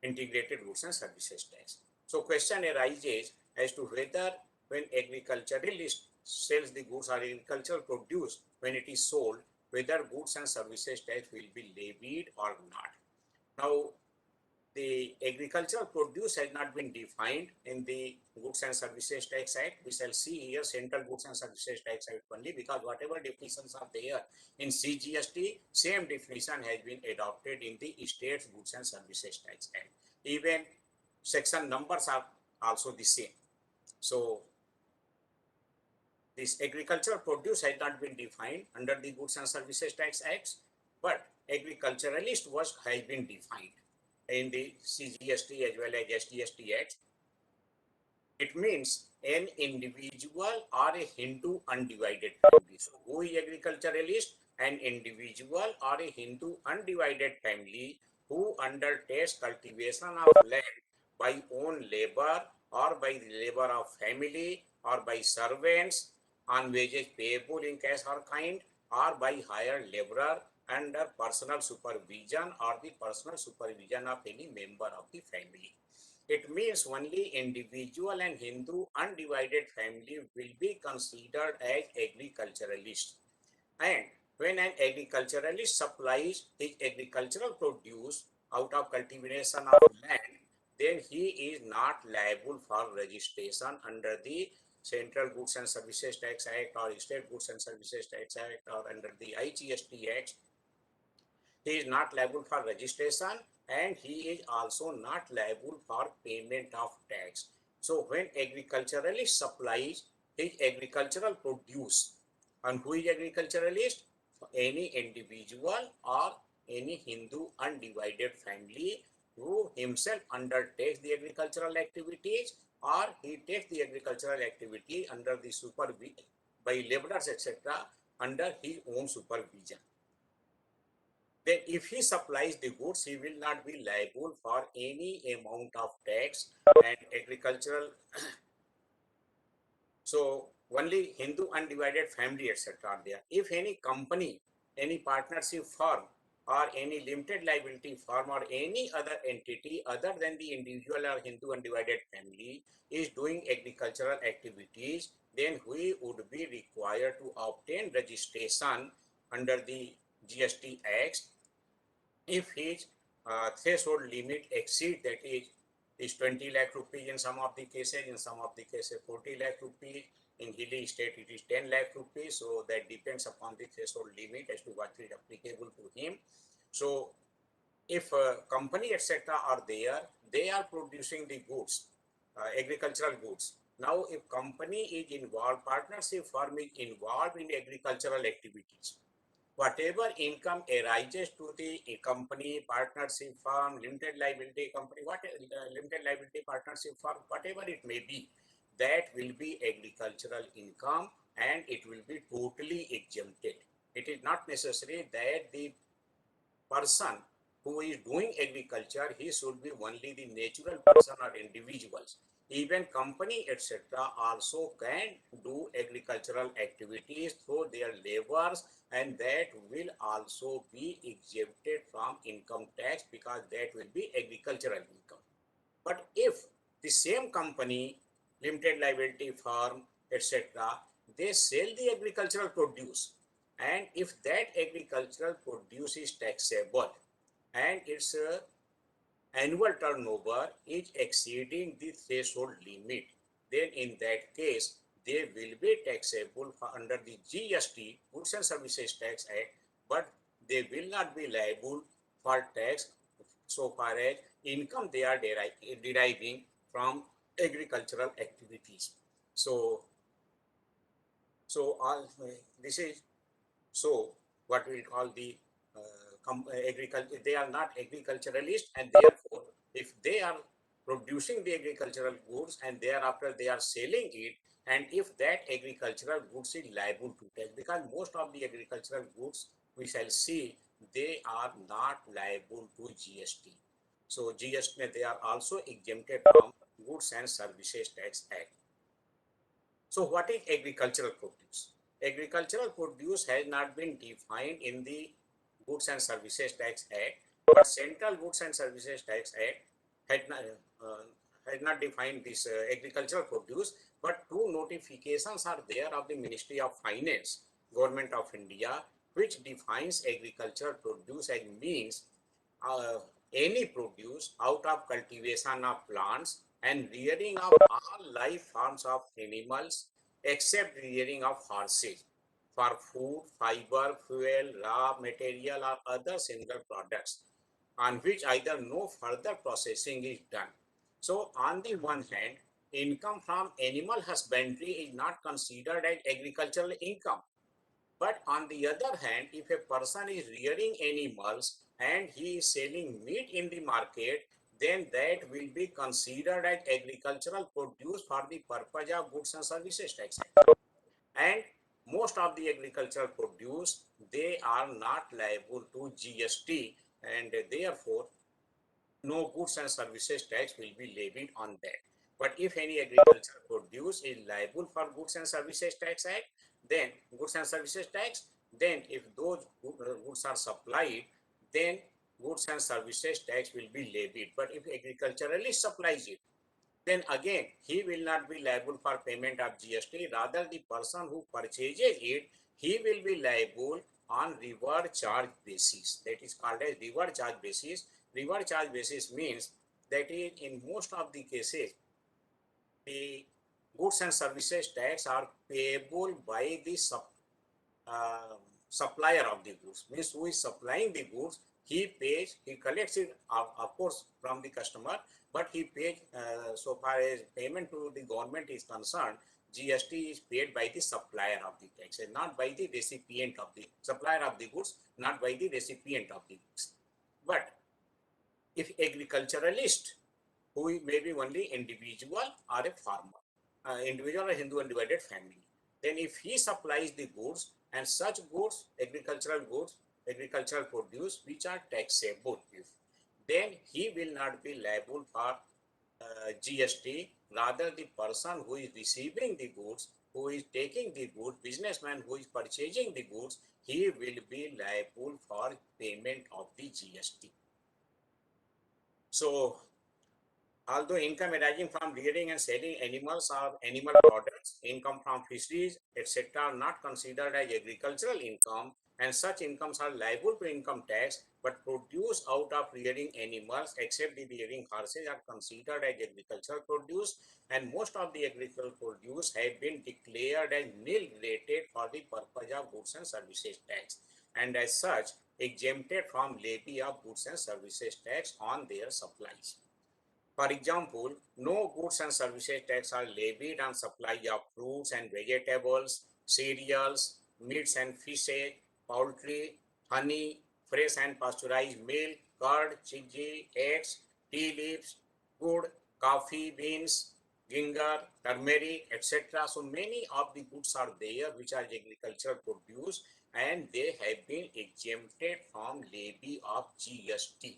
Integrated Goods and Services Tax. So question arises as to whether when agriculturalist sells the goods or agricultural produce, when it is sold, whether goods and services tax will be levied or not. Now, the agricultural produce has not been defined in the Goods and Services Tax Act. We shall see here Central Goods and Services Tax Act only, because whatever definitions are there in CGST, same definition has been adopted in the State Goods and Services Tax Act. Even section numbers are also the same. So this agricultural produce has not been defined under the Goods and Services Tax Act, but agriculturalist has been defined in the CGST as well as SGST Act. It means an individual or a Hindu undivided family. So who is agriculturalist? An individual or a Hindu undivided family who undertakes cultivation of land by own labor or by the labor of family or by servants on wages payable in cash or kind, or by hired laborer under personal supervision or the personal supervision of any member of the family. It means only individual and Hindu undivided family will be considered as agriculturalist. And when an agriculturalist supplies his agricultural produce out of cultivation of land, then he is not liable for registration under the Central Goods and Services Tax Act or State Goods and Services Tax Act or under the IGST Act. He is not liable for registration and he is also not liable for payment of tax. So when agriculturalist supplies his agricultural produce, and who is agriculturalist? Any individual or any Hindu undivided family who himself undertakes the agricultural activities, or he takes the agricultural activity under the supervision by laborers, etc., under his own supervision. Then if he supplies the goods, he will not be liable for any amount of tax and agricultural. So only Hindu undivided family, etc. are there. If any company, any partnership firm or any limited liability firm or any other entity other than the individual or Hindu undivided family is doing agricultural activities, then we would be required to obtain registration under the GST Act if his threshold limit exceeds, that is 20 lakh rupees in some of the cases, in some of the cases 40 lakh rupees, in hilly state it is 10 lakh rupees, so that depends upon the threshold limit as to what is applicable to him. So if company etc. are there, they are producing the goods, agricultural goods. Now if company is involved, partnership firm is involved in agricultural activities, whatever income arises to the company, partnership firm, limited liability company, limited liability partnership firm, whatever it may be, that will be agricultural income and it will be totally exempted. It is not necessary that the person who is doing agriculture, he should be only the natural person or individuals. Even company etc. also can do agricultural activities through their labors, and that will also be exempted from income tax because that will be agricultural income. But if the same company, limited liability firm, etc., they sell the agricultural produce, and if that agricultural produce is taxable and its annual turnover is exceeding the threshold limit, then in that case, they will be taxable under the GST, Goods and Services Tax Act, but they will not be liable for tax so far as income they are deriving from agricultural activities. So all this is so what we call the agriculture. They are not agriculturalists, and therefore, if they are producing the agricultural goods and thereafter they are selling it, and if that agricultural goods is liable to tax, because most of the agricultural goods we shall see, they are not liable to GST. So GST, they are also exempted from Goods and Services Tax Act. So what is agricultural produce? Agricultural produce has not been defined in the Goods and Services Tax Act, but Central Goods and Services Tax Act had not defined this agricultural produce, but two notifications are there of the Ministry of Finance, Government of India, which defines agricultural produce as means uh, any produce out of cultivation of plants and rearing of all live forms of animals except rearing of horses for food, fiber, fuel, raw material or other single products on which either no further processing is done. So on the one hand, income from animal husbandry is not considered as agricultural income. But on the other hand, if a person is rearing animals and he is selling meat in the market, then that will be considered as agricultural produce for the purpose of Goods and Services Tax Act. And most of the agricultural produce, they are not liable to GST, and therefore no goods and services tax will be levied on that. But if any agricultural produce is liable for Goods and Services Tax Act, then Goods and Services Tax, then if those goods are supplied, then Goods and Services Tax will be levied. But if agriculturalist supplies it, then again he will not be liable for payment of GST. Rather, the person who purchases it, he will be liable on reward charge basis. That is called as reward charge basis. Reward charge basis means that in most of the cases, the goods and services tax are payable by the uh, supplier of the goods. Means who is supplying the goods, he pays, he collects it of course from the customer, but he pays so far as payment to the government is concerned, GST is paid by the supplier of the tax and not by the recipient of the supplier of the goods, not by the recipient of the goods. But if agriculturalist, who may be only individual or a farmer, individual or Hindu undivided family, then if he supplies the goods and such goods, agricultural produce which are taxable, then he will not be liable for GST. Rather, the person who is receiving the goods, who is taking the goods, businessman who is purchasing the goods, he will be liable for payment of the GST. So although income arising from rearing and selling animals or animal products, income from fisheries, etc., are not considered as agricultural income, and such incomes are liable to income tax, but produce out of rearing animals, except the rearing horses, are considered as agricultural produce, and most of the agricultural produce have been declared as nil rated for the purpose of Goods and Services Tax, and as such exempted from levy of Goods and Services Tax on their supplies. For example, no goods and services tax are levied on supply of fruits and vegetables, cereals, meats and fishes, poultry, honey, fresh and pasteurized milk, curd, cheese, eggs, tea leaves, wood, coffee beans, ginger, turmeric, etc. So many of the goods are there which are agricultural produce and they have been exempted from levy of GST.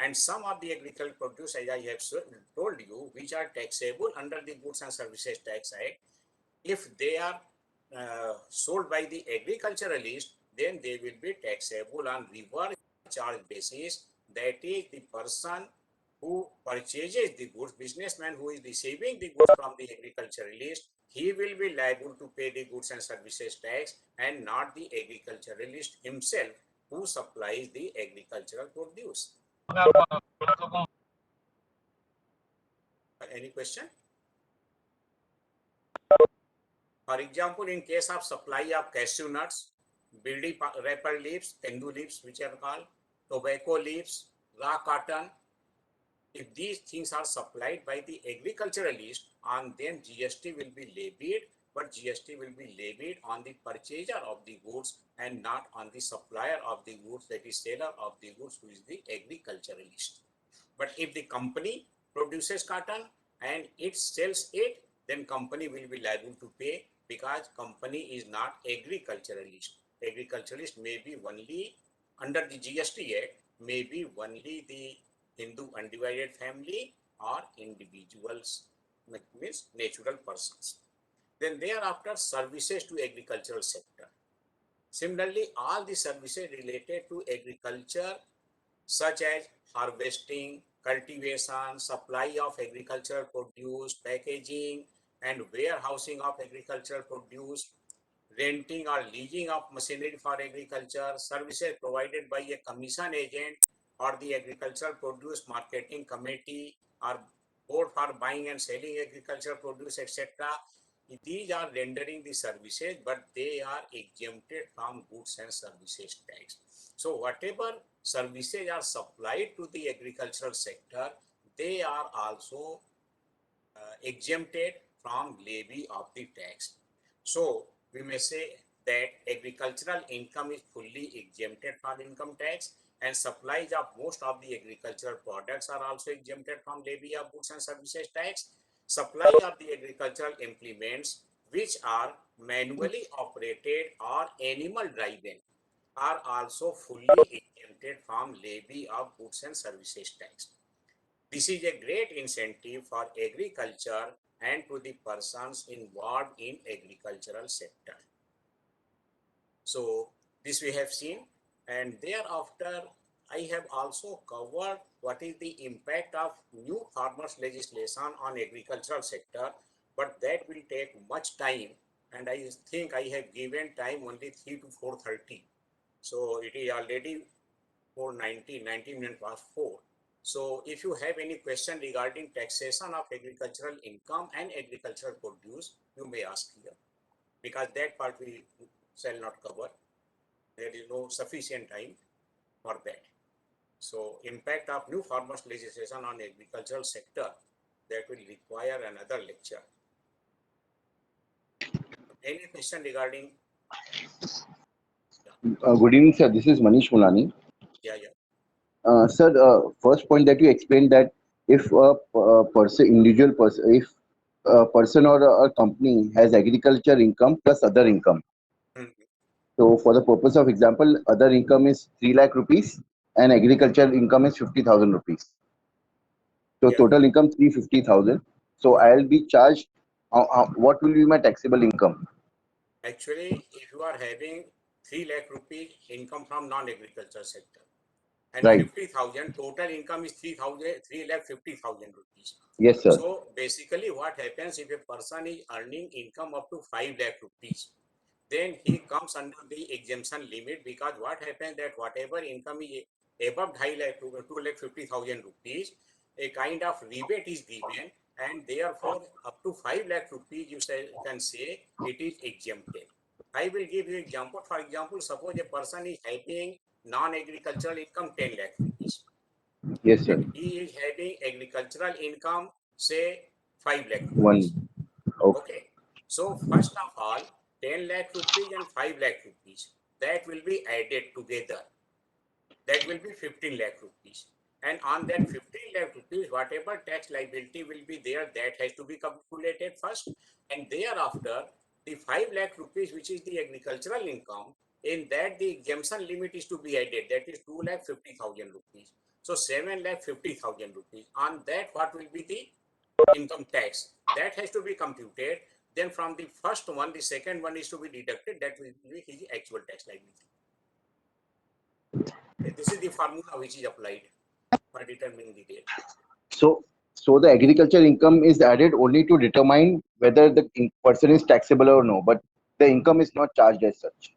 And some of the agricultural produce, as I have told you, which are taxable under the Goods and Services Tax Act, if they are sold by the agriculturalist, then they will be taxable on reverse charge basis. That is, the person who purchases the goods, businessman who is receiving the goods from the agriculturalist, he will be liable to pay the goods and services tax, and not the agriculturalist himself who supplies the agricultural produce. Any question? For example, in case of supply of cashew nuts, bidi wrapper leaves, tendu leaves, which are called, tobacco leaves, raw cotton, If these things are supplied by the agriculturalist, on them GST will be levied, but GST will be levied on the purchaser of the goods and not on the supplier of the goods, that is seller of the goods, who is the agriculturalist. But if the company produces cotton and it sells it, then company will be liable to pay, because company is not agriculturalist. Agriculturalist may be only under the GST Act, may be only the Hindu undivided family or individuals, means natural persons. Then thereafter, services to agricultural sector. Similarly, all the services related to agriculture, such as harvesting, cultivation, supply of agricultural produce, packaging and warehousing of agricultural produce, renting or leasing of machinery for agriculture, services provided by a commission agent or the agricultural produce marketing committee or board for buying and selling agricultural produce, etc. These are rendering the services, but they are exempted from goods and services tax. So whatever services are supplied to the agricultural sector, they are also exempted from levy of the tax. So we may say that agricultural income is fully exempted from income tax, and supplies of most of the agricultural products are also exempted from levy of goods and services tax. Supply of the agricultural implements which are manually operated or animal driven are also fully exempted from levy of goods and services tax. This is a great incentive for agriculture and to the persons involved in agricultural sector. So this we have seen, and thereafter I have also covered what is the impact of new farmers legislation on agricultural sector, but that will take much time, and I think I have given time only 3 to 4:30. So it is already 4:90, 19 minutes past 4. So if you have any question regarding taxation of agricultural income and agricultural produce, you may ask here, because that part we shall not cover. There is no sufficient time for that. So impact of new farmers legislation on agricultural sector, that will require another lecture. Any question regarding? Good evening, sir. This is Manish Mulani. Yeah. Sir, first point that you explained, that if a person, individual person, if a person or a company has agriculture income plus other income. So for the purpose of example, other income is 3 lakh rupees and agriculture income is 50,000 rupees. So Yeah. total income 350,000. So I'll be charged, what will be my taxable income? Actually, if you are having 3 lakh rupees income from non-agriculture sector, and Right. 50,000 total income is 3,50,000 rupees. Yes, sir. So basically what happens, if a person is earning income up to 5 lakh rupees, then he comes under the exemption limit, because what happens that whatever income is above 2 lakh 50,000 rupees, a kind of rebate is given, and therefore up to 5 lakh rupees you can say it is exempted. I will give you example. For example, suppose a person is having non-agricultural income 10 lakh rupees. Yes, sir. And he is having agricultural income, say 5 lakh rupees. One. Okay. So first of all, 10 lakh rupees and 5 lakh rupees, that will be added together. That will be 15 lakh rupees. And on that 15 lakh rupees, whatever tax liability will be there, that has to be calculated first. And thereafter, the 5 lakh rupees, which is the agricultural income, in that the exemption limit is to be added, that is 2 lakh 50,000 rupees. So 7 lakh 50,000 rupees. On that, what will be the income tax? That has to be computed. Then from the first one, the second one is to be deducted. That will be his actual tax liability. This is the formula which is applied for determining the rate. So the agriculture income is added only to determine whether the person is taxable or no, but the income is not charged as such.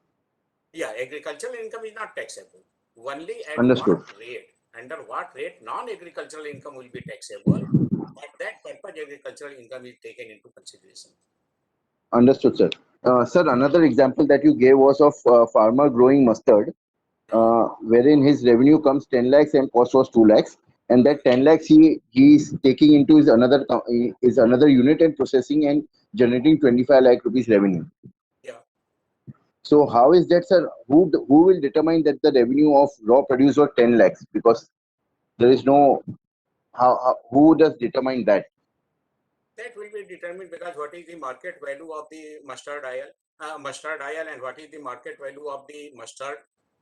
Yeah, agricultural income is not taxable. Only at Understood. what rate, under what rate non-agricultural income will be taxable. But that purpose, agricultural income is taken into consideration. Understood, sir. Sir, another example that you gave was of farmer growing mustard, wherein his revenue comes 10 lakhs and cost was 2 lakhs, and that 10 lakhs he's taking into his another unit and processing and generating 25 lakh rupees revenue. Yeah. So how is that, sir? Who will determine that the revenue of raw produce was 10 lakhs? Because there is no who does determine that? That will be determined because what is the market value of the mustard oil, and what is the market value of the mustard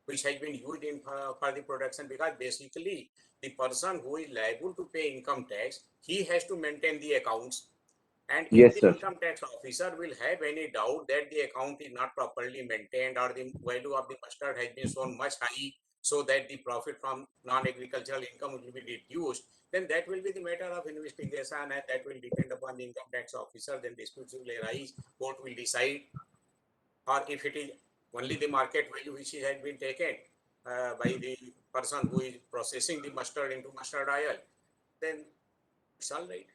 which has been used in for the production. Because basically, the person who is liable to pay income tax, he has to maintain the accounts. And if Yes, the sir. income tax officer will have any doubt that the account is not properly maintained or the value of the mustard has been shown much high, so that the profit from non-agricultural income will be reduced, then that will be the matter of investigation, and that will depend upon the income tax officer. Then disputes will arise, court will decide. Or if it is only the market value which has been taken by the person who is processing the mustard into mustard oil, then it's all right.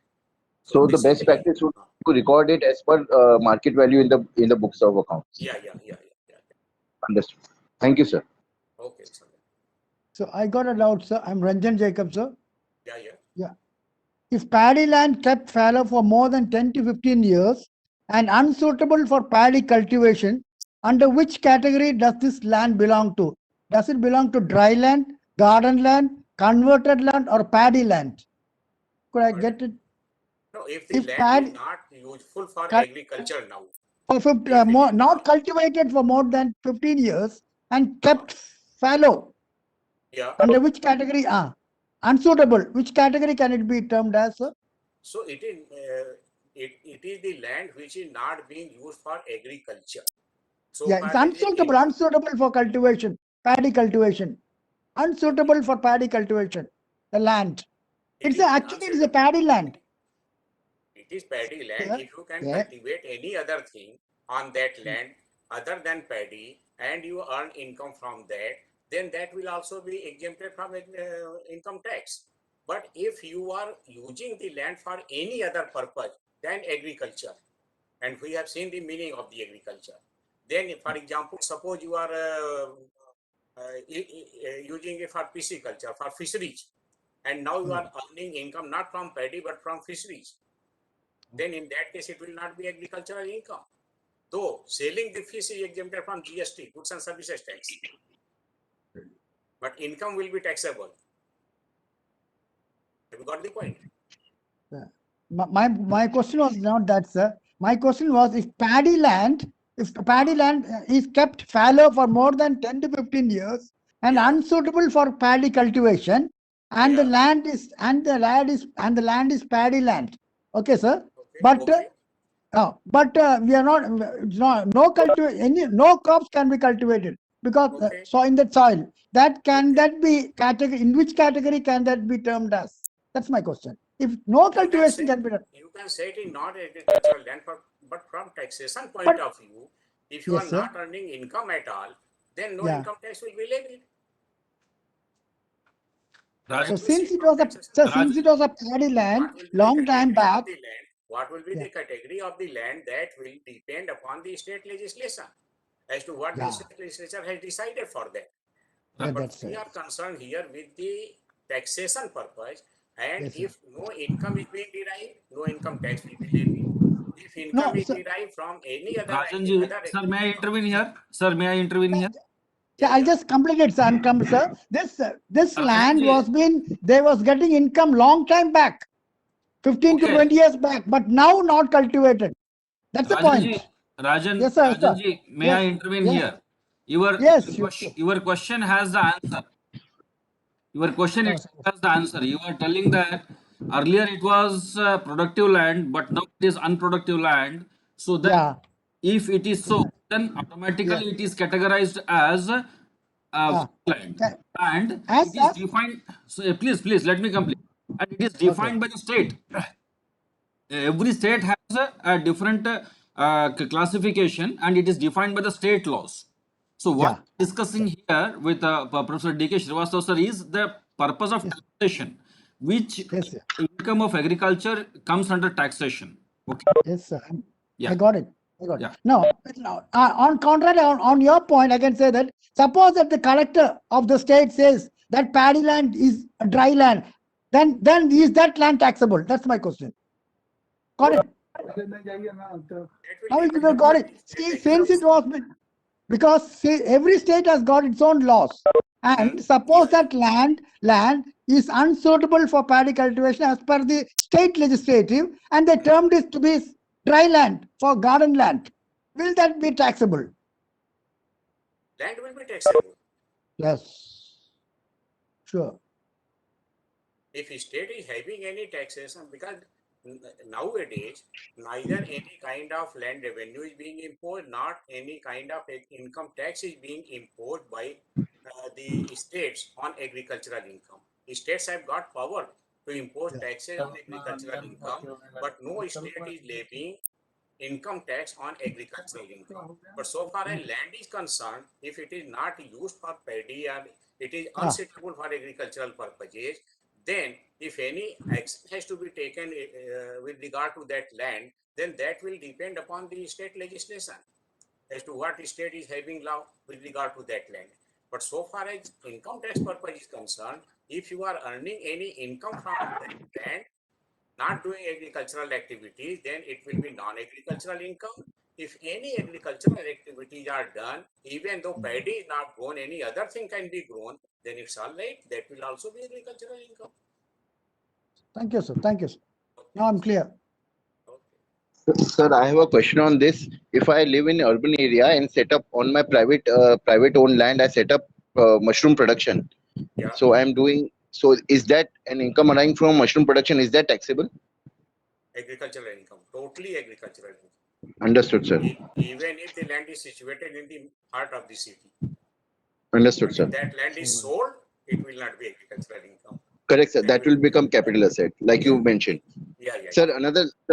So the best basically, practice would be to record it as per market value in the books of accounts. yeah. Understood. Thank you, sir. Okay, Sandhya. So I got a doubt, sir. I'm Ranjan Jacob, sir. Yeah. If paddy land kept fallow for more than 10 to 15 years and unsuitable for paddy cultivation, under which category does this land belong to? Does it belong to dry land, garden land, converted land, or paddy land? Could I get it? No, if the land Paddy is not useful for cut agriculture now, for not cultivated for more than 15 years and kept fallow, yeah. under which category? Unsuitable. Which category can it be termed as, sir? So it is the land which is not being used for agriculture. So Yeah, it's far that is unsuitable, income. unsuitable for cultivation, paddy cultivation. Unsuitable for paddy cultivation, the land. Actually, it's a paddy land. It is paddy land. Yeah. If you can Yeah. cultivate any other thing on that land other than paddy and you earn income from that, then that will also be exempted from income tax. But if you are using the land for any other purpose than agriculture, and we have seen the meaning of the agriculture, then for example, suppose you are using it for pisciculture, for fisheries, and now you are earning income not from paddy but from fisheries, then in that case it will not be agricultural income. Though selling the fish is exempted from GST, goods and services tax, but income will be taxable. Have you got the point? My question was not that, sir. My question was if paddy land is kept fallow for more than 10 to 15 years and unsuitable for paddy cultivation, and the land is paddy land. Okay, sir. But we are not no crops can be cultivated because so in that soil that be category, in which category can that be termed as? That's my question. If no cultivation can be done. You can say it in not agricultural land, but from taxation point of view, if you Yes, are sir. not earning income at all, then no Yeah. income tax will be levied. So since it was a paddy land long time back, What will be the category of the land that will depend upon the state legislation as to what the state legislature has decided for that. But we are concerned here with the taxation purpose, and if no income is being derived, no income tax will be levied. If income is derived from any other Rajanji, sir, may I intervene here? Sir, may I intervene here? Yeah, I'll just complete it, sir. This land was they was getting income long time back, 15 to 20 years back, but now not cultivated. That's the point. Yes, sir. Rajanji, may I intervene here? Your question has the answer. Your question has the answer. You are telling that earlier it was productive land, but now it is unproductive land. So that if it is so, then automatically it is categorized as land, and it is defined. So please let me complete. And it is defined by the state. Every state has a different classification, and it is defined by the state laws. So what we're discussing here with Professor D.K. Srivastava sir is the purpose of taxation, which income of agriculture comes under taxation. Okay. Yes, sir. Yeah. I got it. No, on contrary, on your point, I can say that suppose that the collector of the state says that paddy land is a dry land, then is that land taxable? That's my question. Got it? Now you got it. See, since it was because see, every state has got its own laws, and suppose that land is unsuitable for paddy cultivation as per the state legislative, and they termed it to be dry land for garden land. Will that be taxable? Land will be taxable. Yes. Sure. If state is having any taxation, because nowadays neither any kind of land revenue is being imposed, not any kind of income tax is being imposed by the states on agricultural income. States have got power to impose taxes on agricultural income, but no state is levying income tax on agricultural income. But so far as land is concerned, if it is not used for paddy and it is unsuitable for agricultural purposes, then if any action has to be taken with regard to that land, then that will depend upon the state legislation as to what state is having law with regard to that land. But so far as income tax purpose is concerned, if you are earning any income from that land, not doing agricultural activities, then it will be non-agricultural income. If any agricultural activities are done, even though paddy is not grown, any other thing can be grown, then it's all right. That will also be agricultural income. Thank you, sir. Thank you, sir. Now I'm clear. Sir, I have a question on this. If I live in urban area and set up on my private owned land, I set up mushroom production. Yeah. So I'm doing. So is that an income arising from mushroom production? Is that taxable? Agricultural income, totally agricultural income. Understood, sir. Even if the land is situated in the heart of the city. Understood, But sir. if that land is sold, it will not be agricultural income. Correct, sir. That will become capital asset, like you mentioned. Yeah. Sir,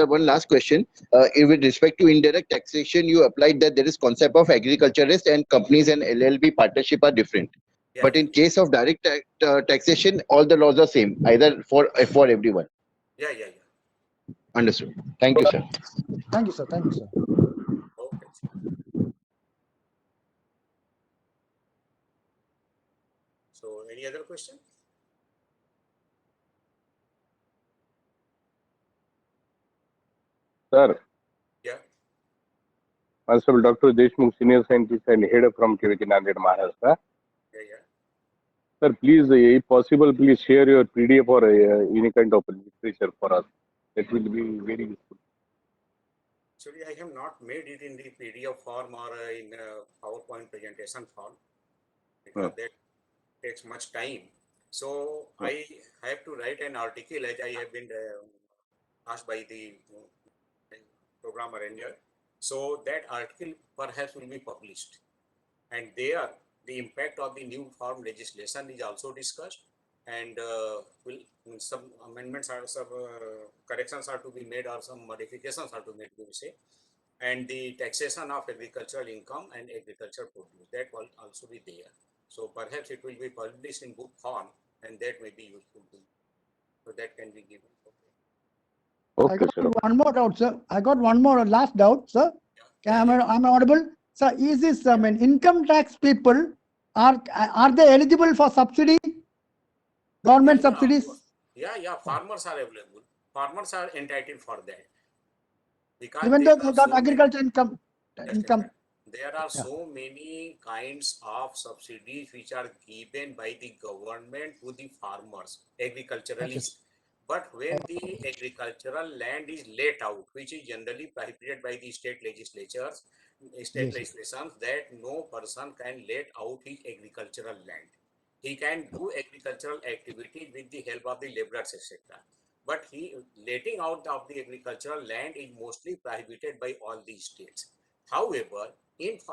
one last question. With respect to indirect taxation, you applied that there is concept of agriculturist and companies and LLP partnership are different. But in case of direct taxation, all the laws are same, either for everyone. Yeah. Understood. Thank you, sir. Thank you, sir. Thank you, sir. Okay. So, any other question? Sir, Yeah. Constable Dr. Deshmukh, Senior Scientist and Head from KVK Nanded, Maharashtra. Yeah. Sir, please, if possible, please share your PDF or any kind of literature for us. It will be very useful. Actually, I have not made it in the PDF form or in PowerPoint presentation form because that takes much time. So I have to write an article as I have been asked by the program arranger. So that article perhaps will be published, and there the impact of the new farm legislation is also discussed, and some amendments are some corrections are to be made or some modifications are to be made, we say, and the taxation of agricultural income and agricultural produce, that will also be there. So perhaps it will be published in book form, and that may be useful to you. So that can be given. I got one more doubt, sir. I got one more last doubt, sir. Am I audible? Sir, is this income tax people, are they eligible for subsidy? Government subsidies? Yeah, farmers are available. Farmers are entitled for that. Because Even there though they are got so agriculture many, income. there are so many kinds of subsidies which are given by the government to the farmers, agriculturalists. But when the agricultural land is let out, which is generally prohibited by the state legislatures, legislations, that no person can let out his agricultural land. He can do agricultural activity with the help of the laborers, etc. But he letting out of the agricultural land is mostly prohibited by all these states. However,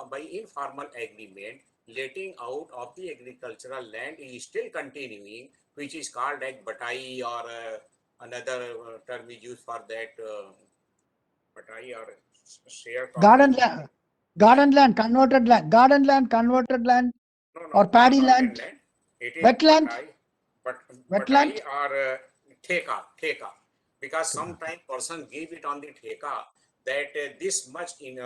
by informal agreement, letting out of the agricultural land is still continuing, which is called like batai, or another term is used for that, batai or share. Garden land, converted land, No, or not paddy garden land, land. It is wetland, batai or theka. Because sometimes person give it on the theka that this much in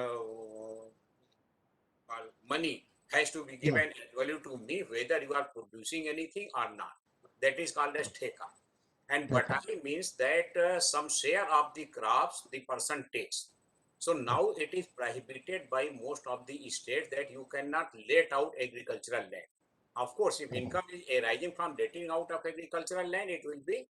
money has to be given value to me, whether you are producing anything or not. That is called as theka. And Okay. batai means that some share of the crops the person takes. So now it is prohibited by most of the states that you cannot let out agricultural land. Of course, if income is arising from letting out of agricultural land, it will be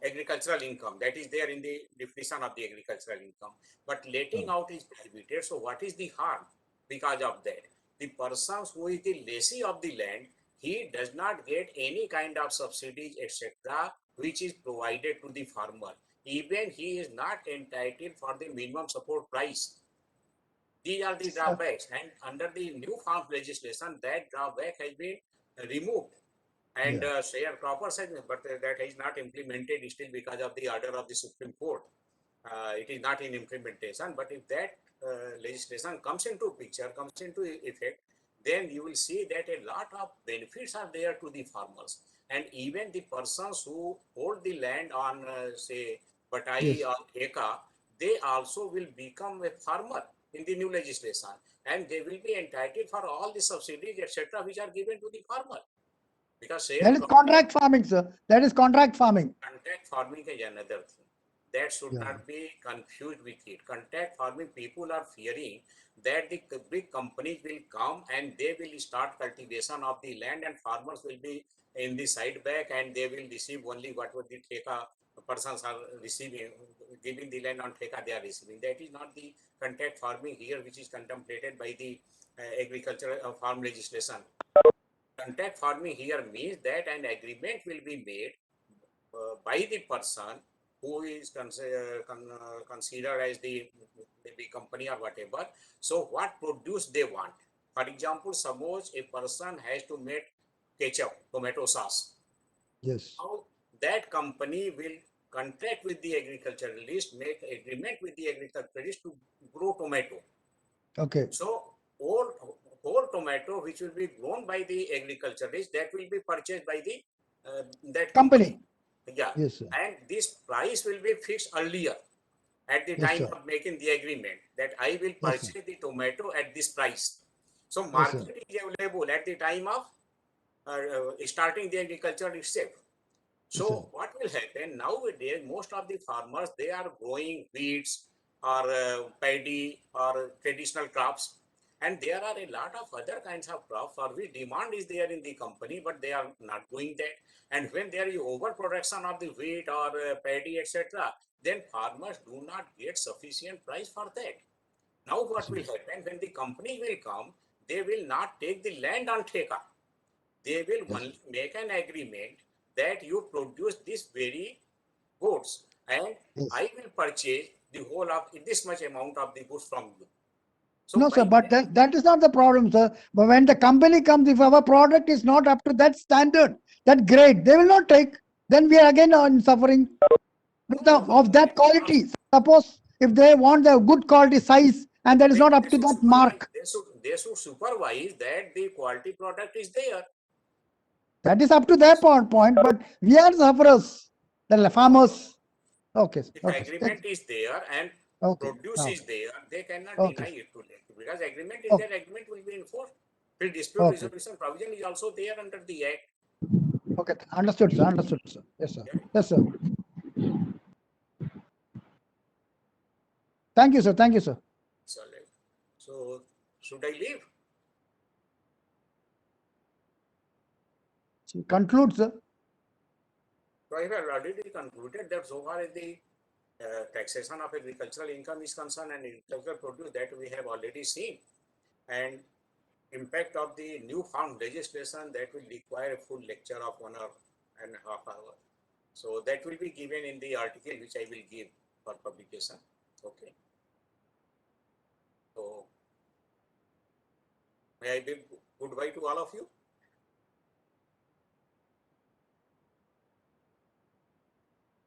agricultural income. That is there in the definition of the agricultural income. But letting out is prohibited. So what is the harm because of that? The person who is the lessee of the land, he does not get any kind of subsidies, etc., which is provided to the farmer. Even he is not entitled for the minimum support price. These are the drawbacks, and under the new farm legislation, that drawback has been removed. And sharecroppers has, but that is not implemented still because of the order of the Supreme Court. It is not in implementation. But if that legislation comes into picture, comes into effect, then you will see that a lot of benefits are there to the farmers, and even the persons who hold the land on, say, Batai Yes. or Eka, they also will become a farmer in the new legislation, and they will be entitled for all the subsidies, etc., which are given to the farmer. Because That is contract farming, sir. That is contract farming. contact farming is another thing. That should Yeah. not be confused with it. Contact farming, people are fearing that the big companies will come and they will start cultivation of the land, and farmers will be in the side back and they will receive only what the theka persons are receiving, giving the land on theka they are receiving. That is not the contact farming here, which is contemplated by the agricultural farm legislation. Contact farming here means that an agreement will be made by the person who is considered as the maybe company or whatever. So what produce they want? For example, suppose a person has to make ketchup, tomato sauce. Yes. Now that company will contract with the agriculturalist, make agreement with the agriculturalist to grow tomato. Okay. So whole tomato which will be grown by the agriculturalist, that will be purchased by the that company. Yeah. Yes, sir. And this price will be fixed earlier at the Yes, time sir. of making the agreement, that I will Yes, sir. purchase the tomato at this price. So Yes, sir. market is available at the time of starting the agriculture itself. Yes, sir. So what will happen nowadays? Most of the farmers, they are growing wheats or paddy or traditional crops, and there are a lot of other kinds of crops for which demand is there in the company, but they are not doing that. And when there is overproduction of the wheat or paddy, etc., then farmers do not get sufficient price for that. Now what will happen when the company will come? They will not take the land on theka. They will Yes. only make an agreement that you produce this very goods, and Yes. I will purchase the whole of this much amount of the goods from you. So No, sir, by but that is not the problem, sir. But when the company comes, if our product is not up to that standard, that grade, they will not take. Then we are again on suffering with of that quality. Suppose if they want the good quality size and that is not up to that mark, they should supervise that the quality product is there. that is up to their point. But we are sufferers, the farmers. Okay, If okay, agreement is there and okay, produce is there, they cannot okay, deny it to them, because agreement is okay, there, agreement will be enforced. The dispute okay, resolution provision is also there under the act. okay. Understood, sir. Understood, sir. Yes, sir. Yes, sir. Thank you, sir. Thank you, sir. So should I leave? Conclude, sir. So I have already concluded that so far as the taxation of agricultural income is concerned and agricultural produce, that we have already seen, and impact of the new farm legislation, that will require a full lecture of 1.5 hours. So that will be given in the article which I will give for publication. Okay. So may I bid goodbye to all of you?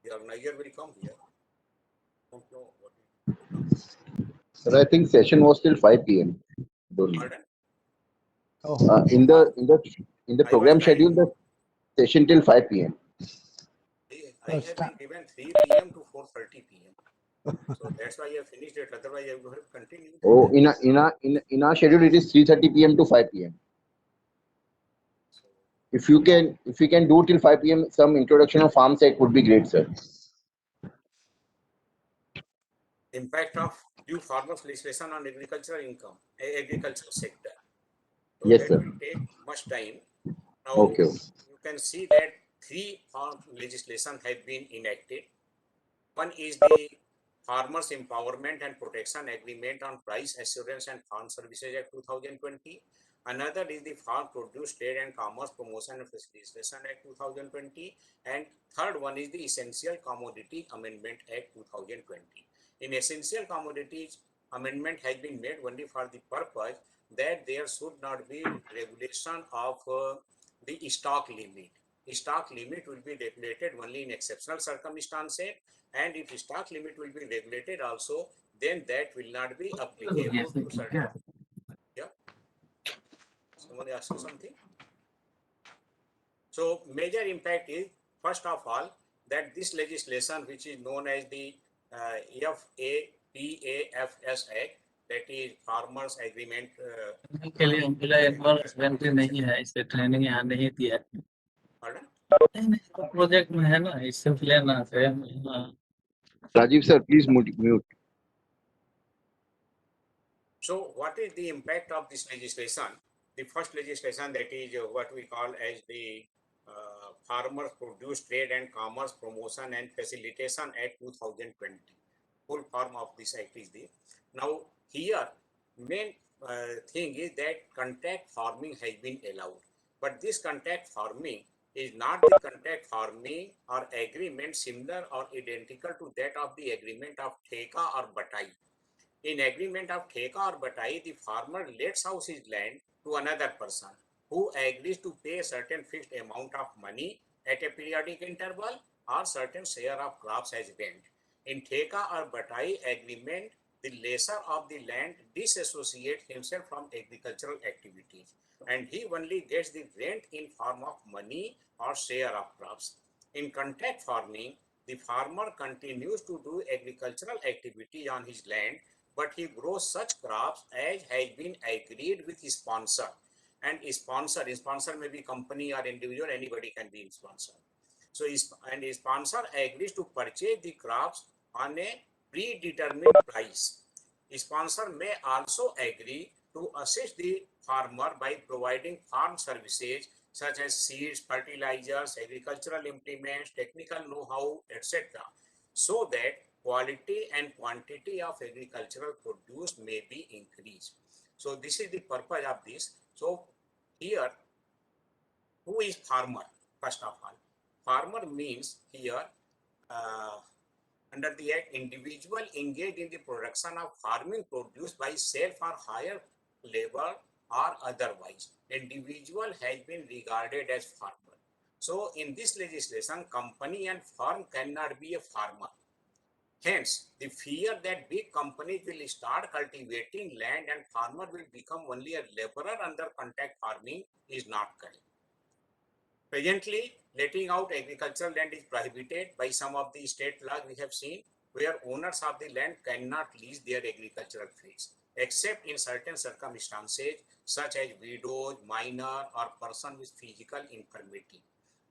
The organizer will come here. Don't know what Sir, I think session was till 5 p.m. Don't know. pardon? In the program schedule, the session till 5 p.m. I have been given 3 p.m. to 4:30 p.m. So that's why I finished it. Otherwise, I would have continued. Oh, in our schedule, it is 3:30 p.m. to 5 p.m. If you can do till 5 p.m. some introduction of Farms Act would be great, sir. Impact of new farmers legislation on agricultural income, agricultural sector. So Yes, that sir. will take much time. Now Okay. you can see that 3 farm legislation have been enacted. One is the Farmers Empowerment and Protection Agreement on Price Assurance and Farm Services Act 2020. Another is the Farm Produce Trade and Commerce Promotion and Facilitation Act 2020. And third one is the Essential Commodity Amendment Act 2020. In Essential Commodities Amendment has been made only for the purpose that there should not be regulation of the stock limit. Stock limit will be regulated only in exceptional circumstances, and if stock limit will be regulated also, then that will not be applicable to certain. Yeah. Someone asking something? So major impact is, first of all, that this legislation, which is known as the FAPAFS Act, that is Farmers Agreement. के लिए हमको एक बार guarantee नहीं है, इससे training यहाँ नहीं दिया। Pardon? नहीं, प्रोजेक्ट में है ना, इससे लेना है। Rajiv sir, please mute. So what is the impact of this legislation? The first legislation, that is what we call as the Farmers Produce Trade and Commerce Promotion and Facilitation Act 2020. Full form of this act is the. Now here main thing is that contact farming has been allowed, but this contact farming is not the contact farming or agreement similar or identical to that of the agreement of Theka or Batai. In agreement of Theka or Batai, the farmer lets out his land to another person who agrees to pay a certain fixed amount of money at a periodic interval or certain share of crops as rent. In Theka or Batai agreement, the lessor of the land disassociates himself from agricultural activities, and he only gets the rent in form of money or share of crops. In contact farming, the farmer continues to do agricultural activity on his land, but he grows such crops as has been agreed with his sponsor. And sponsor may be company or individual, anybody can be sponsor. So his sponsor agrees to purchase the crops on a predetermined price. Sponsor may also agree to assist the farmer by providing farm services such as seeds, fertilizers, agricultural implements, technical know-how, etc., so that quality and quantity of agricultural produce may be increased. So this is the purpose of this. So here, who is farmer? First of all, farmer means here under the act, individual engaged in the production of farming produce by self or higher labor or otherwise. Individual has been regarded as farmer. So in this legislation, company and firm cannot be a farmer. Hence, the fear that big companies will start cultivating land and farmer will become only a laborer under contact farming is not correct. Presently, letting out agricultural land is prohibited by some of the state laws we have seen, where owners of the land cannot lease their agricultural fields, except in certain circumstances such as widows, minor, or person with physical infirmity.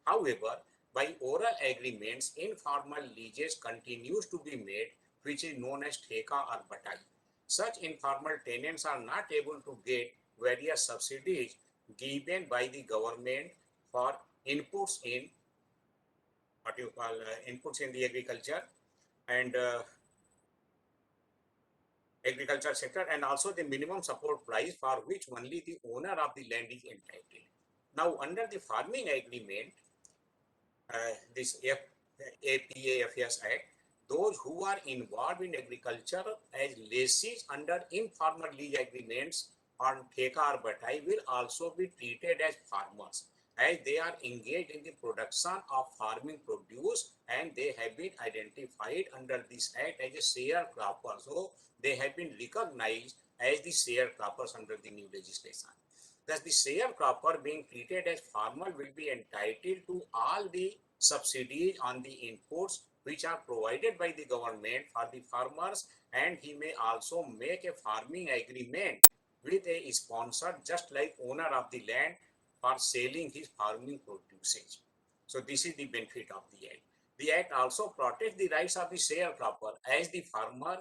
However, by oral agreements, informal leases continues to be made, which is known as Theka or Batai. Such informal tenants are not able to get various subsidies given by the government for inputs in what you call inputs in the agriculture and agriculture sector, and also the minimum support price for which only the owner of the land is entitled. Now, under the farming agreement, this FSSAI Act, those who are involved in agriculture as lessees under informal lease agreements on Theka or Batai will also be treated as farmers, as they are engaged in the production of farming produce and they have been identified under this act as a sharecropper. So they have been recognized as the sharecroppers under the new legislation. Thus, the sharecropper being treated as farmer will be entitled to all the subsidies on the inputs which are provided by the government for the farmers, and he may also make a farming agreement with a sponsor just like owner of the land for selling his farming produces. So this is the benefit of the act. The act also protects the rights of the sharecropper, as the farmer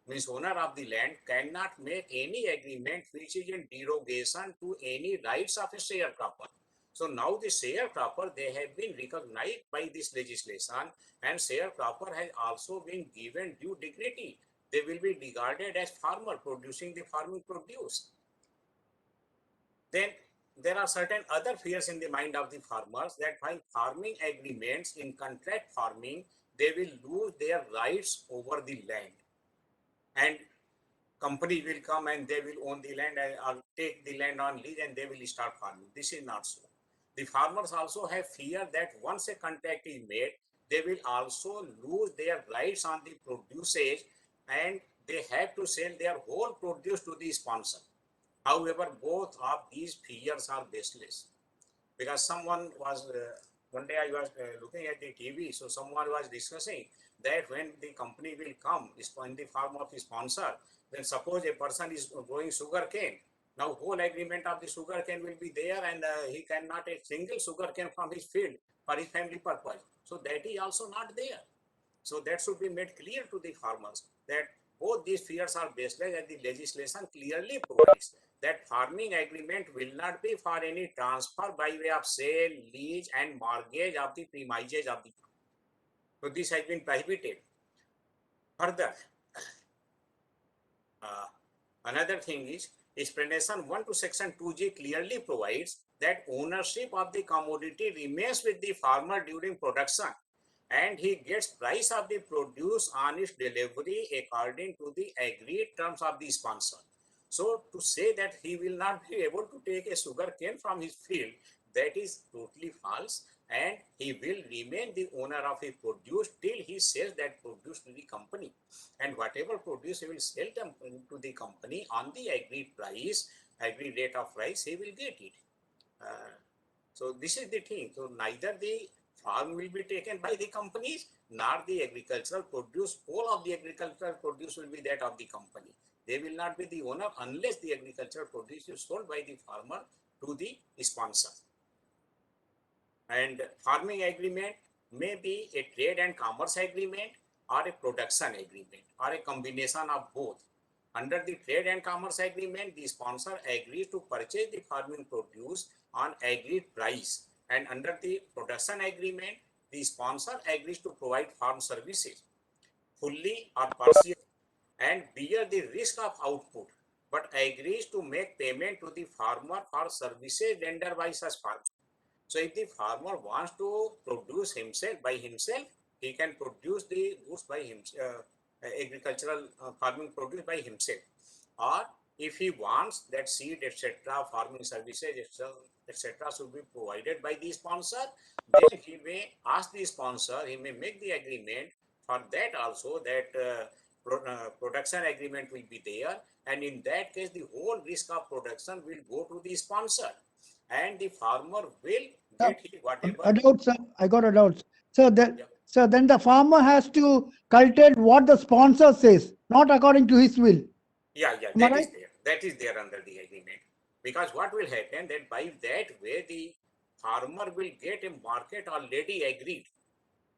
means owner of the land cannot make any agreement which is in derogation to any rights of a sharecropper. So now the sharecropper, they have been recognized by this legislation, and sharecropper has also been given due dignity. They will be regarded as farmer producing the farming produce. Then there are certain other fears in the mind of the farmers that while farming agreements in contract farming, they will lose their rights over the land. And company will come and they will own the land or take the land on lease and they will start farming. This is not so. The farmers also have fear that once a contract is made, they will also lose their rights on the produces and they have to sell their whole produce to the sponsor. However, both of these fears are baseless, because someone was one day I was looking at the TV, so someone was discussing that when the company will come in the form of a sponsor, then suppose a person is growing sugar cane. Now whole agreement of the sugar cane will be there, and he cannot take single sugar cane from his field for his family purpose. So that is also not there. So that should be made clear to the farmers that both these fears are baseless, and the legislation clearly provides that farming agreement will not be for any transfer by way of sale, lease, and mortgage of the premises of the farm. So this has been prohibited. Further, another thing is explanation 1 to section 2G clearly provides that ownership of the commodity remains with the farmer during production, and he gets price of the produce on its delivery according to the agreed terms of the sponsor. So to say that he will not be able to take a sugar cane from his field, that is totally false, and he will remain the owner of a produce till he sells that produce to the company, and whatever produce he will sell them to the company on the agreed price, agreed rate of price, he will get it. So this is the thing. So neither the farm will be taken by the companies nor the agricultural produce. All of the agricultural produce will be that of the company. They will not be the owner unless the agricultural produce is sold by the farmer to the sponsor. And farming agreement may be a trade and commerce agreement or a production agreement or a combination of both. Under the trade and commerce agreement, the sponsor agrees to purchase the farming produce on agreed price, and under the production agreement, the sponsor agrees to provide farm services fully or partially and bear the risk of output, but agrees to make payment to the farmer for services rendered by such farmer. So if the farmer wants to produce himself by himself, he can produce the goods by himself, agricultural farming produce by himself. Or if he wants that seed, etc., farming services, etc., should be provided by the sponsor, then he may ask the sponsor, he may make the agreement for that also, that production agreement will be there, and in that case, the whole risk of production will go to the sponsor, and the farmer will get whatever. A doubt, sir. I got a doubt. So that Yeah. so then the farmer has to cultivate what the sponsor says, not according to his will. Yeah, Am I that is right? there. That is there under the agreement. Because what will happen that by that way the farmer will get a market already agreed.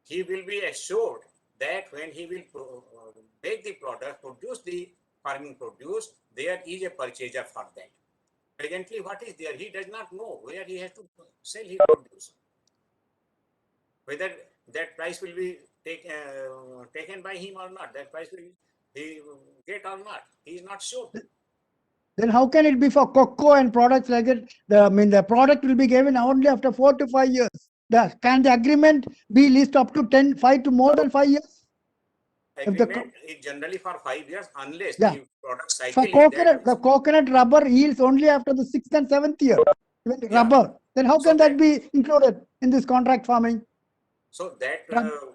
He will be assured that when he will make the product, produce the farming produce, there is a purchaser for that. Presently, what is there? He does not know where he has to sell his produce. Whether that price will be taken by him or not, that price will he get or not, he is not sure. Then how can it be for cocoa and products like it? The product will be given only after 4 to 5 years. Can the agreement be leased up to 5 to more than 5 years? Agreement is generally for 5 years unless Yeah. the product For cycle is that. the coconut rubber yields only after the 6th and 7th year. Even the Yeah. rubber. Then how So can that be included in this contract farming? So that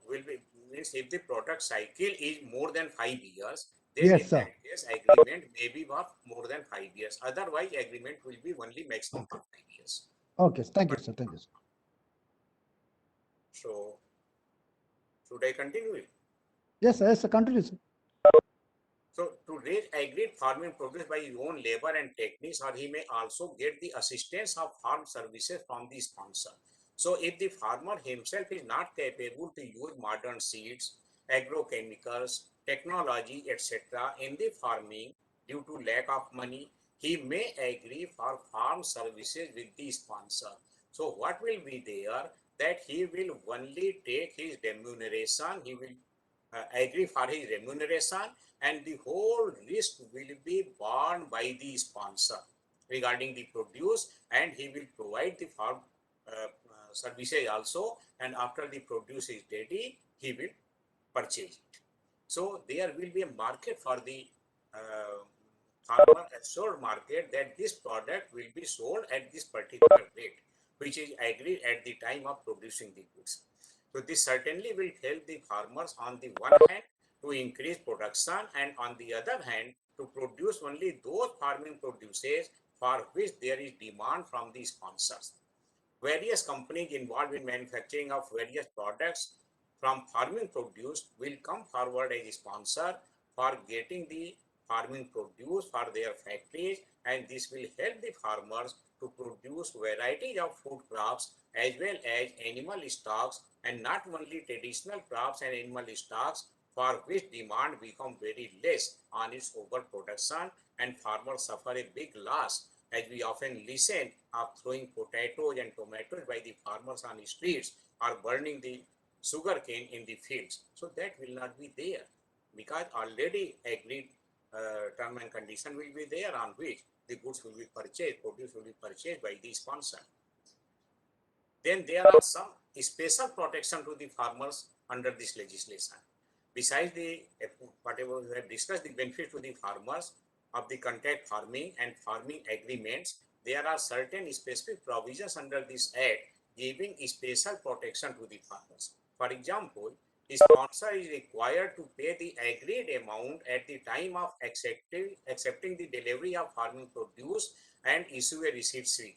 will be means if the product cycle is more than 5 years, then Yes, in sir. that case agreement may be for more than 5 years. Otherwise, agreement will be only maximum for 5 years. Okay. Thank you, sir. Thank you, sir. So should I continue it? Yes, sir. Yes, sir. Continue, sir. So to raise agreed farming produce by his own labor and techniques, or he may also get the assistance of farm services from the sponsor. So if the farmer himself is not capable to use modern seeds, agrochemicals, technology, etc. in the farming due to lack of money, he may agree for farm services with the sponsor. So what will be there, that he will only take his remuneration, he will agree for his remuneration, and the whole risk will be borne by the sponsor regarding the produce, and he will provide the farm services also, and after the produce is ready, he will purchase it. So there will be a market for the farmer assured market that this product will be sold at this particular rate, which is agreed at the time of producing the goods. So this certainly will help the farmers on the one hand to increase production, and on the other hand to produce only those farming produces for which there is demand from the sponsors. Various companies involved in manufacturing of various products from farming produce will come forward as a sponsor for getting the farming produce for their factories, and this will help the farmers to produce varieties of food crops as well as animal stocks, and not only traditional crops and animal stocks for which demand become very less on its overproduction, and farmers suffer a big loss, as we often listen of throwing potatoes and tomatoes by the farmers on the streets, or burning the sugarcane in the fields. So that will not be there, because already agreed term and condition will be there on which the goods will be purchased, produce will be purchased by the sponsor. Then there are some special protection to the farmers under this legislation. Besides the whatever we have discussed, the benefit to the farmers of the contract farming and farming agreements, there are certain specific provisions under this act giving special protection to the farmers. For example, the sponsor is required to pay the agreed amount at the time of accepting the delivery of farming produce and issue a receipt slip.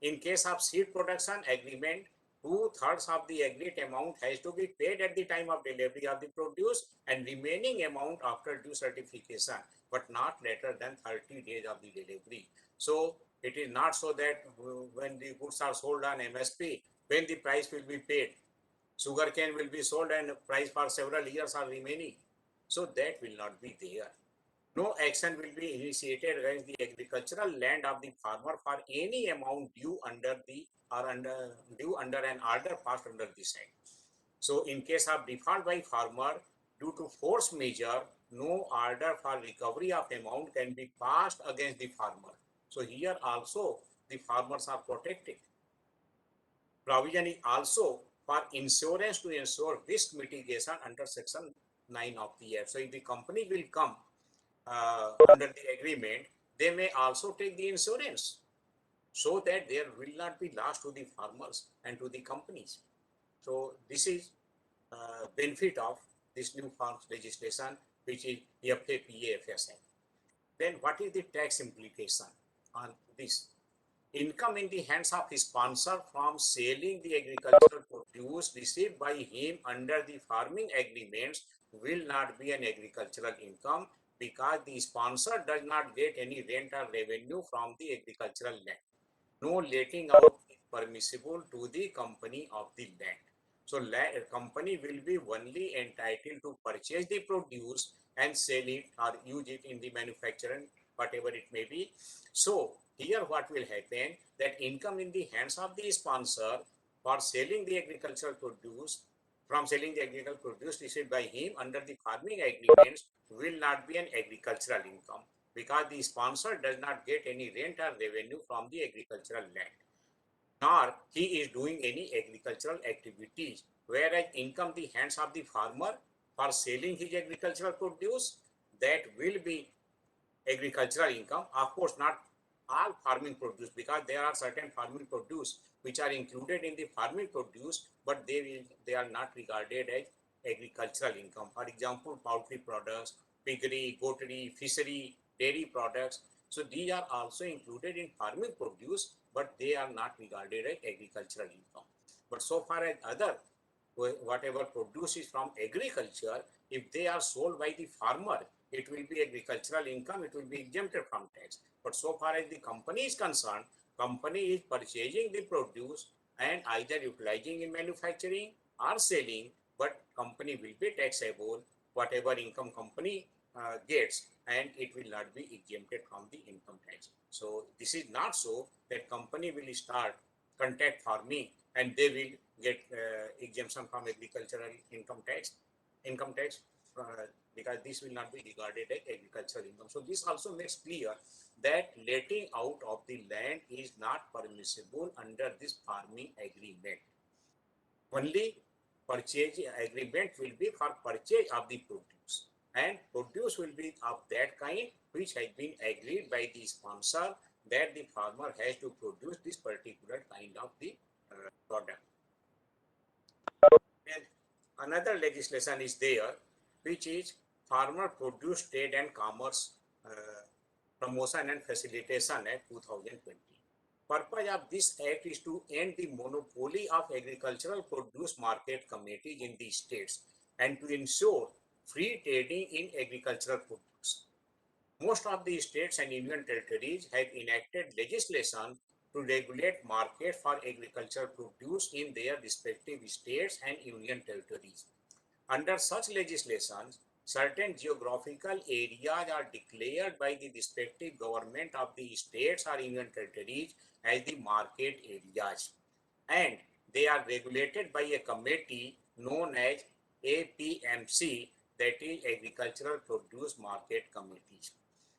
In case of seed production agreement, 2/3 of the agreed amount has to be paid at the time of delivery of the produce, and remaining amount after due certification, but not later than 30 days of the delivery. So it is not so that when the goods are sold on MSP, when the price will be paid, sugarcane will be sold and price for several years are remaining. So that will not be there. No action will be initiated against the agricultural land of the farmer for any amount due under an order passed under this act. So in case of default by farmer due to force measure, no order for recovery of amount can be passed against the farmer. So here also the farmers are protected. Provision is also for insurance to ensure risk mitigation under section 9 of the act. So if the company will come under the agreement, they may also take the insurance, so that there will not be loss to the farmers and to the companies. So this is benefit of this new farms legislation, which is FAPA FSSAI. Then what is the tax implication on this? Income in the hands of his sponsor from selling the agricultural produce received by him under the farming agreements will not be an agricultural income, because the sponsor does not get any rent or revenue from the agricultural land. No letting out is permissible to the company of the land. So company will be only entitled to purchase the produce and sell it or use it in the manufacturing, whatever it may be. So here what will happen, that income in the hands of the sponsor for selling the agricultural produce, from selling the agricultural produce received by him under the farming agreements, will not be an agricultural income, because the sponsor does not get any rent or revenue from the agricultural land, nor he is doing any agricultural activities. Whereas income in the hands of the farmer for selling his agricultural produce, that will be agricultural income. Of course, not all farming produce, because there are certain farming produce which are included in the farming produce, but they are not regarded as agricultural income. For example, poultry products, piggery, goatery, fishery, dairy products. So these are also included in farming produce, but they are not regarded as agricultural income. But so far as other, whatever produce is from agriculture, if they are sold by the farmer it will be agricultural income, it will be exempted from tax. But so far as the company is concerned, company is purchasing the produce and either utilizing in manufacturing or selling, but company will be taxable whatever income company gets, and it will not be exempted from the income tax. So this is not so that company will start contact farming and they will get exemption from agricultural income tax, because this will not be regarded as agricultural income. So this also makes clear that letting out of the land is not permissible under this farming agreement. Only purchase agreement will be for purchase of the produce, and produce will be of that kind which has been agreed by the sponsor that the farmer has to produce this particular kind of the product. And another legislation is there, which is Farmer Produce Trade and Commerce Promotion and Facilitation Act 2020. Purpose of this act is to end the monopoly of agricultural produce market committees in the states and to ensure free trading in agricultural produce. Most of the states and union territories have enacted legislation to regulate market for agricultural produce in their respective states and union territories. Under such legislations, certain geographical areas are declared by the respective government of the states or union territories as the market areas, and they are regulated by a committee known as APMC, that is Agricultural Produce Market Committees.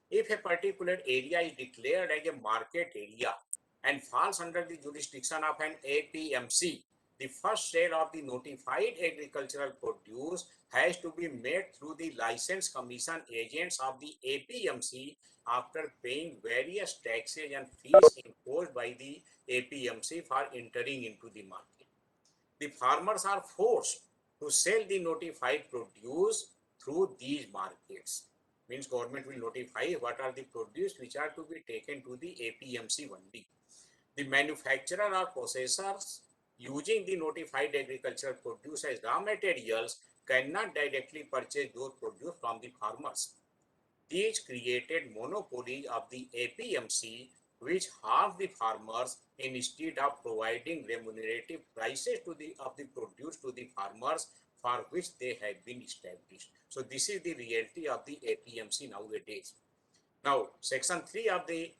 If a particular area is declared as a market area and falls under the jurisdiction of an APMC, the first sale of the notified agricultural produce has to be made through the licensed commission agents of the APMC after paying various taxes and fees imposed by the APMC for entering into the market. The farmers are forced to sell the notified produce through these markets. Means government will notify what are the produce which are to be taken to the APMC only. The manufacturer or processors using the notified agricultural produce as raw materials cannot directly purchase those produce from the farmers. These created monopoly of the APMC, which harmed the farmers instead of providing remunerative prices of the produce to the farmers for which they had been established. So this is the reality of the APMC nowadays. Now, Section 3 of the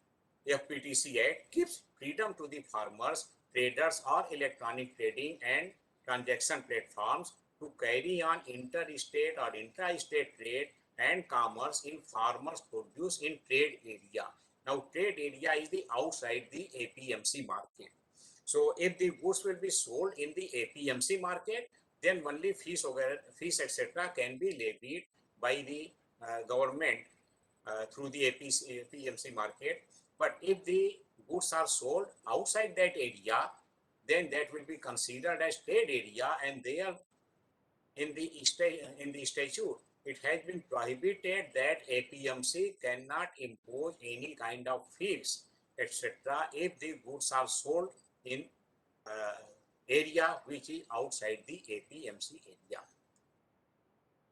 FPTC Act gives freedom to the farmers, traders, or electronic trading and transaction platforms to carry on interstate or intra-state trade and commerce in farmers' produce in trade area. Now, trade area is the outside the APMC market. So, if the goods will be sold in the APMC market, then only fees etc. can be levied by the government through the APMC market. But if the goods are sold outside that area, then that will be considered as trade area, and there in the statute it has been prohibited that APMC cannot impose any kind of fees etc. if the goods are sold in area which is outside the APMC area.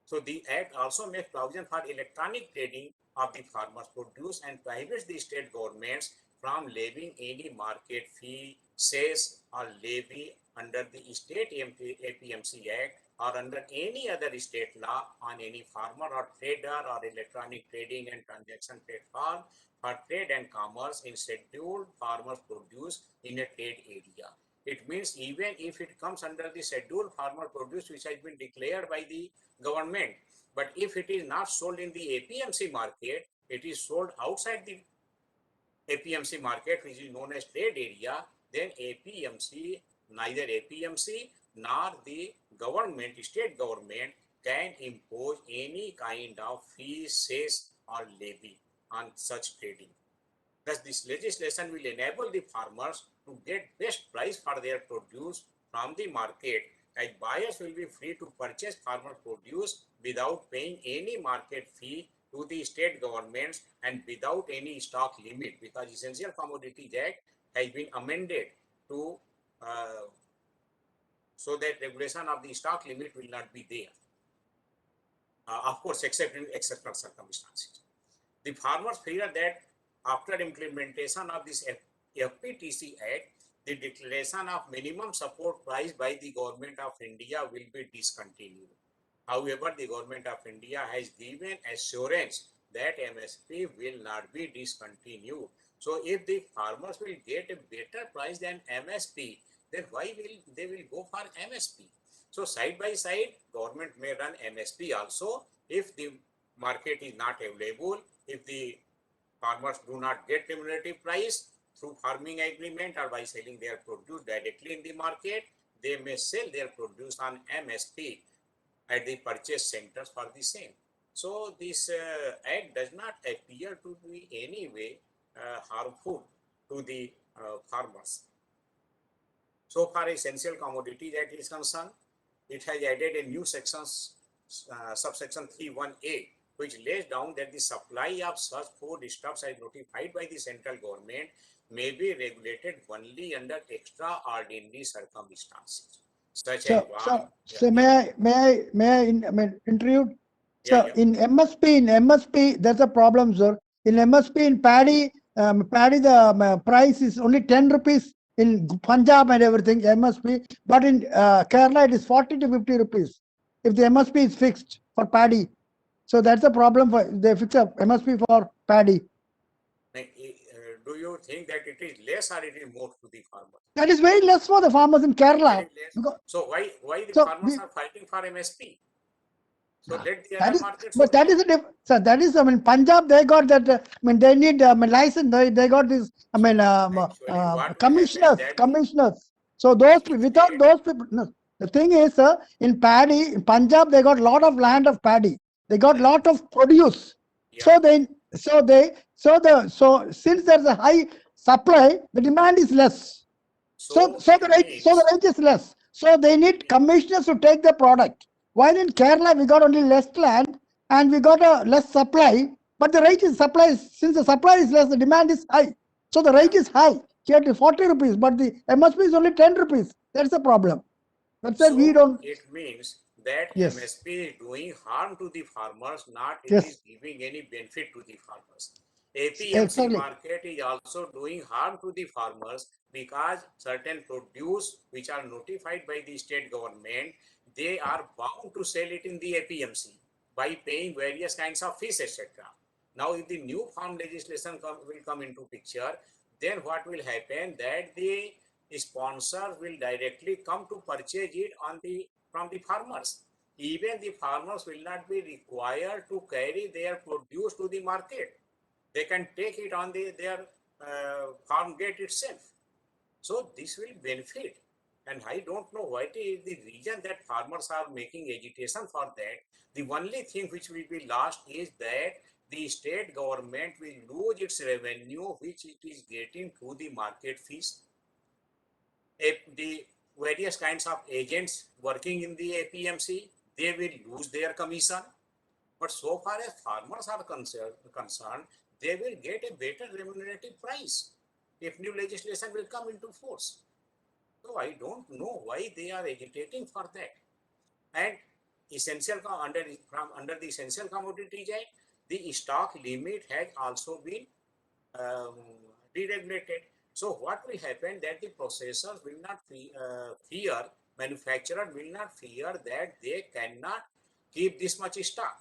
So the Act also makes provision for electronic trading of the farmers' produce and prohibits the state governments from levying any market fee, cess, or levy under the state APMC Act or under any other state law on any farmer or trader or electronic trading and transaction platform for trade and commerce in scheduled farmers' produce in a trade area. It means even if it comes under the scheduled farmer produce which has been declared by the government, but if it is not sold in the APMC market, it is sold outside the APMC market, which is known as trade area, then neither APMC nor the government, state government, can impose any kind of fee, cess, or levy on such trading. Thus, this legislation will enable the farmers to get best price for their produce from the market, as buyers will be free to purchase farmer produce without paying any market fee to the state governments and without any stock limit, because Essential Commodities Act has been amended to so that regulation of the stock limit will not be there. of course, except in exceptional circumstances. The farmers fear that after implementation of this FPTC Act, the declaration of minimum support price by the government of India will be discontinued. However, the government of India has given assurance that MSP will not be discontinued. So if the farmers will get a better price than MSP, then why will they will go for MSP? So side by side, government may run MSP also if the market is not available, if the farmers do not get remunerative price through farming agreement or by selling their produce directly in the market, they may sell their produce on MSP at the purchase centers for the same. So this act does not appear to be any way harmful to the farmers. So far essential commodity that is concerned, it has added a new section, subsection 3(1)(a), which lays down that the supply of such foodstuffs as notified by the central government may be regulated only under extraordinary circumstances, such as May I intrude? Yeah, So in MSP, there's a problem, sir. In MSP, in paddy, the price is only 10 rupees in Punjab and everything, MSP. But in Kerala, it is 40 to 50 rupees if the MSP is fixed for paddy. So that's a problem for they fix a MSP for paddy. Do you think that it is less or it is more to the farmers? That is very less for the farmers in Kerala. So why the farmers are fighting for MSP? So let the other markets. But that is a so that is, I mean, Punjab, they got that, I mean, they need license, they got this, I mean, commissioners. So those people, without those people, no, the thing is, in paddy, in Punjab, they got lot of land of paddy. They got lot of produce. So since there's a high supply, the demand is less. So the rate is less. So they need commissioners to take the product. While in Kerala, we got only less land and we got a less supply, but the rate is supply. Since the supply is less, the demand is high. So the rate is high. Here it is 40 rupees, but the MSP is only 10 rupees. That's the problem. That's why we don't. It means that Yes. MSP is doing harm to the farmers, not it Yes. is giving any benefit to the farmers. APMC Exactly. market is also doing harm to the farmers because certain produce which are notified by the state government, they are bound to sell it in the APMC by paying various kinds of fees, etc. Now, if the new farm legislation will come into picture, then what will happen that the sponsor will directly come to purchase it from the farmers. Even the farmers will not be required to carry their produce to the market. They can take it on their farm gate itself. So this will benefit. And I don't know what is the reason that farmers are making agitation for that. The only thing which will be lost is that the state government will lose its revenue which it is getting through the market fees. The various kinds of agents working in the APMC, they will lose their commission. But so far as farmers are concerned, they will get a better remunerative price if new legislation will come into force. So I don't know why they are agitating for that. And under the Essential Commodities Act, the stock limit has also been deregulated. So what will happen that the processors will not fear, manufacturer will not fear that they cannot keep this much stock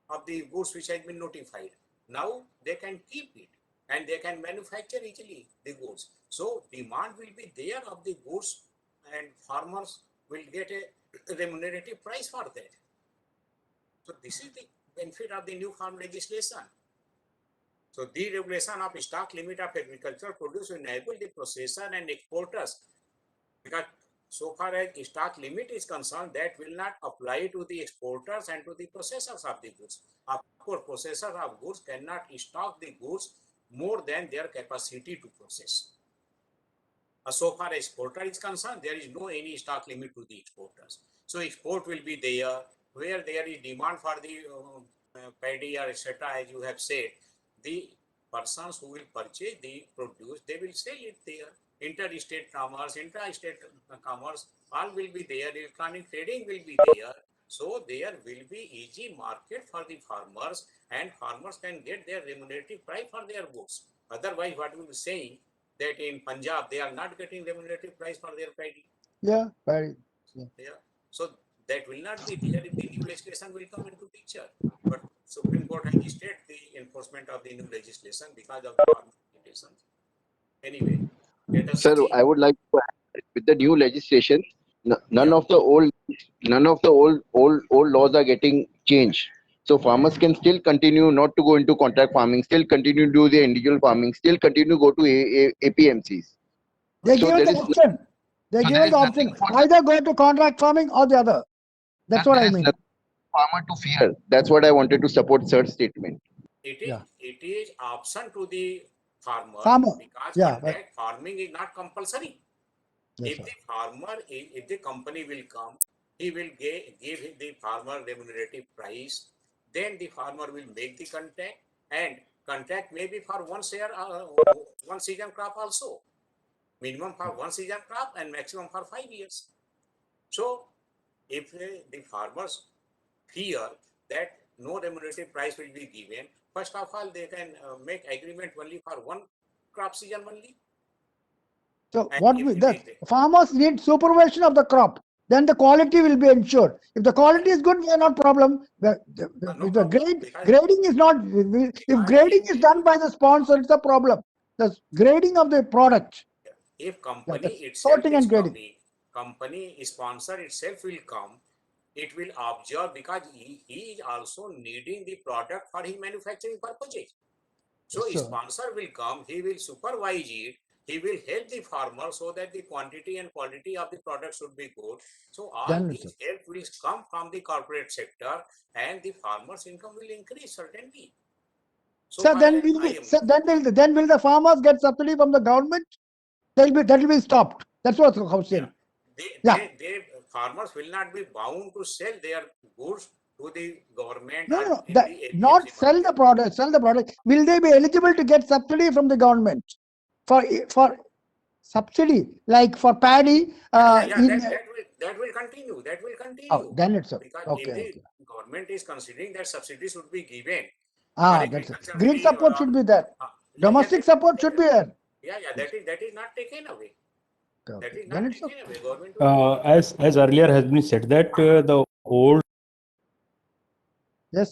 of the goods which has been notified. Now they can keep it and they can manufacture easily the goods. So demand will be there of the goods and farmers will get a remunerative price for that. So this is the benefit of the new farm legislation. So deregulation of stock limit of agricultural produce will enable the processor and exporters, because so far as stock limit is concerned, that will not apply to the exporters and to the processors of the goods. Of course, processors of goods cannot stock the goods more than their capacity to process. So far as exporter is concerned, there is no any stock limit to the exporters. So export will be there where there is demand for the paddy or etc. As you have said, the persons who will purchase the produce, they will sell it there. Interstate commerce, intra-state commerce, all will be there. Electronic trading will be there. So there will be easy market for the farmers, and farmers can get their remunerative price for their goods. Otherwise, what we will saying that in Punjab they are not getting remunerative price for their paddy. Yeah, very. Yeah. Yeah. So that will not be there if the new legislation will come into picture. But Supreme Court has stayed the enforcement of the new legislation because of the farmer limitations. Anyway, let us Sir, see. I would like to add, with the new legislation, none Yeah. of the old laws are getting changed. So farmers can still continue not to go into contract farming, still continue to do the individual farming, still continue to go to APMCs. They So give there the is option. They so give there the is nothing option. for Either go to contract farming or the other. That's what there I is mean. nothing farmer to fear. That's what I wanted to support third statement. Yeah. It is option to the farmer Farmer. because Yeah. contract farming is not compulsory. Yes, If sir. the farmer, if the company will come, he will give the farmer remunerative price. Then the farmer will make the contract, and contract may be for one season crop also. Minimum for one season crop and maximum for 5 years. So if the farmers fear that no remunerative price will be given, first of all, they can make agreement only for one crop season only. So And what if we they that make farmers need supervision of the crop. Then the quality will be ensured. If the quality is good, we are not problem. no If the problem, because grading is not, if grading if is done by the sponsor, it's a problem. The grading of the product. if Yeah, company that's itself sorting is and grading. coming, company sponsor itself will come, it will observe because he is also needing the product for his manufacturing purposes. So Yes, sir. sponsor will come, he will supervise it, he will help the farmer so that the quantity and quality of the product should be good. So all Then, sir. these help will come from the corporate sector, and the farmer's income will increase certainly. So So far then as will I be, am, so then will the farmers get subsidy from the government? That will be stopped. That's what the yeah, question. Yeah. farmers will not be bound to sell their goods to the government No, or no, no. in the Not APMC sell the market. product. Sell the product. Will they be eligible to get subsidy from the government for subsidy like for paddy? Yeah, In that will continue. That will oh, continue then it's okay. because Okay, if the okay. government is considering that subsidy should be given for That's it. agriculture, Grid support should be there. yeah, Domestic support should be there. Yes. that is not taken away. Okay, That okay. is Then not it's taken okay. away. Government will As earlier has been said that the old Yes.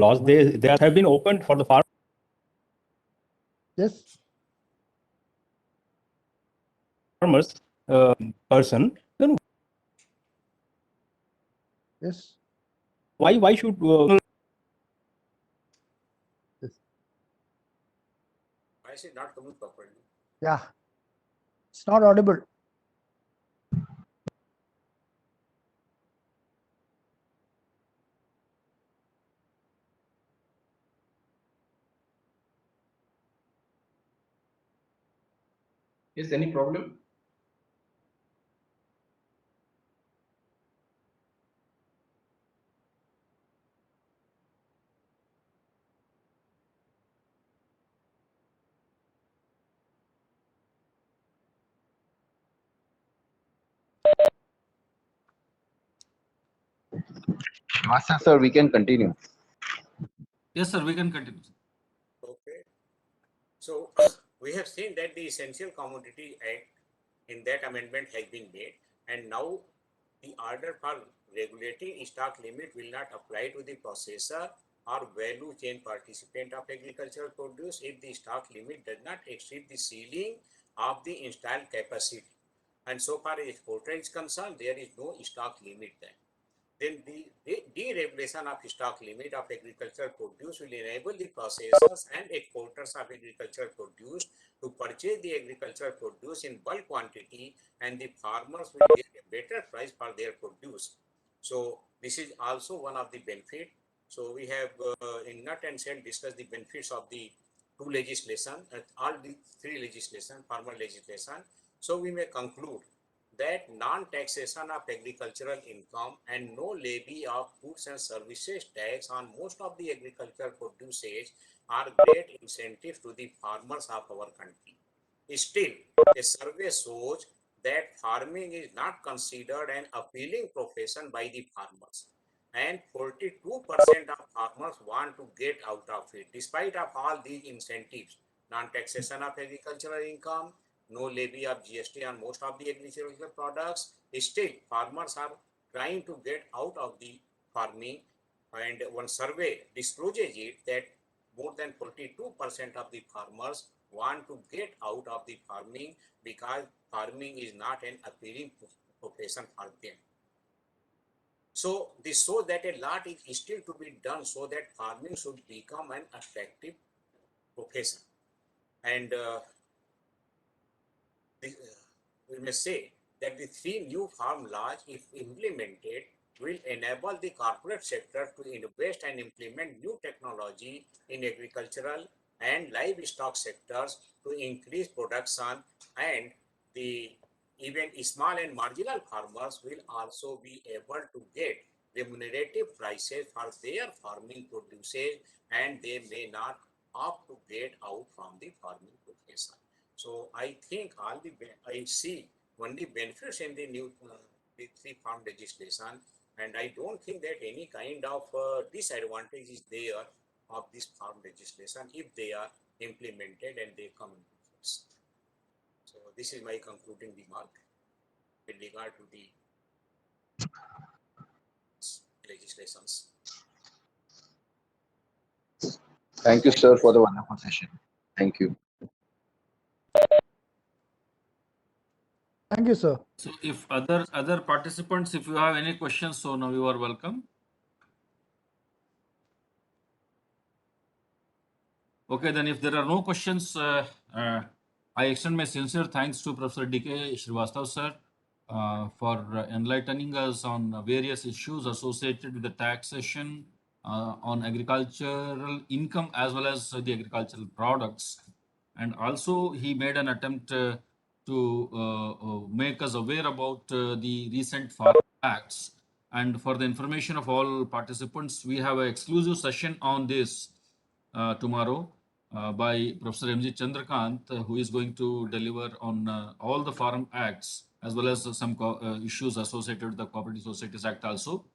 laws they have been opened for the Yes. farmers person. Then Yes. why should Yes. Why is it not coming properly? Yeah. It's not audible. Is any problem? Master, sir, we can continue. Yes, sir, we can continue. Okay. So we have seen that the Essential Commodity Act in that amendment has been made, and now the order for regulating stock limit will not apply to the processor or value chain participant of agricultural produce if the stock limit does not exceed the ceiling of the installed capacity. And so far as exporter is concerned, there is no stock limit then. Then the deregulation of stock limit of agricultural produce will enable the processors and exporters of agricultural produce to purchase the agricultural produce in bulk quantity, and the farmers will get a better price for their produce. So this is also one of the benefit. So we have in nut and shell discussed the benefits of the two legislation, all the three legislation, farmer legislation. So we may conclude that non-taxation of agricultural income and no levy of goods and services tax on most of the agricultural produces are great incentives to the farmers of our country. Still, a survey shows that farming is not considered an appealing profession by the farmers. And 42% of farmers want to get out of it, despite of all these incentives, non-taxation of agricultural income, no levy of GST on most of the agricultural products. Still, farmers are trying to get out of the farming, and one survey discloses it that more than 42% of the farmers want to get out of the farming because farming is not an appealing profession for them. So this shows that a lot is still to be done so that farming should become an attractive profession. And we may say that the 3 new farm laws, if implemented, will enable the corporate sector to invest and implement new technology in agricultural and livestock sectors to increase production, and the even small and marginal farmers will also be able to get remunerative prices for their farming produces, and they may not opt to get out from the farming profession. So I think I see only benefits in the new the 3 farm legislation, and I don't think that any kind of disadvantage is there of this farm legislation if they are implemented and they come into force. So this is my concluding remark with regard to the legislations. Thank you, sir, for the wonderful session. Thank you. Thank you, sir. So if other participants, if you have any questions, so now you are welcome. Okay, then if there are no questions, I extend my sincere thanks to Professor D.K. Srivastava, sir, for enlightening us on various issues associated with the taxation on agricultural income as well as the agricultural products. And also he made an attempt to make us aware about the recent farm acts. And for the information of all participants, we have an exclusive session on this tomorrow by Professor M.G. Chandrakant, who is going to deliver on all the Farm Acts as well as some issues associated with the Cooperative Societies Act also.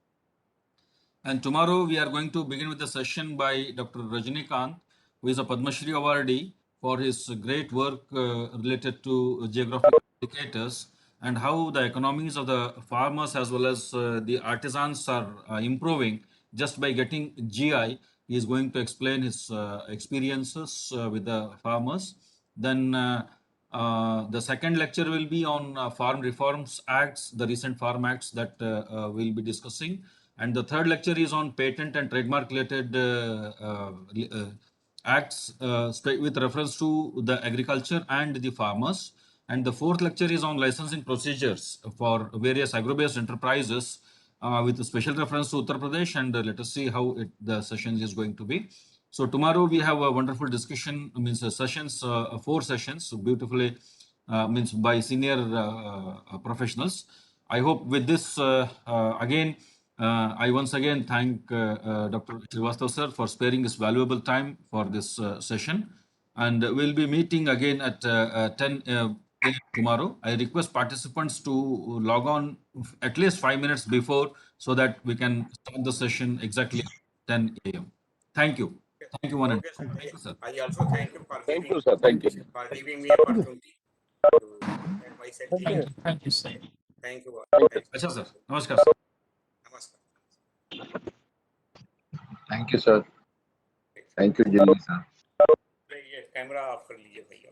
And tomorrow we are going to begin with the session by Dr. Rajnikant, who is a Padma Shri awardee for his great work related to geographic indicators and how the economies of the farmers as well as the artisans are improving just by getting GI. He is going to explain his experiences with the farmers. Then the second lecture will be on Farm Reforms Acts, the recent Farm Acts that we'll be discussing. And the third lecture is on patent and trademark related acts with reference to the agriculture and the farmers. And the fourth lecture is on licensing procedures for various agro-based enterprises with a special reference to Uttar Pradesh. And let us see how the session is going to be. So tomorrow we have a wonderful discussion, means sessions, 4 sessions, beautifully means by senior professionals. I hope with this again, I once again thank Dr. Srivastava sir for sparing his valuable time for this session. And we'll be meeting again at 10 a.m. tomorrow. I request participants to log on at least 5 minutes before so that we can start the session exactly at 10 a.m. Thank you. Thank you, one and Okay, sir. thank you, sir. I also thank you for Thank you, sir. Thank you. giving me opportunity to present myself. Thank you. Thank you, sir. Thank you. Thank you. Acha, sir. Namaskar, sir. Namaskar. Thank you, sir. Thank you, Jimmy, sir. ये camera off कर लीजिए भैया।